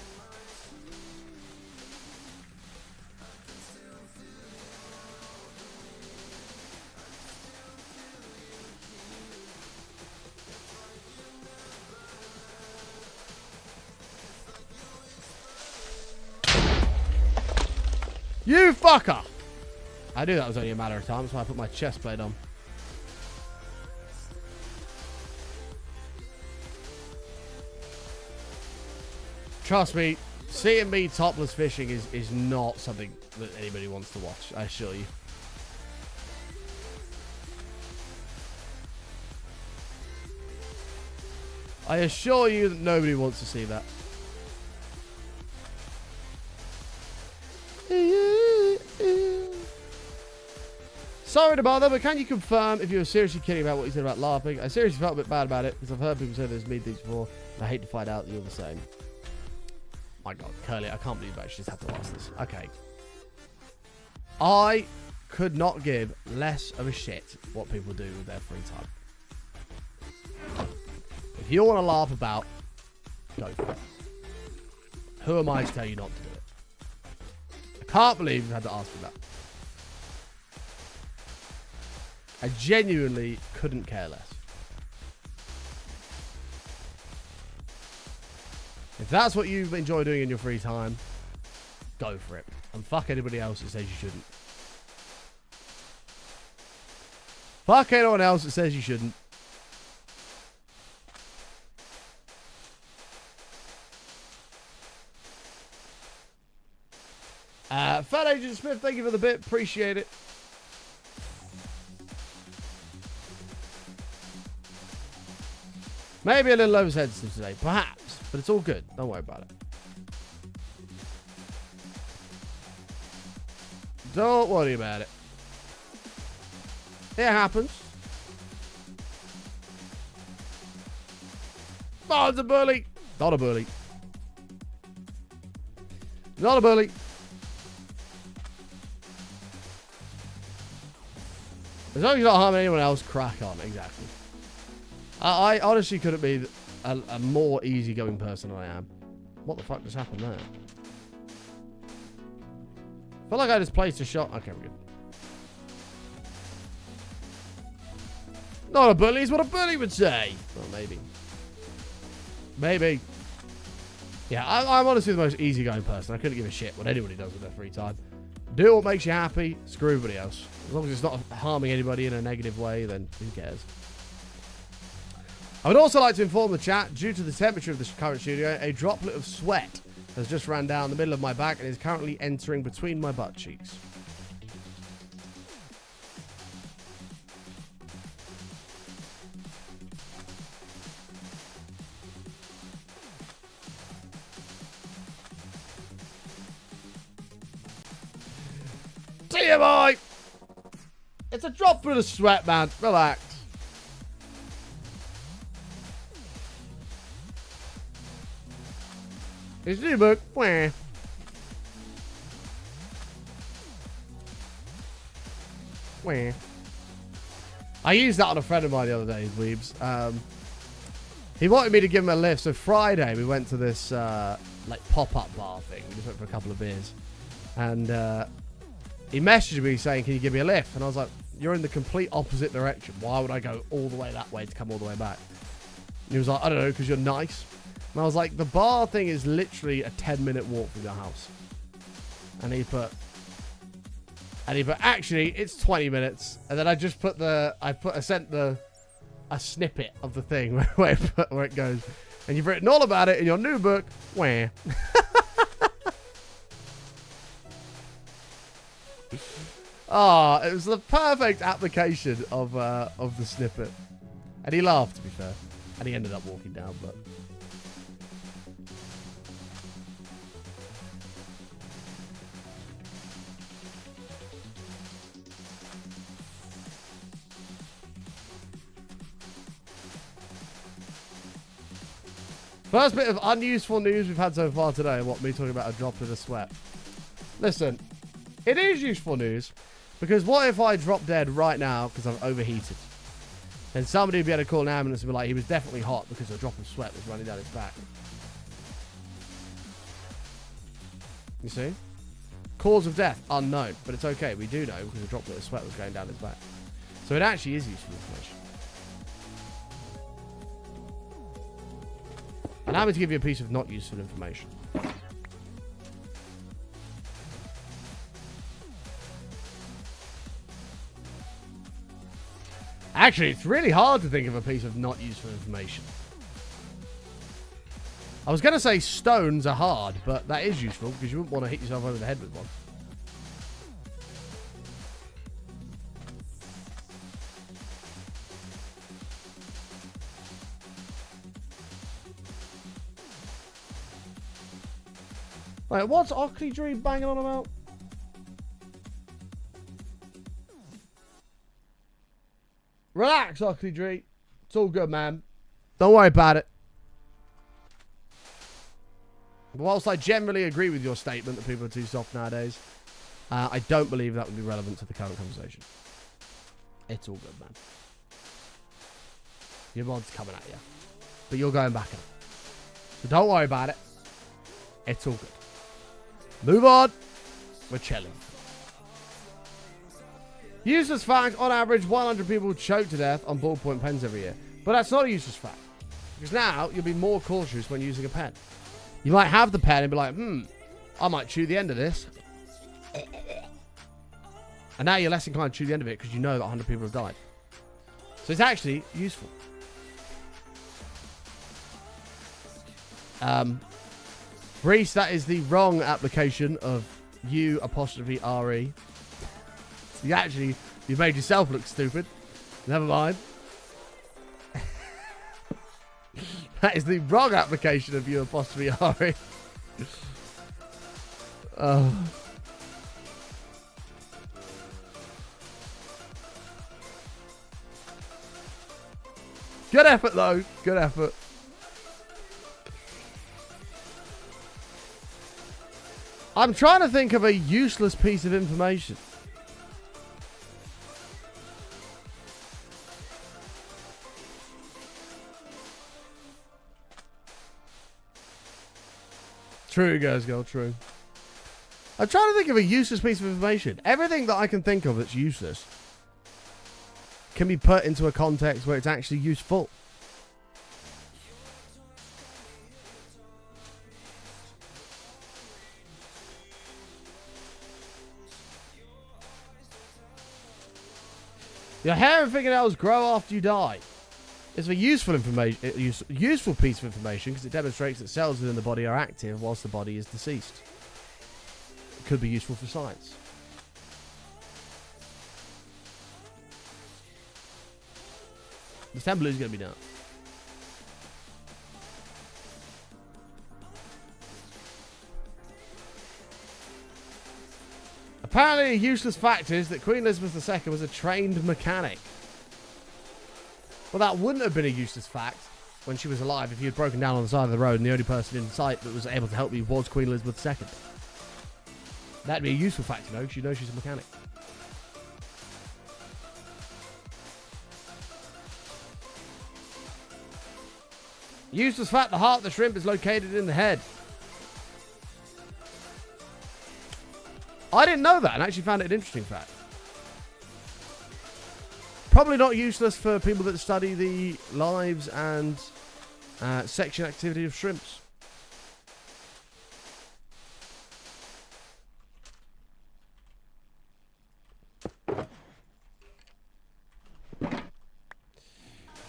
You fucker! I knew that was only a matter of time, so I put my chest plate on. Trust me, seeing me topless fishing is not something that anybody wants to watch, I assure you. I assure you that nobody wants to see that. Sorry to bother, but can you confirm if you were seriously kidding about what you said about LARPing? I seriously felt a bit bad about it because I've heard people say there's mean things before, and I hate to find out that you're the same. My god, Curly, I can't believe I just had to ask this. Okay. I could not give less of a shit what people do with their free time. If you want to laugh about, go for it. Who am I to tell you not to do it? I can't believe you had to ask me that. I genuinely couldn't care less. If that's what you enjoy doing in your free time, go for it. And fuck anybody else that says you shouldn't. Fuck anyone else that says you shouldn't. Fat Agent Smith, thank you for the bit. Appreciate it. Maybe a little oversensitive today, perhaps, but it's all good. Don't worry about it. Don't worry about it. It happens. Oh, it's a bully. Not a bully. Not a bully. As long as you're not harming anyone else, crack on. Exactly. I honestly couldn't be a more easygoing person than I am. What the fuck just happened there? I feel like I just placed a shot. Okay, we're good. Not a bully is what a bully would say. Well, maybe. Maybe. Yeah, I'm honestly the most easygoing person. I couldn't give a shit what anybody does with their free time. Do what makes you happy. Screw everybody else. As long as it's not harming anybody in a negative way, then who cares? I would also like to inform the chat, due to the temperature of the current studio, a droplet of sweat has just ran down the middle of my back and is currently entering between my butt cheeks. See you, boy! It's a droplet of sweat, man. Relax. It's new book. Wah. Wah. I used that on a friend of mine the other day, Weebs. He wanted me to give him a lift. So Friday we went to this like pop-up bar thing. We just went for a couple of beers. And he messaged me saying, can you give me a lift? And I was like, you're in the complete opposite direction. Why would I go all the way that way to come all the way back? And he was like, I don't know, because you're nice. And I was like, the bar thing is literally a 10-minute walk from your house. And he put, actually, it's 20 minutes. And then I just put I sent a snippet of the thing where it goes. And you've written all about it in your new book. Wah. Oh, it was the perfect application of the snippet. And he laughed, to be fair. And he ended up walking down, but... First bit of unuseful news we've had so far today. What, me talking about a droplet of sweat? Listen, it is useful news. Because what if I drop dead right now because I've overheated? And somebody would be able to call an ambulance and be like, he was definitely hot because a drop of sweat was running down his back. You see? Cause of death, unknown. But it's okay, we do know because a droplet of sweat was going down his back. So it actually is useful information. And I'm going to give you a piece of not useful information. Actually, it's really hard to think of a piece of not useful information. I was going to say stones are hard, but that is useful because you wouldn't want to hit yourself over the head with one. Wait, what's Oakley Dream banging on about? Relax, Oakley Dream. It's all good, man. Don't worry about it. Whilst I generally agree with your statement that people are too soft nowadays, I don't believe that would be relevant to the current conversation. It's all good, man. Your mod's coming at you. But you're going back in. So don't worry about it. It's all good. Move on. We're chilling. Useless fact, on average, 100 people choke to death on ballpoint pens every year. But that's not a useless fact. Because now, you'll be more cautious when using a pen. You might have the pen and be like, I might chew the end of this. And now you're less inclined to chew the end of it because you know that 100 people have died. So it's actually useful. Reese, that is the wrong application of U apostrophe RE. You made yourself look stupid. Never mind. That is the wrong application of U apostrophe RE. Oh. Good effort, though. Good effort. I'm trying to think of a useless piece of information. True, guys, go true. I'm trying to think of a useless piece of information. Everything that I can think of that's useless can be put into a context where it's actually useful. Your hair and fingernails grow after you die. It's a useful useful piece of information because it demonstrates that cells within the body are active whilst the body is deceased. It could be useful for science. The stem blue is going to be done. Apparently, a useless fact is that Queen Elizabeth II was a trained mechanic. Well, that wouldn't have been a useless fact when she was alive if you had broken down on the side of the road and the only person in sight that was able to help you was Queen Elizabeth II. That'd be a useful fact to know because you know she's a mechanic. Useless fact, the heart of the shrimp is located in the head. I didn't know that and actually found it an interesting fact. Probably not useless for people that study the lives and section activity of shrimps.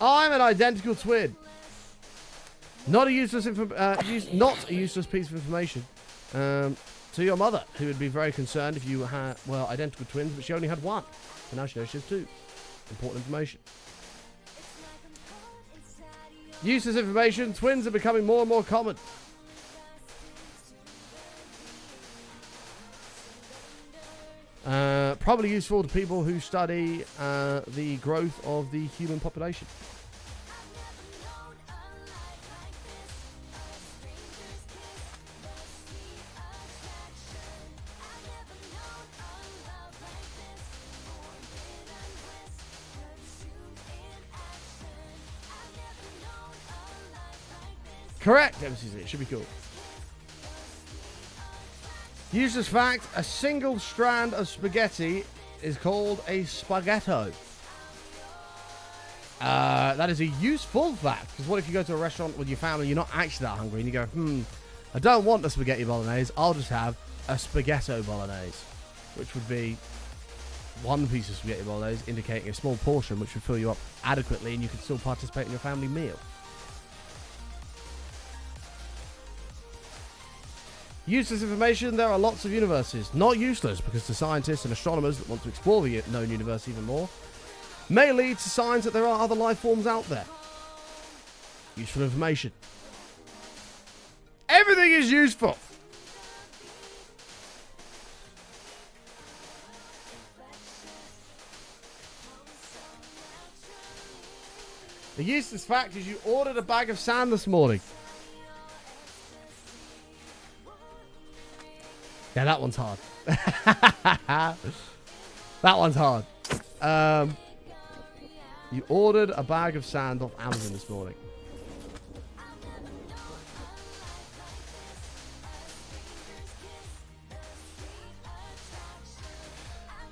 I'm an identical twin. Not a useless not a useless piece of information to your mother, who would be very concerned if you had, well, identical twins, but she only had one. And now she knows she has two. Important information. Useless information. Twins are becoming more and more common. Probably useful to people who study the growth of the human population. Correct, MCZ. It should be cool. Useless fact, a single strand of spaghetti is called a spaghetto. That is a useful fact, because what if you go to a restaurant with your family, you're not actually that hungry, and you go, I don't want a spaghetti bolognese, I'll just have a spaghetto bolognese, which would be one piece of spaghetti bolognese, indicating a small portion, which would fill you up adequately, and you could still participate in your family meal. Useless information, there are lots of universes. Not useless, because to scientists and astronomers that want to explore the known universe even more, may lead to signs that there are other life forms out there. Useful information. Everything is useful. The useless fact is you ordered a bag of sand this morning. Yeah, that one's hard. That one's hard. You ordered a bag of sand off Amazon this morning.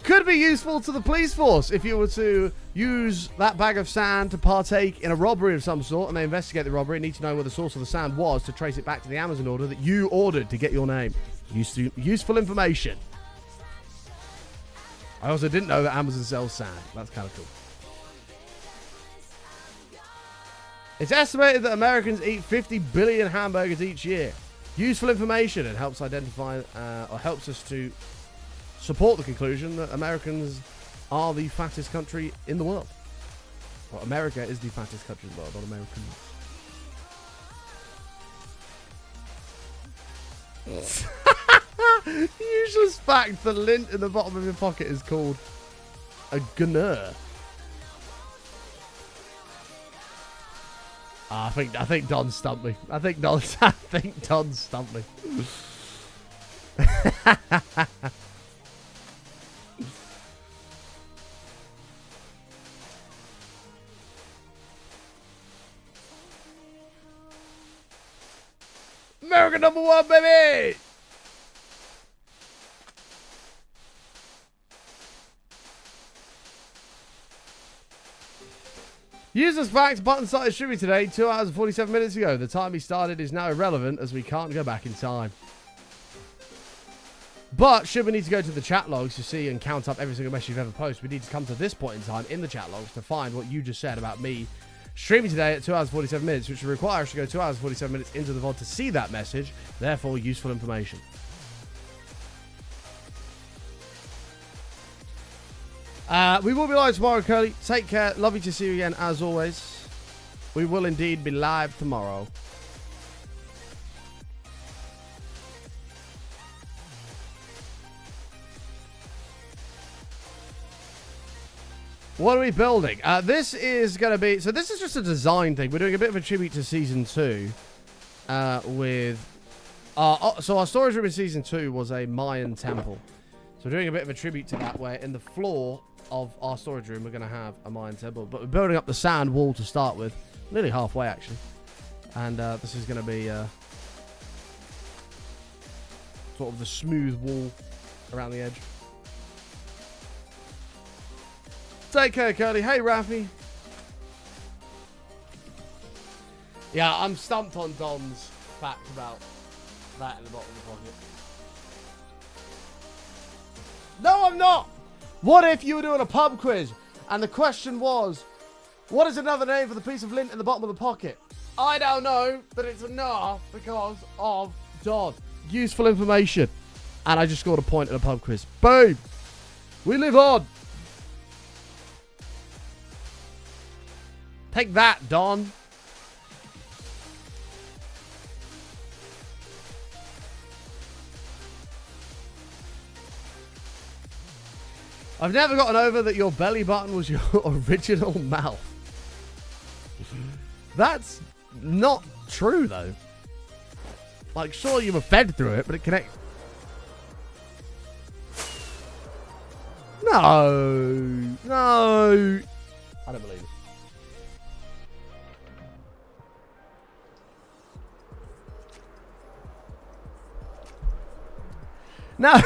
Could be useful to the police force if you were to use that bag of sand to partake in a robbery of some sort and they investigate the robbery and need to know where the source of the sand was to trace it back to the Amazon order that you ordered to get your name. Useful information. I also didn't know that Amazon sells sand. That's kind of cool. It's estimated that Americans eat 50 billion hamburgers each year. useful information and helps identify or helps us to support the conclusion that Americans are the fattest country in the world. Well, America is the fattest country in the world, not Americans. Useless fact: the lint in the bottom of your pocket is called a gunner. I think Don stumped me. I think Don stumped me. America #1, baby! Useless facts, button started streaming today 2 hours and 47 minutes ago. The time he started is now irrelevant as we can't go back in time. But should we need to go to the chat logs to see and count up every single message you've ever posted, we need to come to this point in time in the chat logs to find what you just said about me streaming today at 2 hours and 47 minutes, which would require us to go 2 hours and 47 minutes into the VOD to see that message. Therefore, useful information. We will be live tomorrow, Curly. Take care. Lovely to see you again, as always. We will indeed be live tomorrow. What are we building? This is going to be... So this is just a design thing. We're doing a bit of a tribute to Season 2 with... so our storage room in Season 2 was a Mayan temple. So we're doing a bit of a tribute to that, where in the floor of our storage room, we're going to have a Mayan temple. But we're building up the sand wall to start with. Nearly halfway, actually. And this is going to be sort of the smooth wall around the edge. Take care, Curly. Hey, Rafi. Yeah, I'm stumped on Don's fact about that in the bottom of the pocket. No, I'm not. What if you were doing a pub quiz and the question was, what is another name for the piece of lint in the bottom of the pocket? I don't know, but it's a nah because of Don. Useful information. And I just scored a point in a pub quiz. Boom. We live on. Take that, Don. I've never gotten over that your belly button was your original mouth. That's not true, though. Like, sure, you were fed through it, but it connects. No. No. I don't believe it. Now,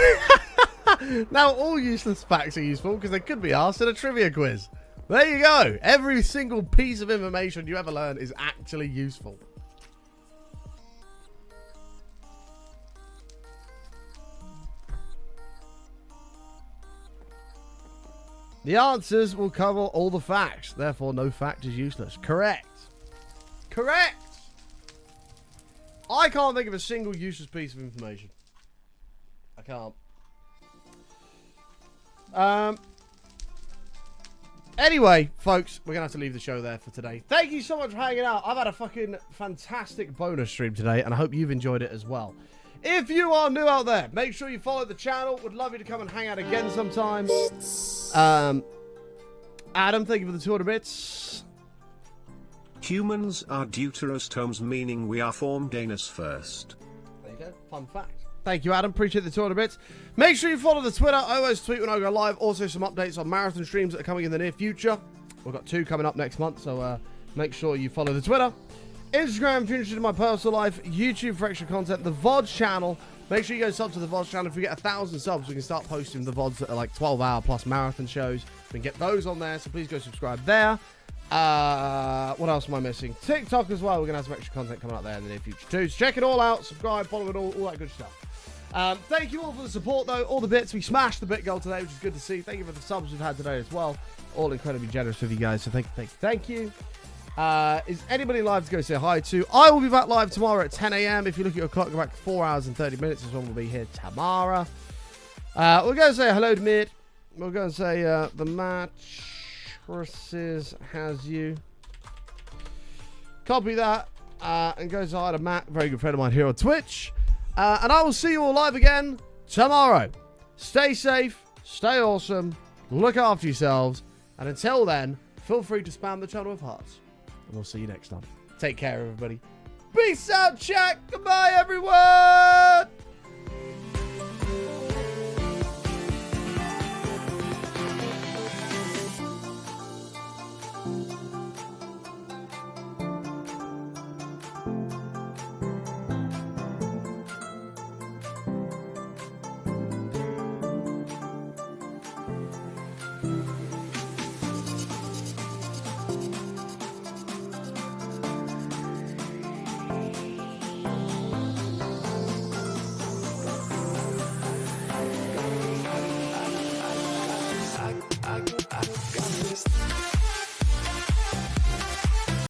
now all useless facts are useful because they could be asked in a trivia quiz. There you go. Every single piece of information you ever learn is actually useful. The answers will cover all the facts. Therefore, no fact is useless. Correct. Correct. I can't think of a single useless piece of information. I can't. Anyway, folks, we're going to have to leave the show there for today. Thank you so much for hanging out. I've had a fucking fantastic bonus stream today, and I hope you've enjoyed it as well. If you are new out there, make sure you follow the channel. Would love you to come and hang out again sometime. Adam, thank you for the 200 bits. Humans are deuterostomes, meaning we are formed anus first. There you go. Fun fact. Thank you, Adam. Appreciate the 200 bits. Make sure you follow the Twitter. I always tweet when I go live. Also, some updates on marathon streams that are coming in the near future. We've got 2 coming up next month, so make sure you follow the Twitter. Instagram if you're interested in my personal life. YouTube for extra content. The VODs channel. Make sure you go sub to the VODs channel. If we get 1,000 subs, we can start posting the VODs that are like 12-hour plus marathon shows. We can get those on there, so please go subscribe there. What else am I missing? TikTok as well. We're going to have some extra content coming up there in the near future too. So check it all out. Subscribe, follow it all that good stuff. Thank you all for the support, though. All the bits. We smashed the bit goal today, which is good to see. Thank you for the subs we've had today as well. All incredibly generous with you guys. So thank you. Is anybody live to go say hi to? I will be back live tomorrow at 10 a.m. If you look at your clock, go back 4 hours and 30 minutes is when we'll be here tomorrow. We'll go and say hello to Mid. We'll go and say the mattresses has you. Copy that and go say hi to Matt, very good friend of mine here on Twitch. And I will see you all live again tomorrow. Stay safe, stay awesome, look after yourselves, and until then, feel free to spam the channel with hearts. And we'll see you next time. Take care, everybody. Peace out, chat. Goodbye, everyone.